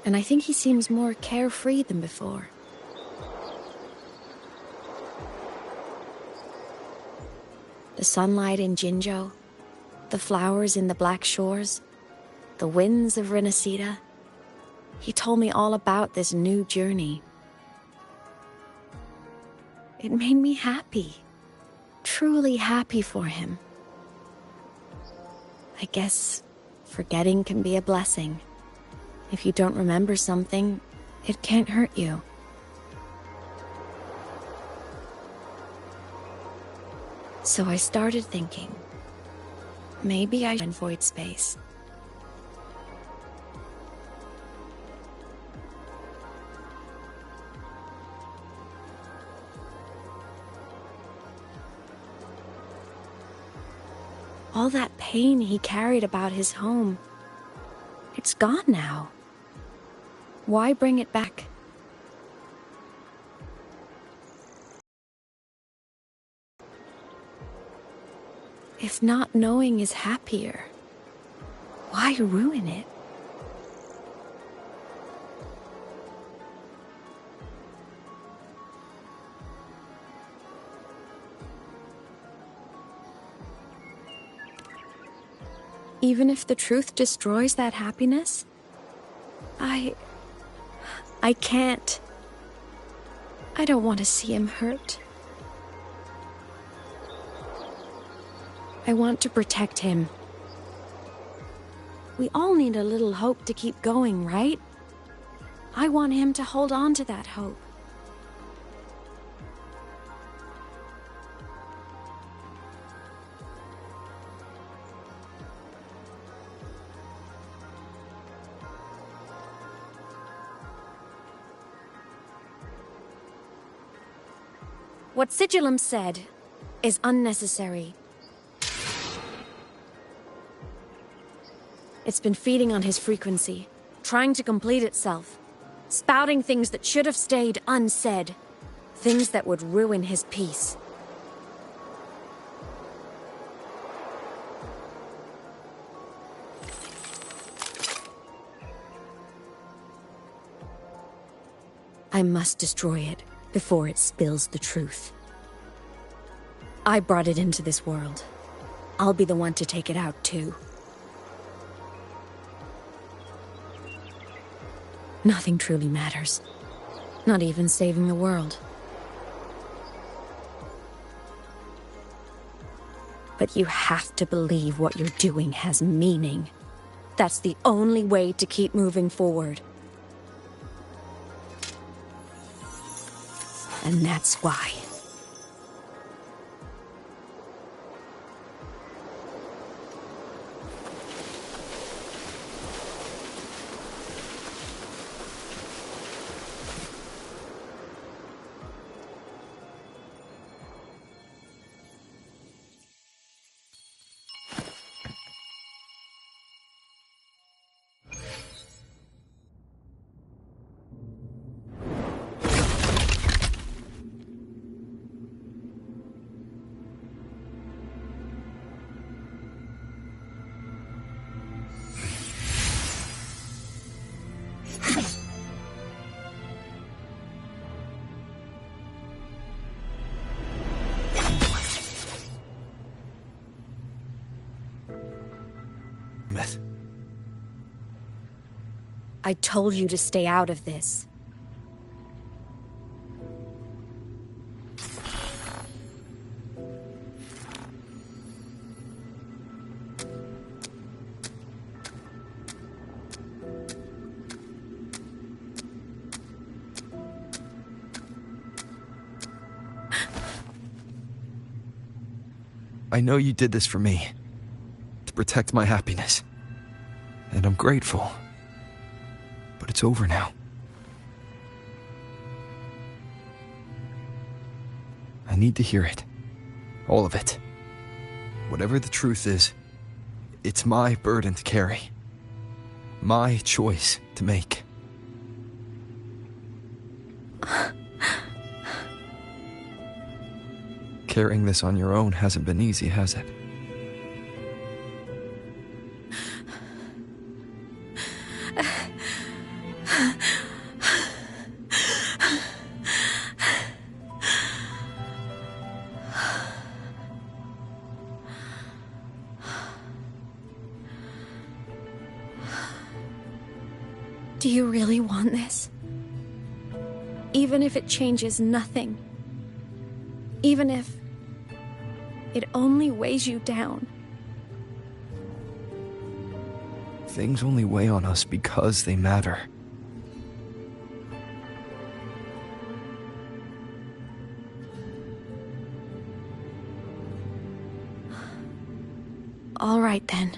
and I think he seems more carefree than before. The sunlight in Jinzhou, the flowers in the Black Shores, the winds of Renacida. He told me all about this new journey. It made me happy, truly happy for him. I guess forgetting can be a blessing. If you don't remember something, it can't hurt you. So I started thinking, maybe I should void space. All that pain he carried about his home, it's gone now. Why bring it back? If not knowing is happier, why ruin it? Even if the truth destroys that happiness, I can't. I don't want to see him hurt. I want to protect him. We all need a little hope to keep going, right? I want him to hold on to that hope. What Sigillum said is unnecessary. It's been feeding on his frequency, trying to complete itself, spouting things that should have stayed unsaid, things that would ruin his peace. I must destroy it before it spills the truth. I brought it into this world. I'll be the one to take it out, too. Nothing truly matters. Not even saving the world. But you have to believe what you're doing has meaning. That's the only way to keep moving forward. And that's why. I told you to stay out of this.
I know you did this for me, to protect my happiness. And I'm grateful. But it's over now. I need to hear it. All of it. Whatever the truth is, it's my burden to carry. My choice to make. Carrying this on your own hasn't been easy, has it?
Do you really want this? Even if it changes nothing? Even if it only weighs you down?
Things only weigh on us because they matter.
All right then.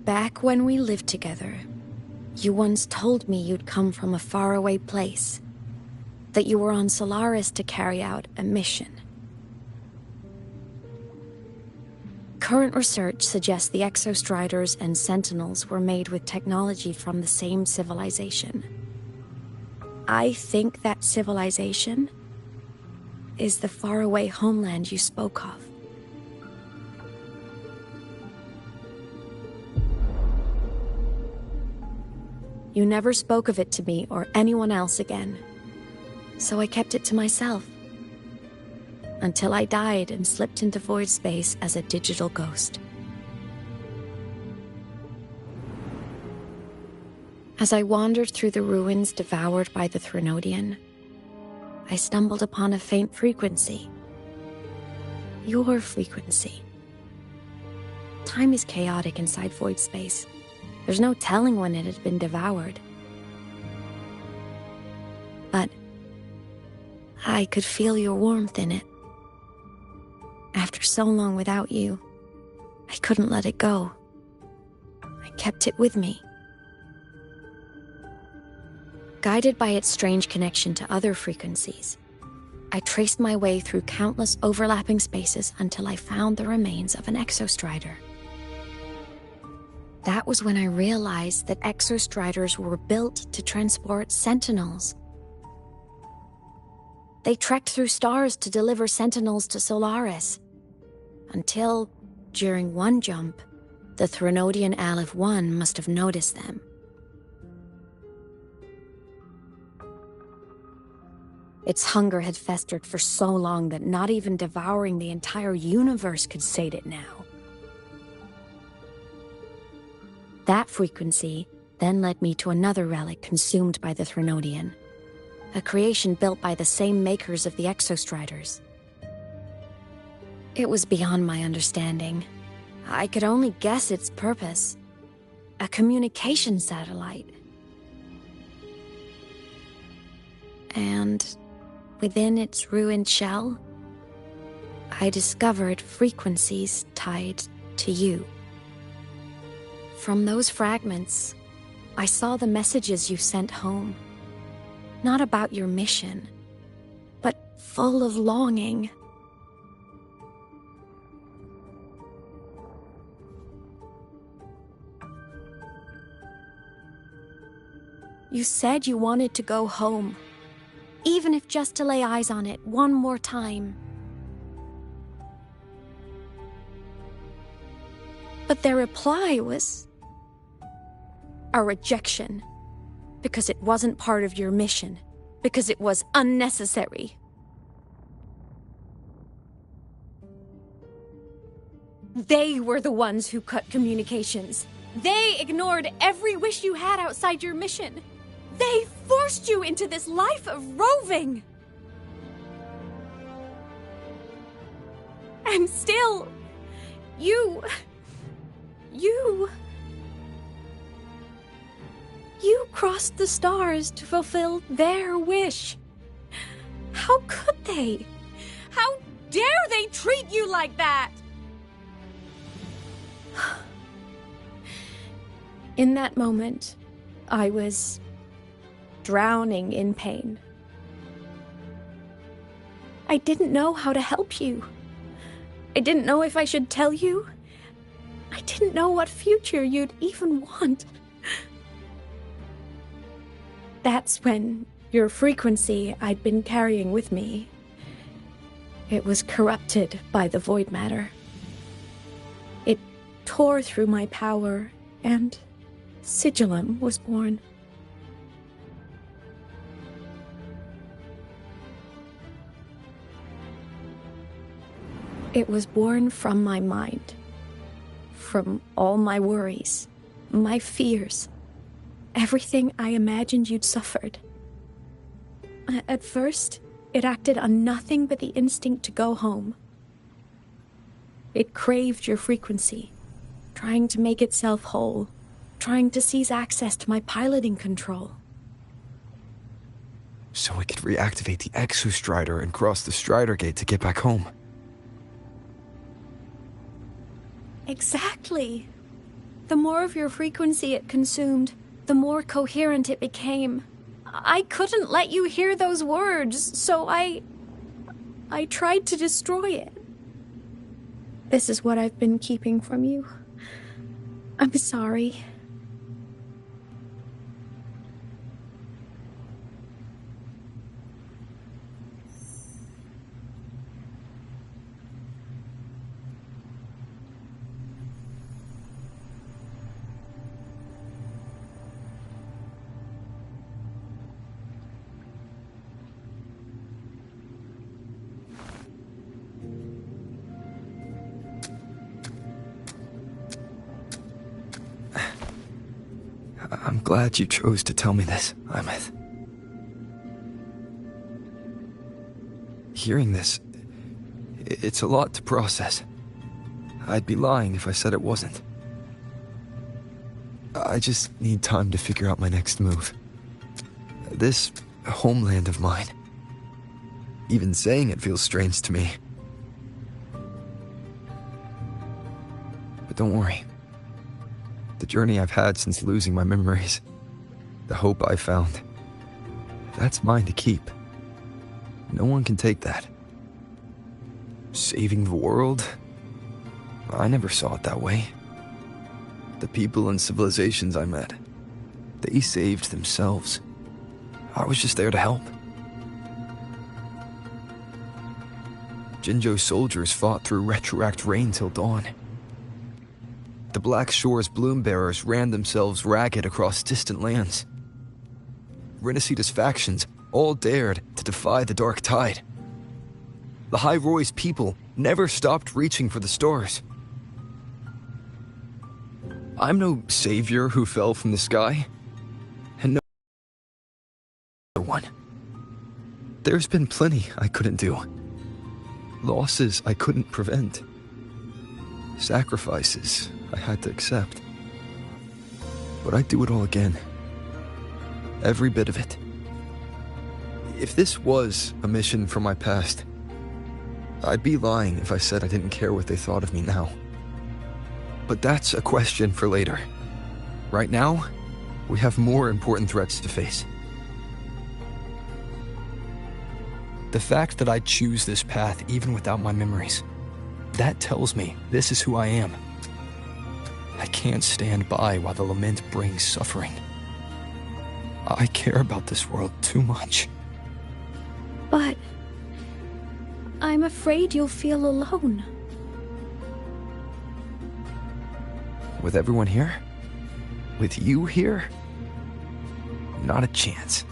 Back when we lived together, you once told me you'd come from a faraway place. That you were on Solaris to carry out a mission. Current research suggests the Exostriders and Sentinels were made with technology from the same civilization. I think that civilization is the faraway homeland you spoke of. You never spoke of it to me or anyone else again. So I kept it to myself. Until I died and slipped into void space as a digital ghost. As I wandered through the ruins devoured by the Threnodian, I stumbled upon a faint frequency. Your frequency. Time is chaotic inside void space. There's no telling when it had been devoured. But I could feel your warmth in it. After so long without you, I couldn't let it go. I kept it with me. Guided by its strange connection to other frequencies, I traced my way through countless overlapping spaces until I found the remains of an Exostrider. That was when I realized that Exostriders were built to transport Sentinels. They trekked through stars to deliver Sentinels to Solaris. Until, during one jump, the Threnodian Aleph 1 must have noticed them. Its hunger had festered for so long that not even devouring the entire universe could sate it now. That frequency then led me to another relic consumed by the Threnodian. A creation built by the same makers of the Exostriders. It was beyond my understanding. I could only guess its purpose. A communication satellite. And within its ruined shell, I discovered frequencies tied to you. From those fragments, I saw the messages you sent home. Not about your mission, but full of longing. You said you wanted to go home, even if just to lay eyes on it one more time. But their reply was a rejection. Because it wasn't part of your mission. Because it was unnecessary. They were the ones who cut communications. They ignored every wish you had outside your mission. They forced you into this life of roving. And still, you crossed the stars to fulfill their wish. How could they? How
dare they treat you like that? In that moment, I was drowning in pain. I didn't know how to help you. I didn't know if I should tell you. I didn't know what future you'd even want. That's when your frequency I'd been carrying with me, it was corrupted by the void matter. It tore through my power, and Sigillum was born. It was born from my mind, from all my worries, my fears, everything I imagined you'd suffered. At first, it acted on nothing but the instinct to go home. It craved your frequency, trying to make itself whole, trying to seize access to my piloting control.
So it could reactivate the Exostrider and cross the Strider Gate to get back home.
Exactly. The more of your frequency it consumed, the more coherent it became. I couldn't let you hear those words, so I tried to destroy it. This is what I've been keeping from you. I'm sorry.
I'm glad you chose to tell me this, Imeth. Hearing this, it's a lot to process. I'd be lying if I said it wasn't. I just need time to figure out my next move. This homeland of mine. Even saying it feels strange to me. But don't worry. The journey I've had since losing my memories, the hope I found, that's mine to keep. No one can take that. Saving the world? I never saw it that way. The people and civilizations I met, they saved themselves. I was just there to help. Jinzhou soldiers fought through retroact rain till dawn. The Black Shore's bloom bearers ran themselves ragged across distant lands. Rinasita's factions all dared to defy the dark tide. The High Roy's people never stopped reaching for the stars. I'm no savior who fell from the sky, and no one. There's been plenty I couldn't do. Losses I couldn't prevent. Sacrifices I had to accept. But I'd do it all again. Every bit of it. If this was a mission from my past, I'd be lying if I said I didn't care what they thought of me now. But that's a question for later. Right now, we have more important threats to face. The fact that I choose this path even without my memories, that tells me this is who I am. I can't stand by while the lament brings suffering. I care about this world too much.
But I'm afraid you'll feel alone.
With everyone here? With you here? Not a chance.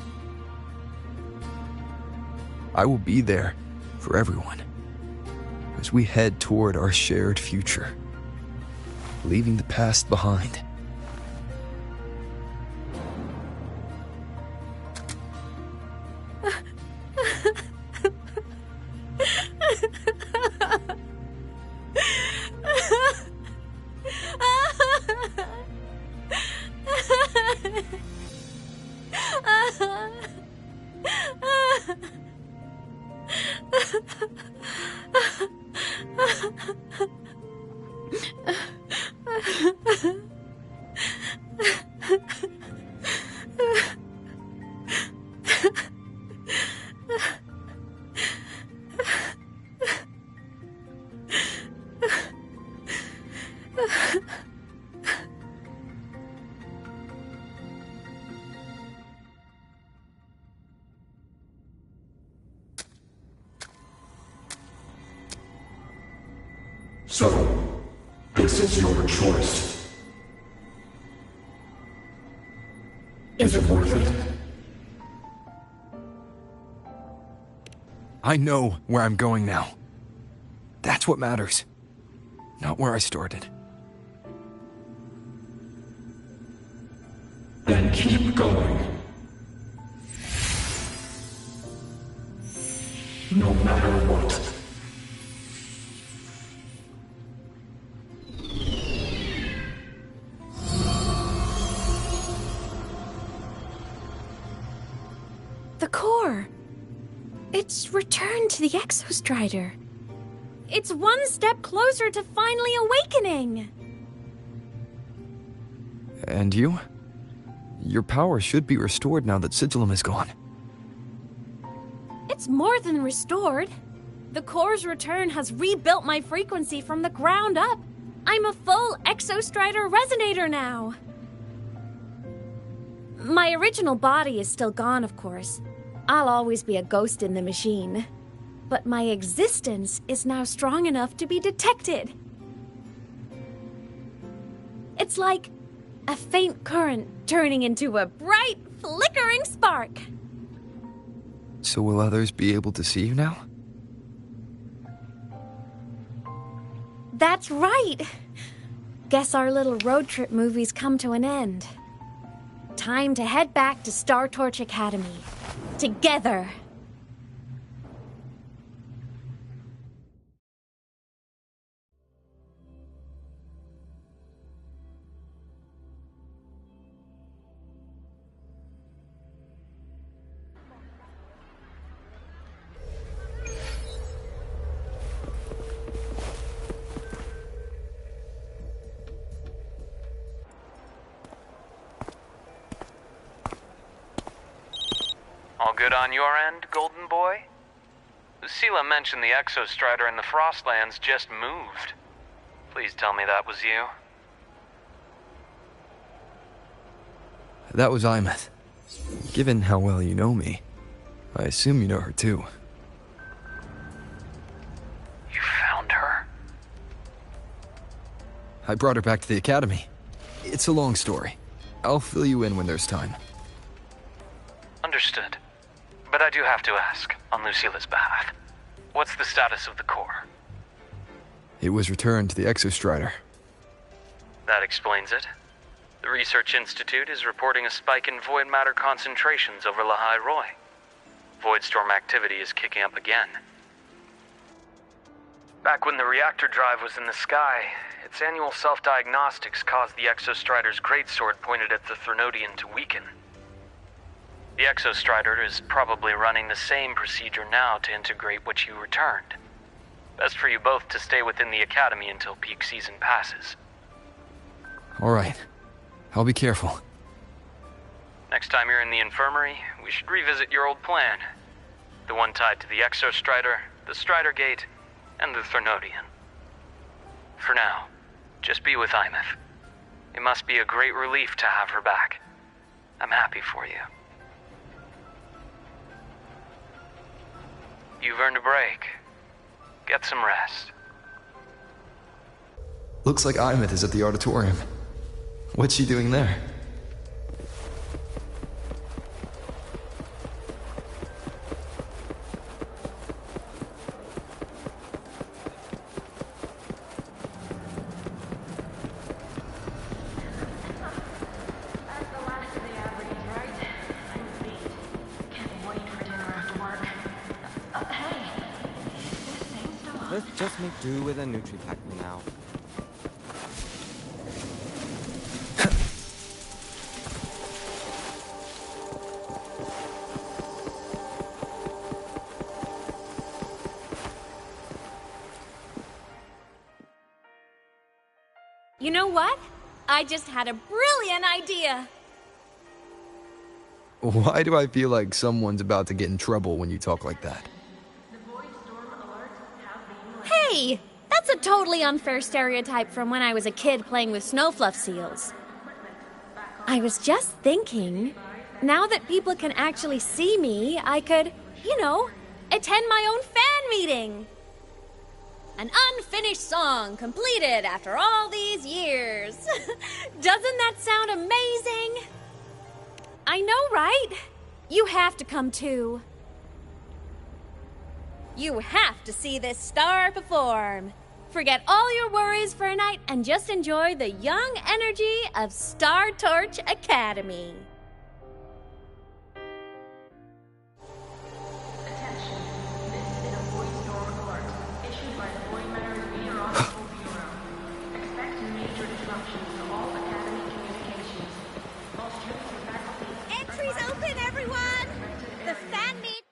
I will be there for everyone as we head toward our shared future, leaving the past behind.
So, this is your choice. Is it worth it?
I know where I'm going now. That's what matters. Not where I started.
Then keep going. No matter what.
The core! It's returned to the Exostrider.
It's one step closer to finally awakening!
And you? Your power should be restored now that Sigillum is gone.
It's more than restored. The core's return has rebuilt my frequency from the ground up. I'm a full Exostrider resonator now. My original body is still gone, of course. I'll always be a ghost in the machine. But my existence is now strong enough to be detected. It's like a faint current turning into a bright, flickering spark.
So will others be able to see you now?
That's right. Guess our little road trip movie's come to an end. Time to head back to Star Torch Academy. Together.
All good on your end, Golden Boy? Lucilla mentioned the Exostrider in the Frostlands just moved. Please tell me that was you.
That was Imeth. Given how well you know me, I assume you know her too.
You found her?
I brought her back to the academy. It's a long story. I'll fill you in when there's time.
Understood. But I do have to ask, on Lucilla's behalf, what's the status of the core?
It was returned to the Exostrider.
That explains it. The Research Institute is reporting a spike in void matter concentrations over Lahai Roy. Voidstorm activity is kicking up again. Back when the reactor drive was in the sky, its annual self-diagnostics caused the Exostrider's greatsword pointed at the Threnodian to weaken. The Exostrider is probably running the same procedure now to integrate what you returned. Best for you both to stay within the Academy until peak season passes.
All right. I'll be careful.
Next time you're in the infirmary, we should revisit your old plan. The one tied to the Exostrider, the Strider Gate, and the Threnodian. For now, just be with Imeth. It must be a great relief to have her back. I'm happy for you. You've earned a break. Get some rest.
Looks like Imeth is at the auditorium. What's she doing there?
Let's just make do with a Nutri-Pack for now.
You know what? I just had a brilliant idea.
Why do I feel like someone's about to get in trouble when you talk like that?
Hey! That's a totally unfair stereotype from when I was a kid playing with snowfluff seals. I was just thinking, now that people can actually see me, I could, attend my own fan meeting. An unfinished song completed after all these years. Doesn't that sound amazing? I know, right? You have to come too. You have to see this star perform. Forget all your worries for a night and just enjoy the young energy of Star Torch Academy.
Entries open, everyone! The fan meet.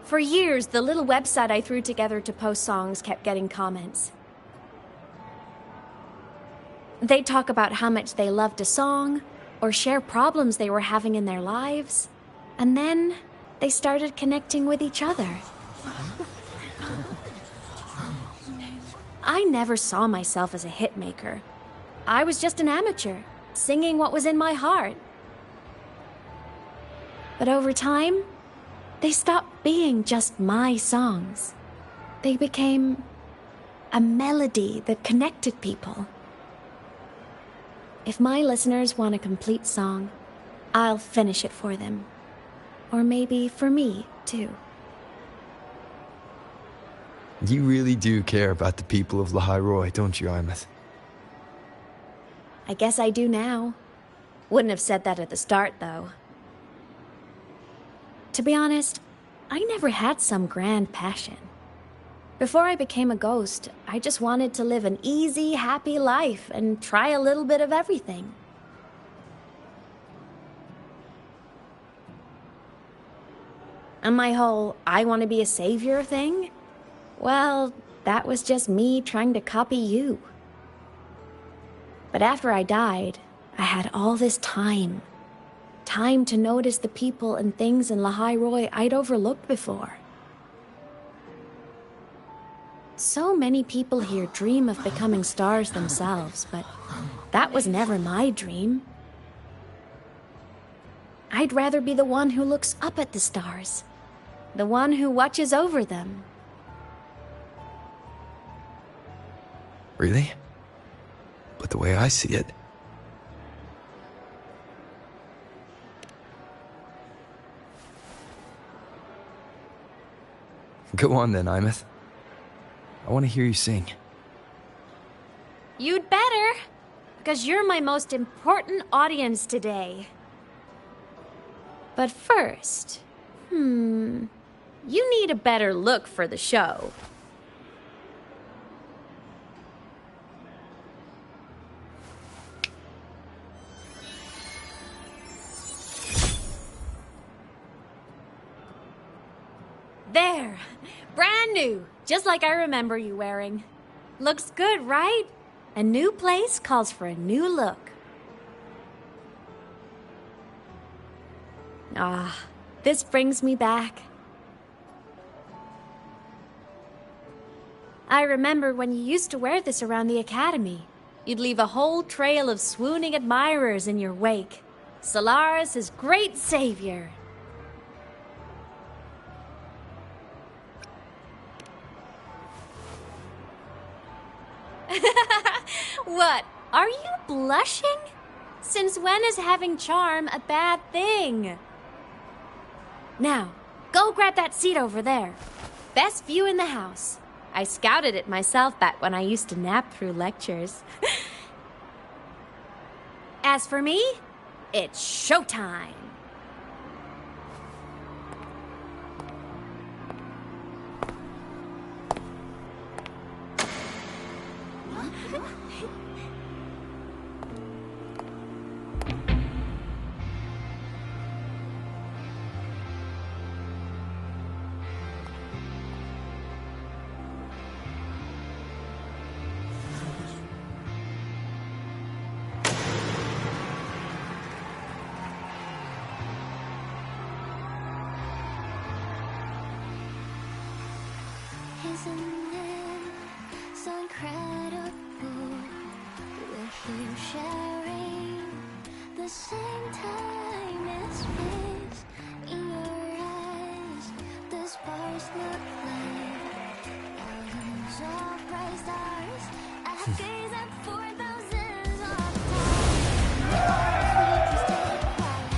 For years, the little website I threw together to post songs kept getting comments. They'd talk about how much they loved a song, or share problems they were having in their lives, and then they started connecting with each other. I never saw myself as a hitmaker. I was just an amateur, singing what was in my heart. But over time, they stopped being just my songs. They became a melody that connected people. If my listeners want a complete song, I'll finish it for them. Or maybe for me, too.
You really do care about the people of Lahairoi, don't you, Imeth?
I guess I do now. Wouldn't have said that at the start, though. To be honest, I never had some grand passion. Before I became a ghost, I just wanted to live an easy, happy life and try a little bit of everything. And my whole I want to be a savior thing? Well, that was just me trying to copy you. But after I died, I had all this time. Time to notice the people and things in Lahairoi I'd overlooked before. So many people here dream of becoming stars themselves, but that was never my dream. I'd rather be the one who looks up at the stars, the one who watches over them.
Really? But the way I see it... Go on then, Imeth. I want to hear you sing.
You'd better, because you're my most important audience today. But first, you need a better look for the show. There! Brand new! Just like I remember you wearing. Looks good, right? A new place calls for a new look. Ah, this brings me back. I remember when you used to wear this around the academy. You'd leave a whole trail of swooning admirers in your wake. Solaris' great savior. What? Are you blushing? Since when is having charm a bad thing? Now, go grab that seat over there. Best view in the house.
I scouted it myself back when I used to nap through lectures. As for me, it's showtime.
Isn't it so incredible? We're here sharing the same time and space. In your eyes, the sparks look like thousands of bright stars. I have gazed at for thousands of times. We can stay quiet.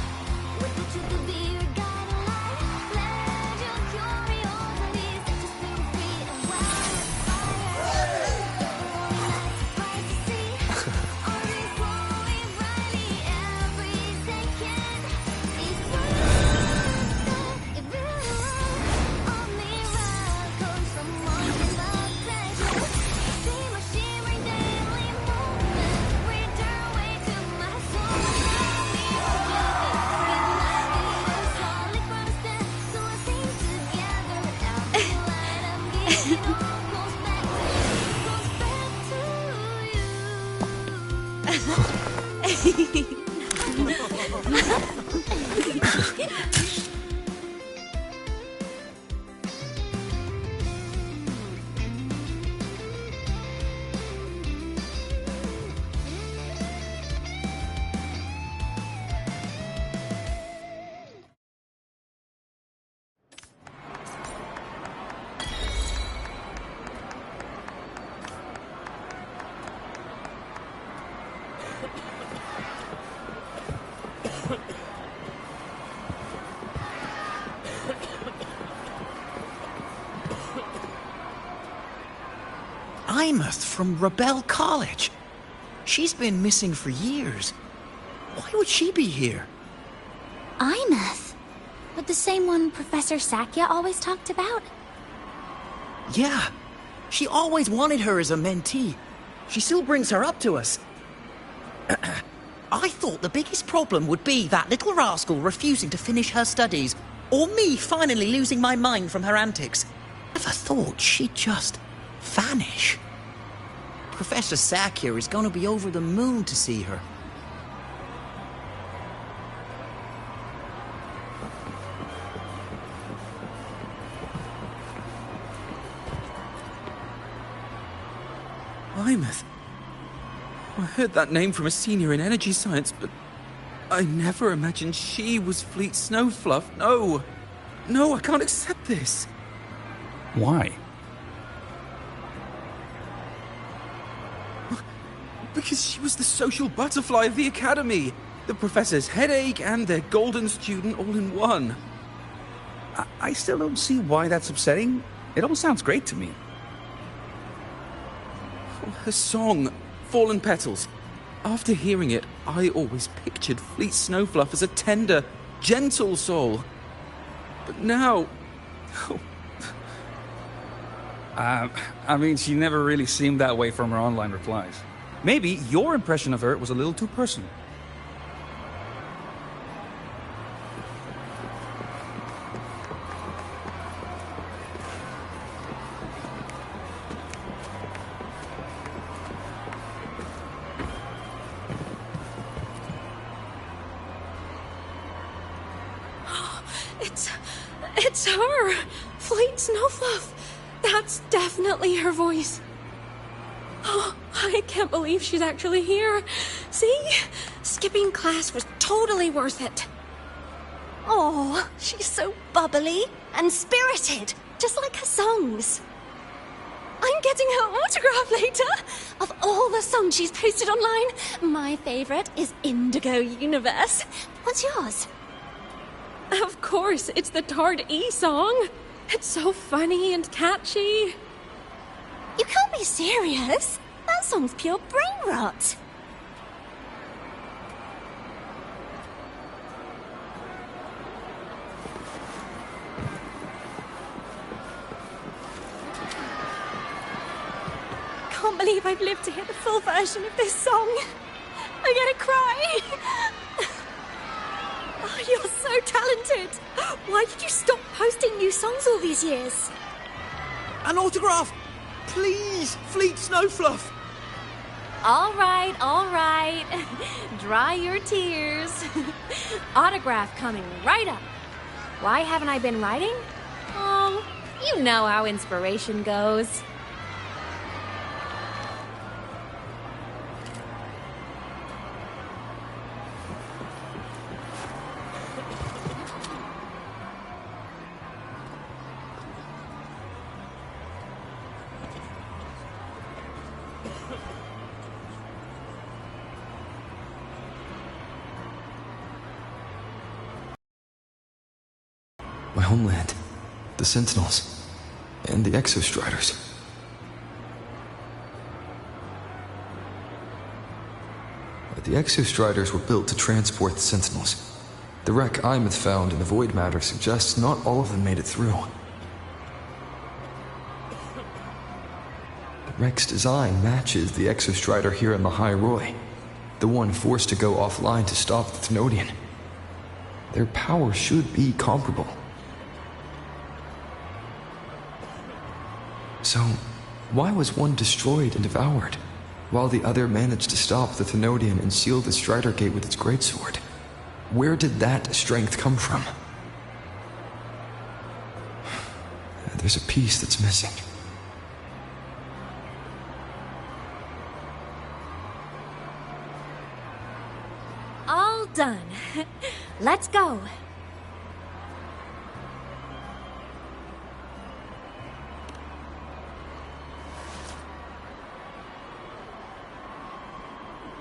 With the truth to be your guiding light. Let your curiosity set us free and wild fire. Glowing lights bright to see. All these glowing brightly every second. These words, it really will all miracles from walking the treasure. Dream of shimmering daily moments. Read your way to my soul. Love me solid from step to a thing together. Every light I'm giving all goes back to you.
Imeth from Rebel College. She's been missing for years. Why would she be here?
Imeth? But the same one Professor Sakya always talked about?
Yeah. She always wanted her as a mentee. She still brings her up to us. I thought the biggest problem would be that little rascal refusing to finish her studies, or me finally losing my mind from her antics. Never thought she'd just vanish. Professor Sakya is going to be over the moon to see her.
Imeth. I heard that name from a senior in energy science, but I never imagined she was Fleet Snowfluff. No. No, I can't accept this.
Why?
Because she was the social butterfly of the academy. The professor's headache and their golden student all in one.
I still don't see why that's upsetting. It all sounds great to me.
Her song, Fallen Petals. After hearing it, I always pictured Fleet Snowfluff as a tender, gentle soul. But now...
I mean, she never really seemed that way from her online replies. Maybe your impression of her was a little too personal.
It's her! Fleet Snowfluff! That's definitely her voice. Oh, I can't believe she's actually here. See? Skipping class was totally worth it.
Oh, she's so bubbly and spirited, just like her songs. I'm getting her autograph later. Of all the songs she's posted online, my favorite is Indigo Universe. What's yours?
Of course, it's the Tard E song. It's so funny and catchy.
You can't be serious. That song's pure brain rot. Can't believe I've lived to hear the full version of this song. I'm gonna cry. Oh, you're so talented. Why did you stop posting new songs all these years?
An autograph! Please, Fleet Snowfluff!
All right, all right. Dry your tears. Autograph coming right up. Why haven't I been writing? Oh, you know how inspiration goes.
My homeland, the Sentinels, and the Exostriders. The Exostriders were built to transport the Sentinels. The wreck Imeth found in the void matter suggests not all of them made it through. The wreck's design matches the Exostrider here in the High Roy, the one forced to go offline to stop the Thenodian. Their power should be comparable. So, why was one destroyed and devoured, while the other managed to stop the Thenodian and seal the Strider Gate with its greatsword? Where did that strength come from? There's a piece that's missing.
All done. Let's go.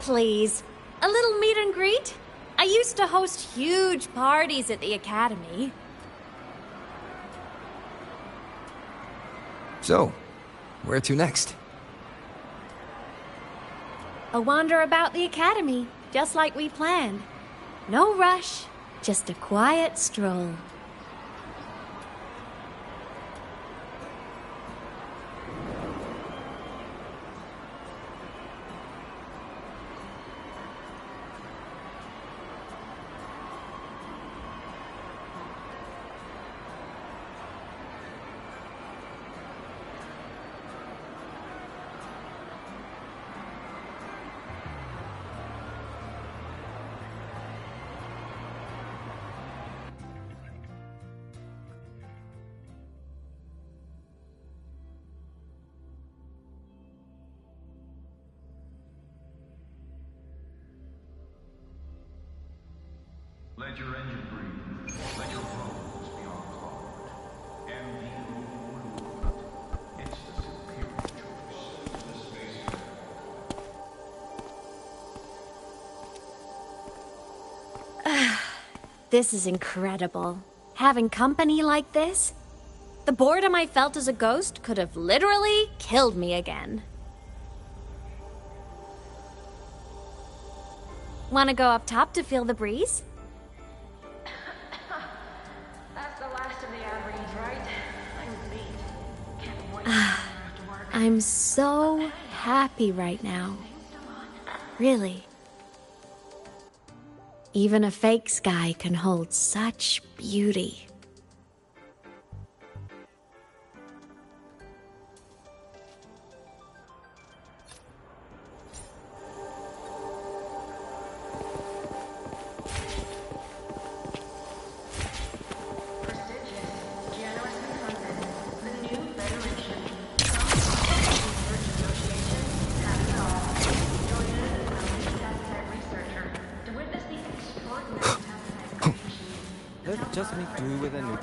Please, a little meet and greet? I used to host huge parties at the Academy.
So, where to next?
A wander about the Academy, just like we planned. No rush, just a quiet stroll.
Let your engine breathe. Let your bones be unclogged. MD overload. It's the superior choice. The space.
This is incredible. Having company like this? The boredom I felt as a ghost could have literally killed me again. Want to go up top to feel the breeze?
That's the last of the Averys, right? I'm beat. Can't wait to work.
I'm so happy right now. Really. Even a fake sky can hold such beauty.
Let's just make do with a new...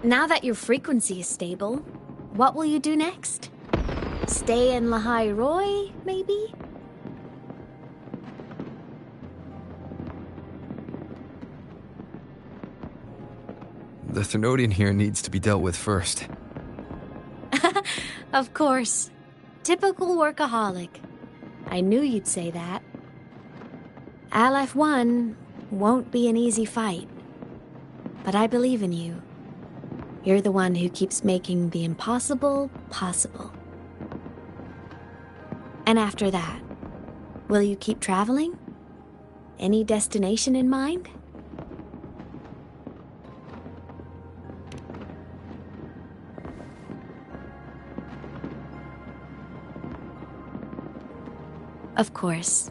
Now that your frequency is stable, what will you do next? Stay in Lahai Roy, maybe?
The Thernoidian here needs to be dealt with first.
Of course. Typical workaholic. I knew you'd say that. LF1 won't be an easy fight. But I believe in you. You're the one who keeps making the impossible possible. And after that, will you keep traveling? Any destination in mind? Of course.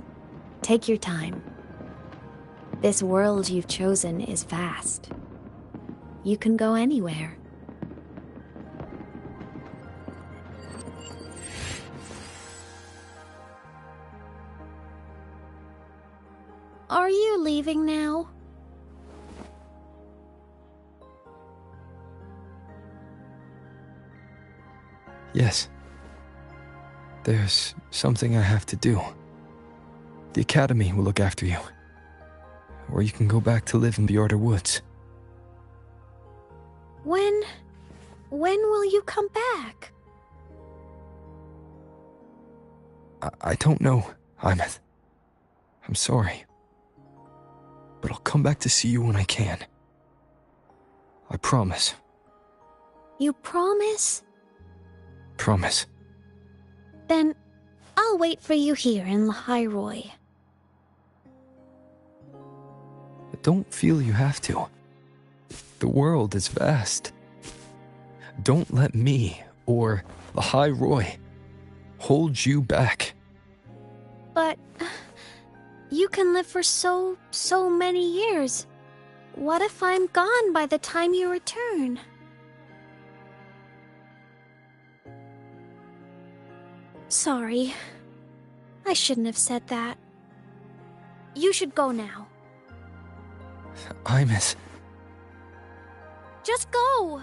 Take your time. This world you've chosen is vast. You can go anywhere.
Are you leaving now?
Yes. There's something I have to do. The Academy will look after you. Or you can go back to live in Bjorder Woods.
When will you come back?
I don't know, Imeth. I'm sorry. But I'll come back to see you when I can. I promise.
You promise?
Promise.
Then I'll wait for you here in Lahai Roy.
Don't feel you have to. The world is vast. Don't let me or Lahai Roy hold you back.
But you can live for so many years. What if I'm gone by the time you return? Sorry. I shouldn't have said that. You should go now.
Imeth.
Just go!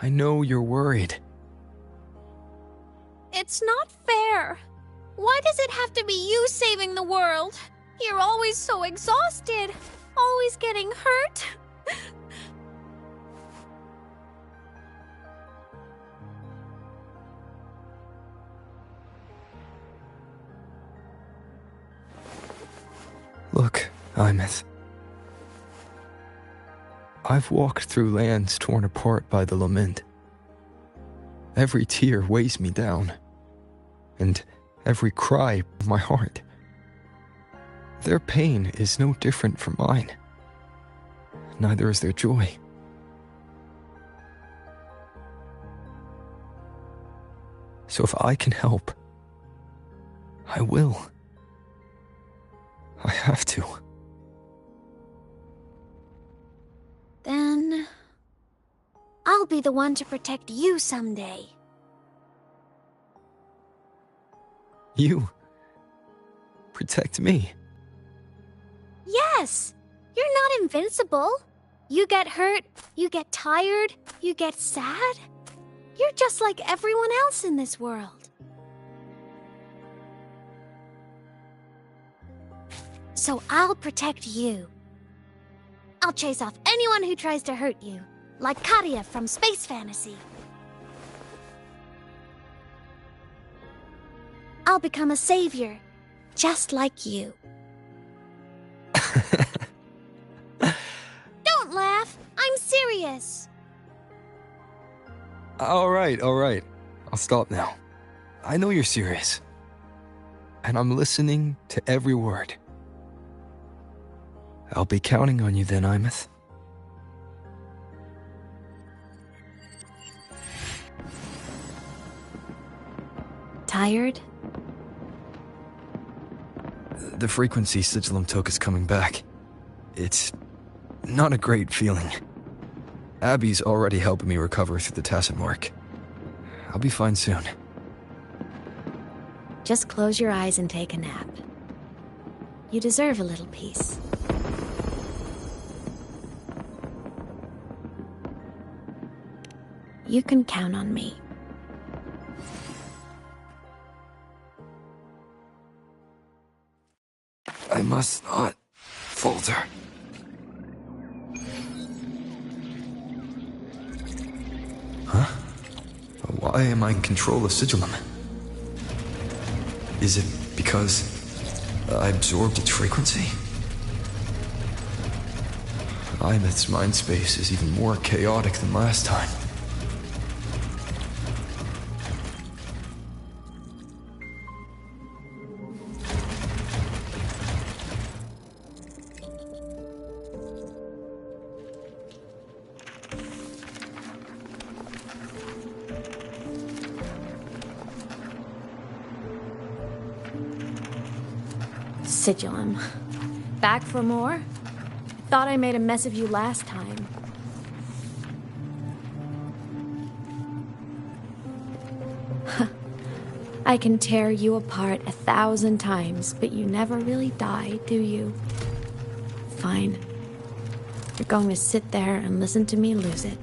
I know you're worried.
It's not fair. Why does it have to be you saving the world? You're always so exhausted. Always getting hurt.
Look, Imeth. I've walked through lands torn apart by the lament. Every tear weighs me down, and every cry my heart. Their pain is no different from mine. Neither is their joy. So if I can help, I will. I have to.
Then I'll be the one to protect you someday.
You protect me.
Yes! You're not invincible. You get hurt, you get tired, you get sad. You're just like everyone else in this world. So I'll protect you. I'll chase off anyone who tries to hurt you, like Karia from Space Fantasy. I'll become a savior, just like you. Don't laugh! I'm serious!
All right. I'll stop now. I know you're serious. And I'm listening to every word. I'll be counting on you then, Imeth.
Tired?
The frequency Sigilum took is coming back. It's not a great feeling. Abby's already helping me recover through the tacit mark. I'll be fine soon.
Just close your eyes and take a nap. You deserve a little peace.
you can count on me.
I must not falter. Huh? Why am I in control of Sigillum? Is it because I absorbed its frequency? Imeth's mind space is even more chaotic than last time.
Sigillum. Back for more? Thought I made a mess of you last time. I can tear you apart 1,000 times, but you never really die, do you? Fine. You're going to sit there and listen to me lose it.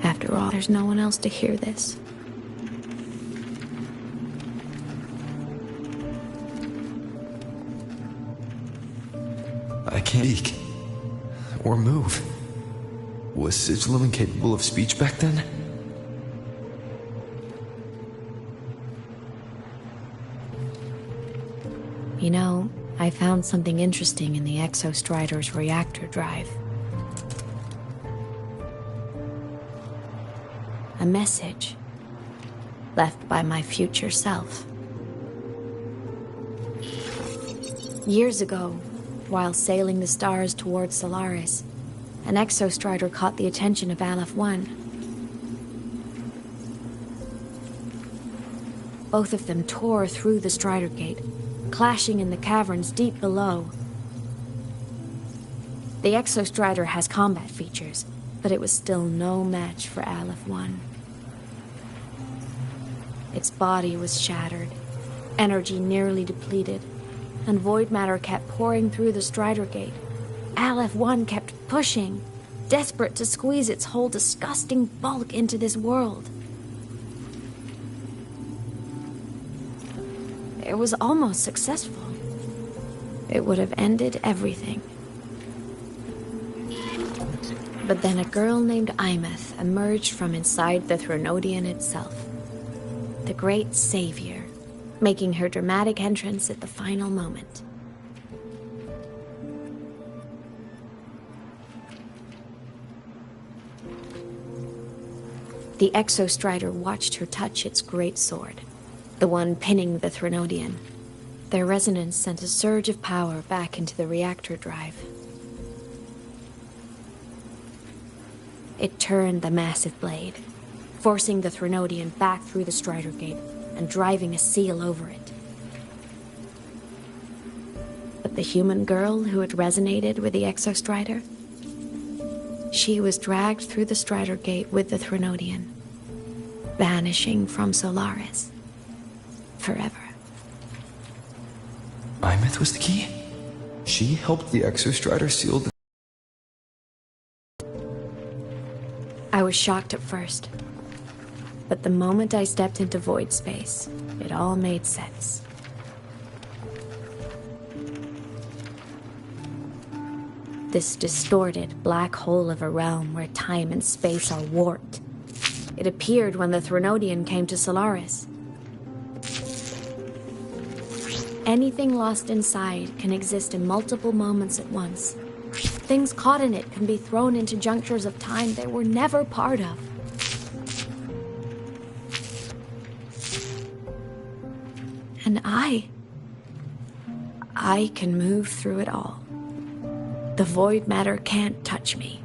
After all, there's no one else to hear this.
I can't speak. Or move. Was Sigillum incapable of speech back then?
You know, I found something interesting in the Exostrider's reactor drive. A message left by my future self. Years ago, while sailing the stars towards Solaris, an Exostrider caught the attention of Aleph-1. Both of them tore through the Strider Gate, clashing in the caverns deep below. The Exostrider has combat features, but it was still no match for Aleph-1. Its body was shattered, energy nearly depleted, and void matter kept pouring through the Strider Gate. Aleph-1 kept pushing, desperate to squeeze its whole disgusting bulk into this world. It was almost successful. It would have ended everything. But then a girl named Imeth emerged from inside the Threnodian itself. The great savior, making her dramatic entrance at the final moment. The Exostrider watched her touch its great sword, the one pinning the Threnodian. Their resonance sent a surge of power back into the reactor drive. It turned the massive blade, forcing the Threnodian back through the Strider Gate and driving a seal over it. But the human girl who had resonated with the Exostrider, she was dragged through the Strider Gate with the Threnodian, vanishing from Solaris forever.
Imeth was the key? She helped the Exostrider seal the...
I was shocked at first, but the moment I stepped into void space, it all made sense. This distorted black hole of a realm where time and space are warped. It appeared when the Threnodian came to Solaris. Anything lost inside can exist in multiple moments at once. Things caught in it can be thrown into junctures of time they were never part of. And I can move through it all. The void matter can't touch me.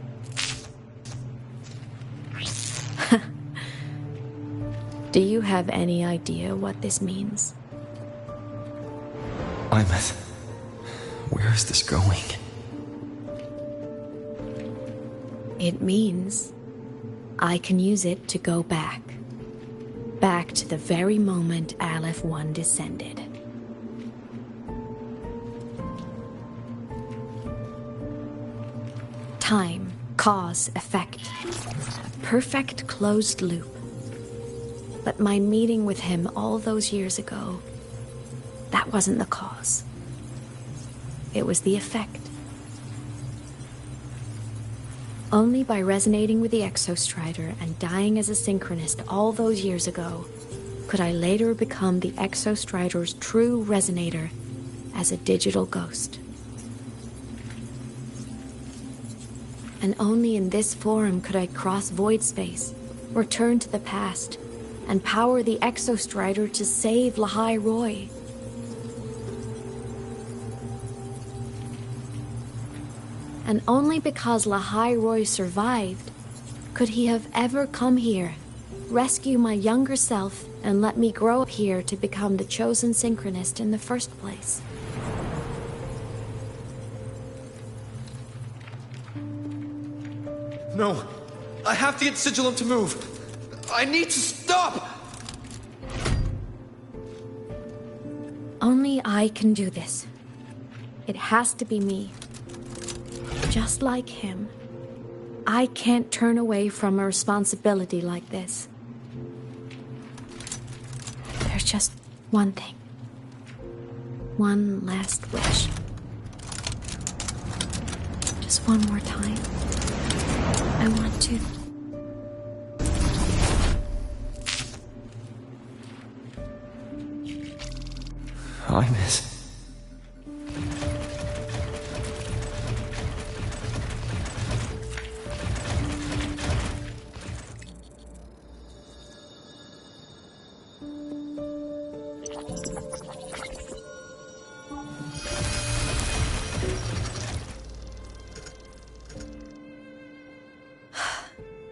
Do you have any idea what this means?
Imeth, where is this going?
It means I can use it to go back. Back to the very moment Aleph-1 descended. time, cause, effect. A perfect closed loop. But my meeting with him all those years ago, that wasn't the cause. It was the effect. Only by resonating with the Exostrider and dying as a synchronist all those years ago could I later become the Exostrider's true resonator as a digital ghost. And only in this form could I cross void space, return to the past, and power the Exostrider to save Lahai Roy. And only because Lahai Roy survived could he have ever come here, rescue my younger self, and let me grow up here to become the chosen synchronist in the first place.
No, I have to get Sigillum to move. I need to stop!
Only I can do this. It has to be me. Just like him, I can't turn away from a responsibility like this. There's just one thing. One last wish. Just one more time. I want to.
I miss.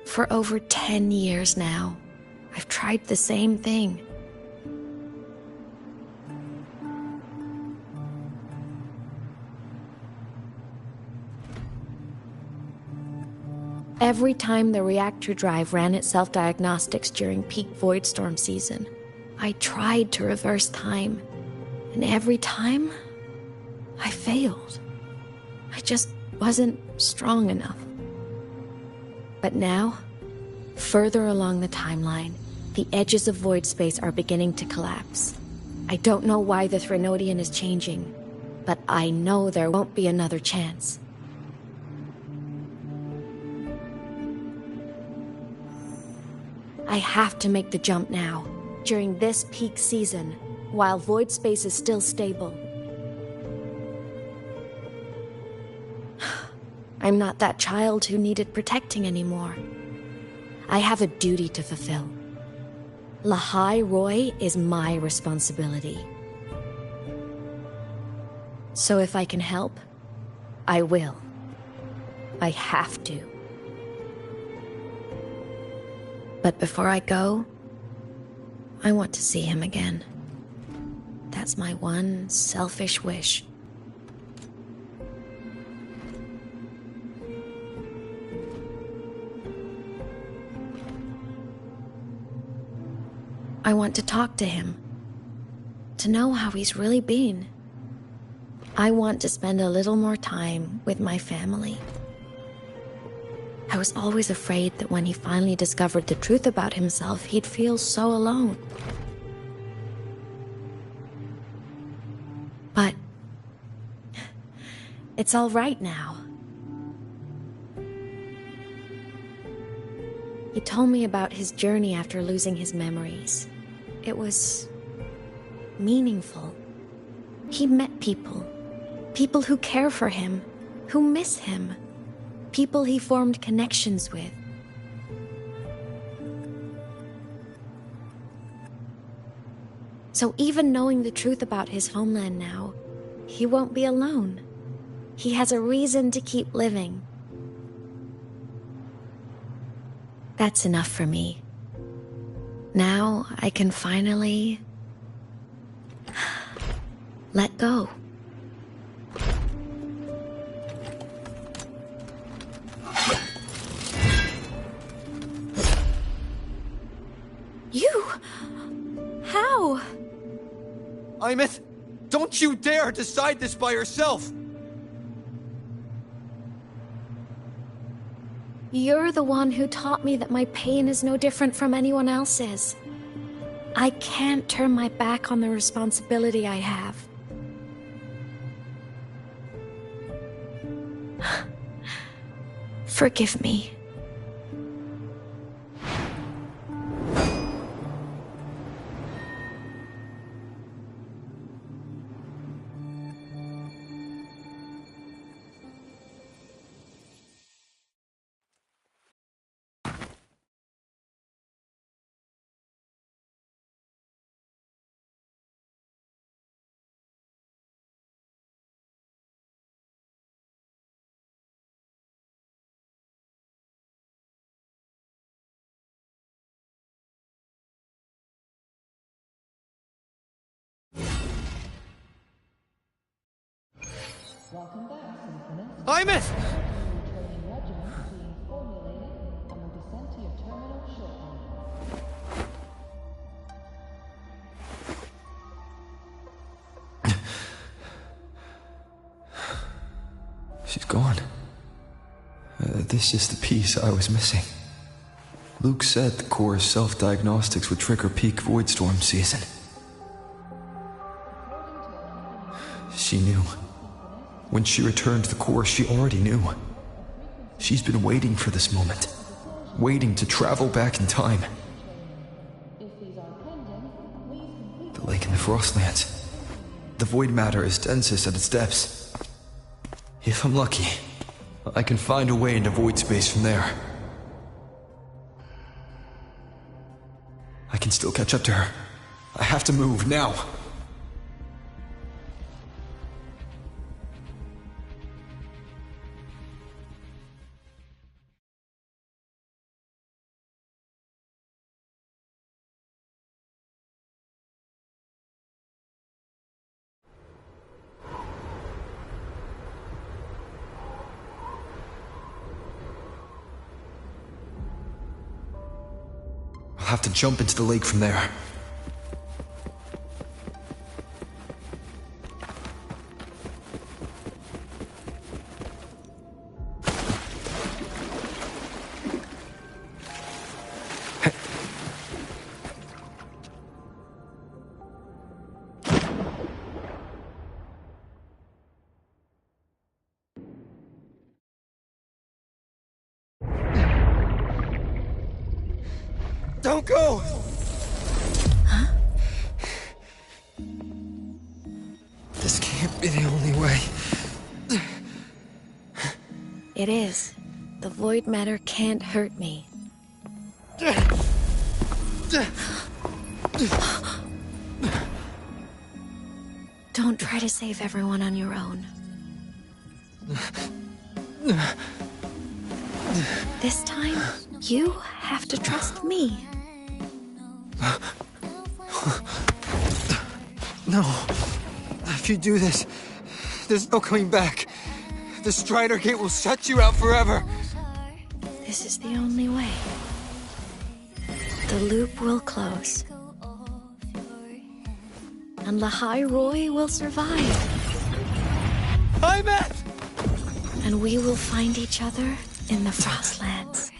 For over 10 years now, I've tried the same thing. Every time the reactor drive ran its self-diagnostics during peak Voidstorm season, I tried to reverse time, and every time, I failed. I just wasn't strong enough. But now, further along the timeline, the edges of void space are beginning to collapse. I don't know why the Threnodian is changing, but I know there won't be another chance. I have to make the jump now, during this peak season, while void space is still stable. I'm not that child who needed protecting anymore. I have a duty to fulfill. Lahai Roy is my responsibility. So if I can help, I will. I have to. But before I go, I want to see him again. That's my one selfish wish. I want to talk to him, to know how he's really been. I want to spend a little more time with my family. I was always afraid that when he finally discovered the truth about himself, he'd feel so alone. But it's all right now. He told me about his journey after losing his memories. It was meaningful. He met people. People who care for him, who miss him. People he formed connections with. So even knowing the truth about his homeland now, he won't be alone. He has a reason to keep living. That's enough for me. Now I can finally let go. You? How?
Imeth, don't you dare decide this by yourself!
You're the one who taught me that my pain is no different from anyone else's. I can't turn my back on the responsibility I have. Forgive me.
Hyman! She's gone. This is the piece I was missing. Luke said the Core's self-diagnostics would trigger peak Voidstorm season. She knew. When she returned to the Core, she already knew. She's been waiting for this moment. Waiting to travel back in time. The lake in the Frostlands. The void matter is densest at its depths. If I'm lucky, I can find a way into void space from there. I can still catch up to her. I have to move now. I'll have to jump into the lake from there. Don't go!
Huh?
This can't be the only way.
It is. The void matter can't hurt me. Don't try to save everyone on your own. This time, you have to trust me.
No. If you do this, there's no coming back. The Strider Gate will shut you out forever.
This is the only way. The loop will close. And Lahai Roy will survive.
Hyman!
And we will find each other in the Frostlands.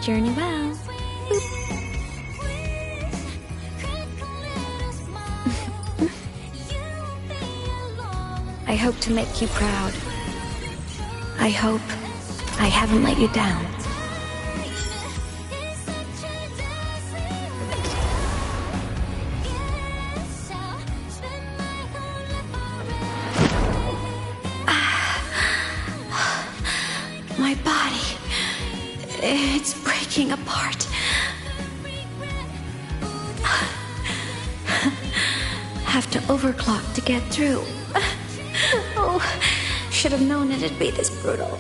Journey well. I hope to make you proud. I hope I haven't let you down. My body, it's breaking apart. Have to overclock to get through. Oh, should have known it'd be this brutal.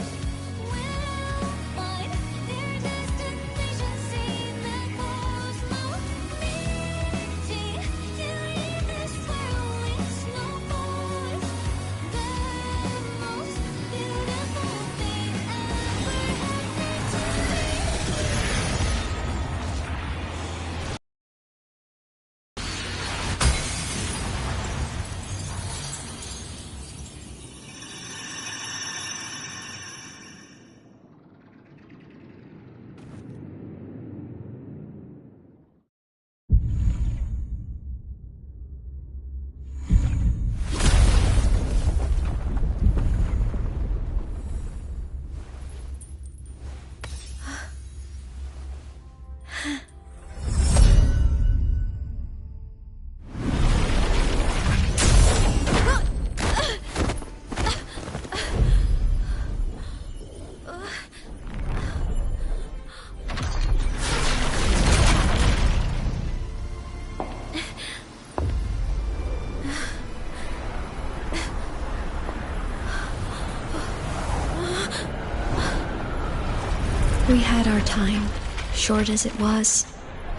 We had our time, short as it was,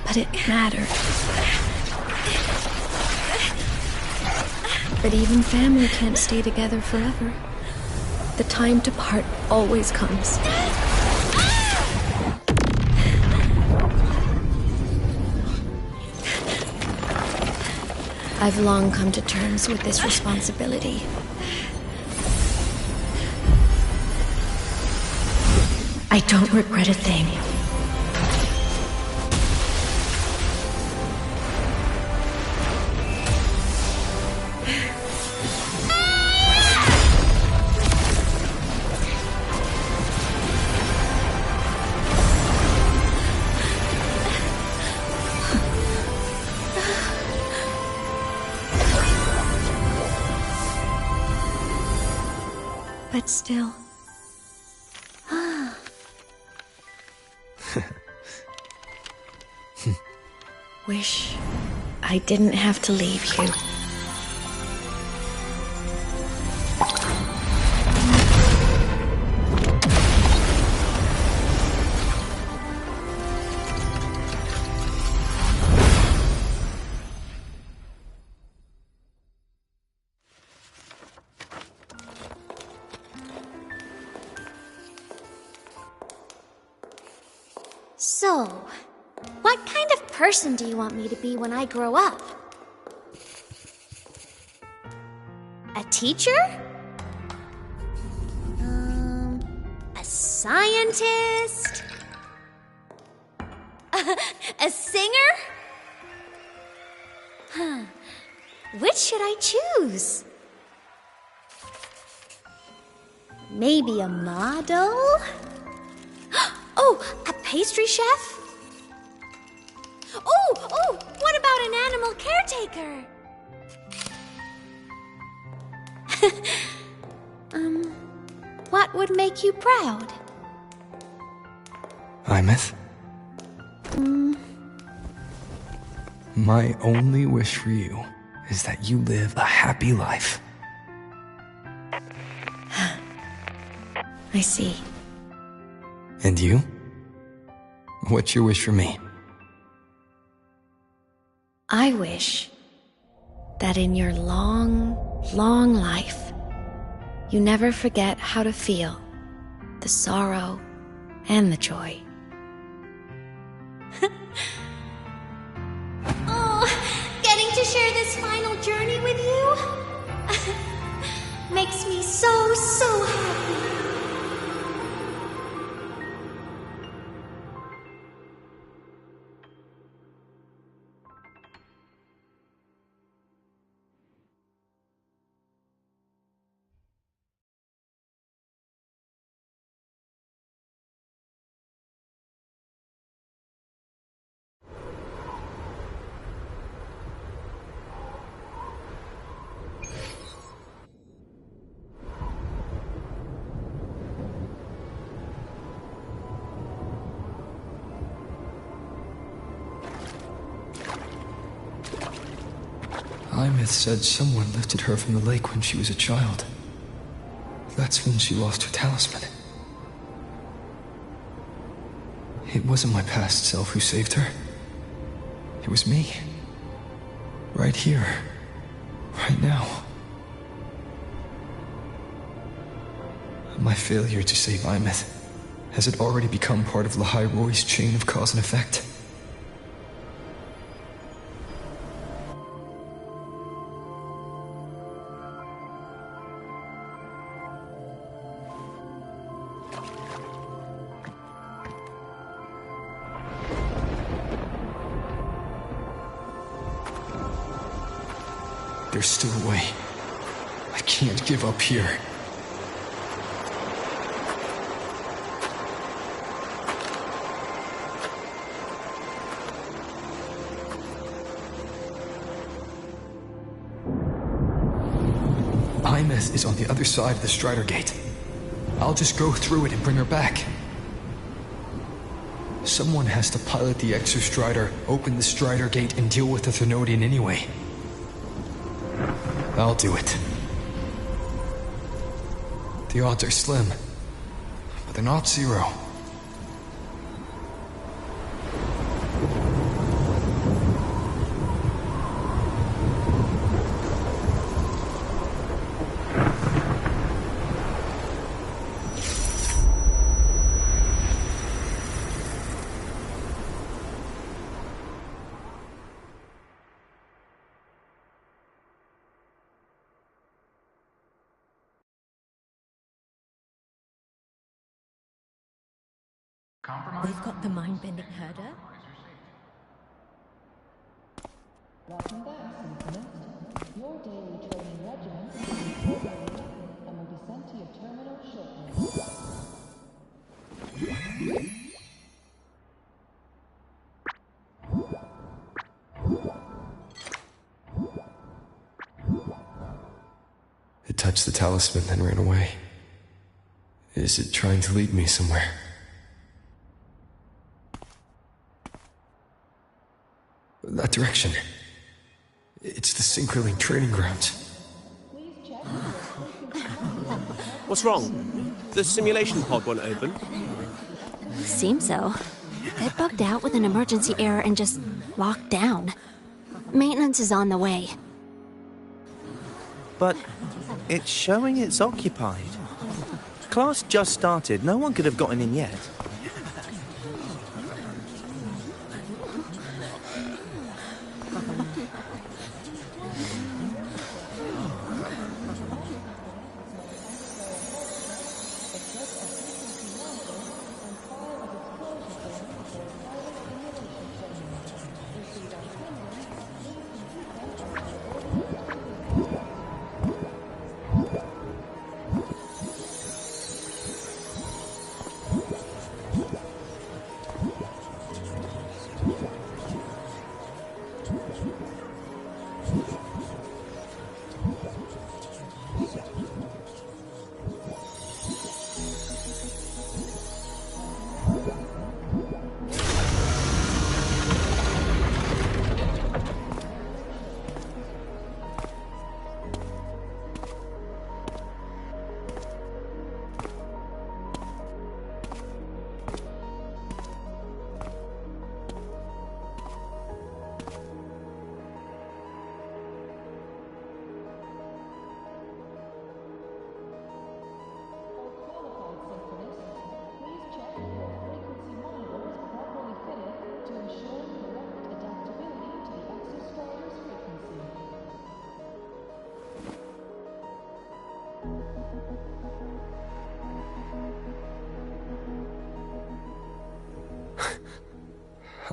but it mattered. But even family can't stay together forever. The time to part always comes. I've long come to terms with this responsibility. I don't regret a thing. But still... Wish I didn't have to leave you.
So, what kind of person do you want me to be when I grow up? A teacher? A scientist? A singer? Huh. Which should I choose? Maybe a model? Oh, a pastry chef? Oh, what about an animal caretaker? What would make you proud?
Imeth? My only wish for you is that you live a happy life.
I see.
And you? What's your wish for me?
I wish that in your long, long life, you never forget how to feel the sorrow and the joy.
Getting to share this final journey with you makes me so happy.
Imeth said someone lifted her from the lake when she was a child. That's when she lost her talisman. It wasn't my past self who saved her. It was me. Right here. Right now. My failure to save Imeth, has it already become part of Lahai Roy's chain of cause and effect? There's still a way. I can't give up here. Imeth is on the other side of the Strider Gate. I'll just go through it and bring her back. Someone has to pilot the Exostrider, open the Strider Gate, and deal with the Thenodian anyway. I'll do it. The odds are slim, but they're not zero.
They've got the mind-bending herder.
Welcome back, Synchronist. Your daily training regimen is incorporated and will be sent to your terminal shortly.
It touched the talisman, then ran away. Is it trying to lead me somewhere? That direction. It's the Synchroling training grounds.
What's wrong? The simulation pod won't open?
Seems so. It bugged out with an emergency error and just locked down. Maintenance is on the way.
But it's showing it's occupied. Class just started. No one could have gotten in yet.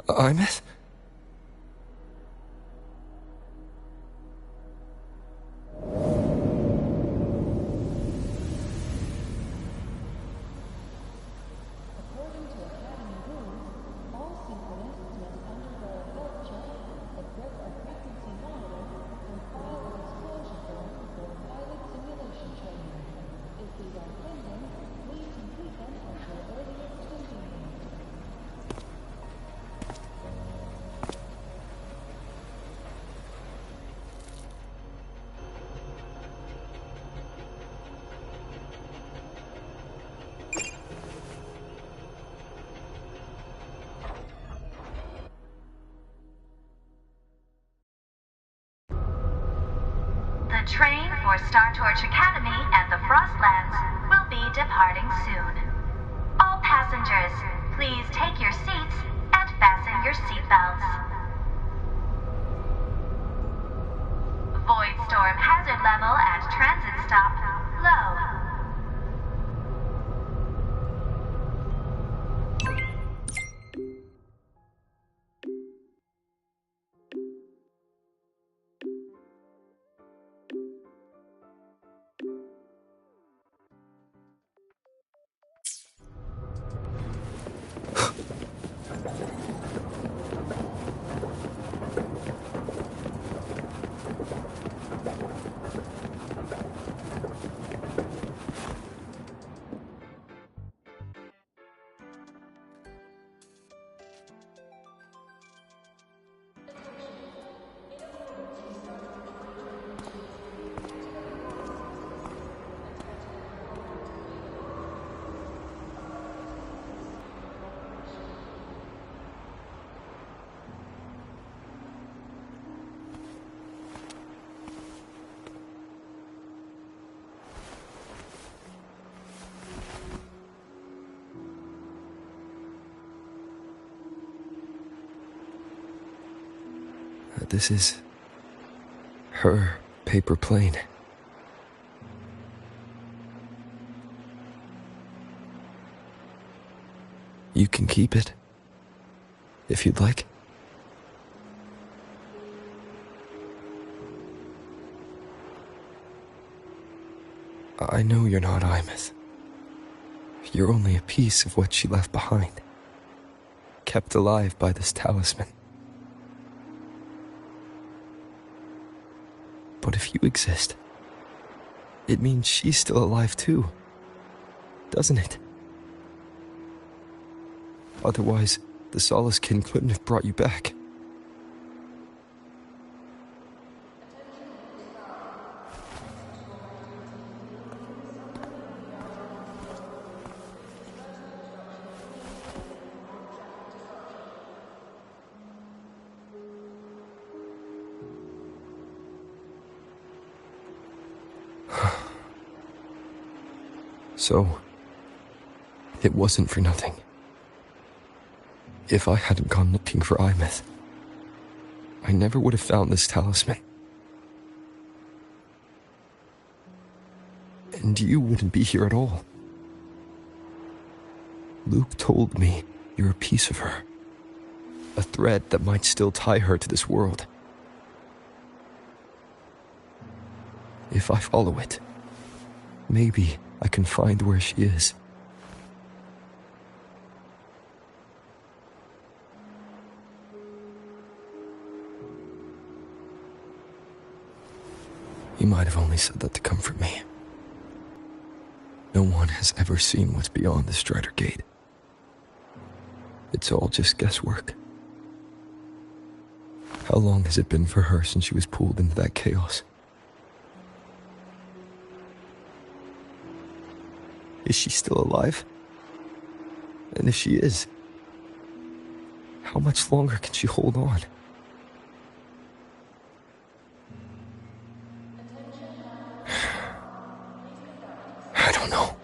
Imeth?
train for Star Torch Academy and the Frostlands will be departing soon. All passengers, please take your seats and fasten your seatbelts. Void storm hazard level at transit stop low.
This is her paper plane. You can keep it, if you'd like. I know you're not Imeth. You're only a piece of what she left behind, kept alive by this talisman. But if you exist, it means she's still alive too, doesn't it? Otherwise, the Solaskin couldn't have brought you back. So, it wasn't for nothing. If I hadn't gone looking for Imeth, I never would have found this talisman. And you wouldn't be here at all. Luke told me you're a piece of her. A thread that might still tie her to this world. If I follow it, maybe I can find where she is. You might have only said that to comfort me. No one has ever seen what's beyond the Strider Gate. It's all just guesswork. How long has it been for her since she was pulled into that chaos? Is she still alive? And if she is, how much longer can she hold on? I don't know.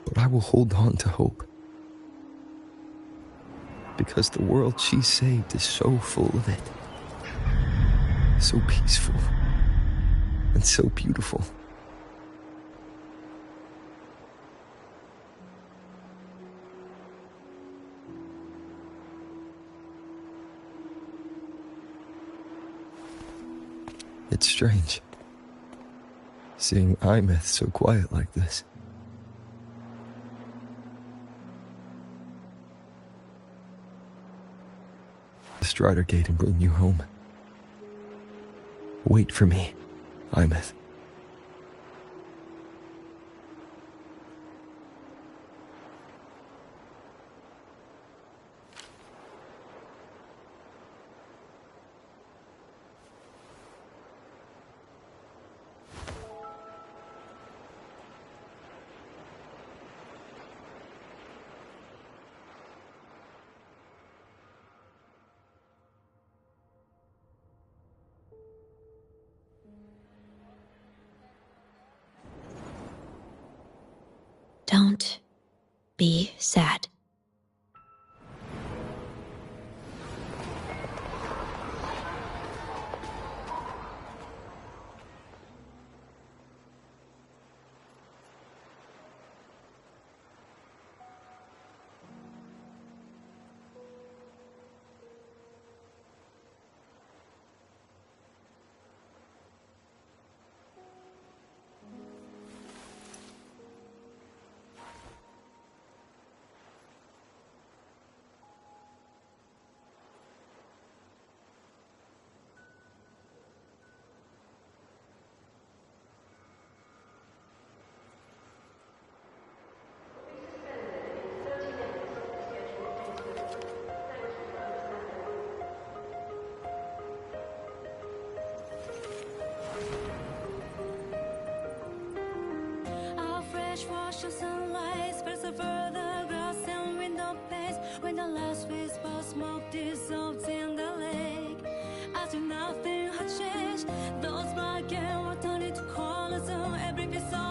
But I will hold on to hope. Because the world she saved is so full of it. So peaceful. And so beautiful. It's strange. Seeing Imeth so quiet like this. The Strider Gate and bring you home. Wait for me, Imeth.
Don't be sad.
Wash the sunlight, spreads over the grass and window panes. When the last whisper of smoke dissolves in the lake, as if nothing had changed, those black and were turning to colors on every piece of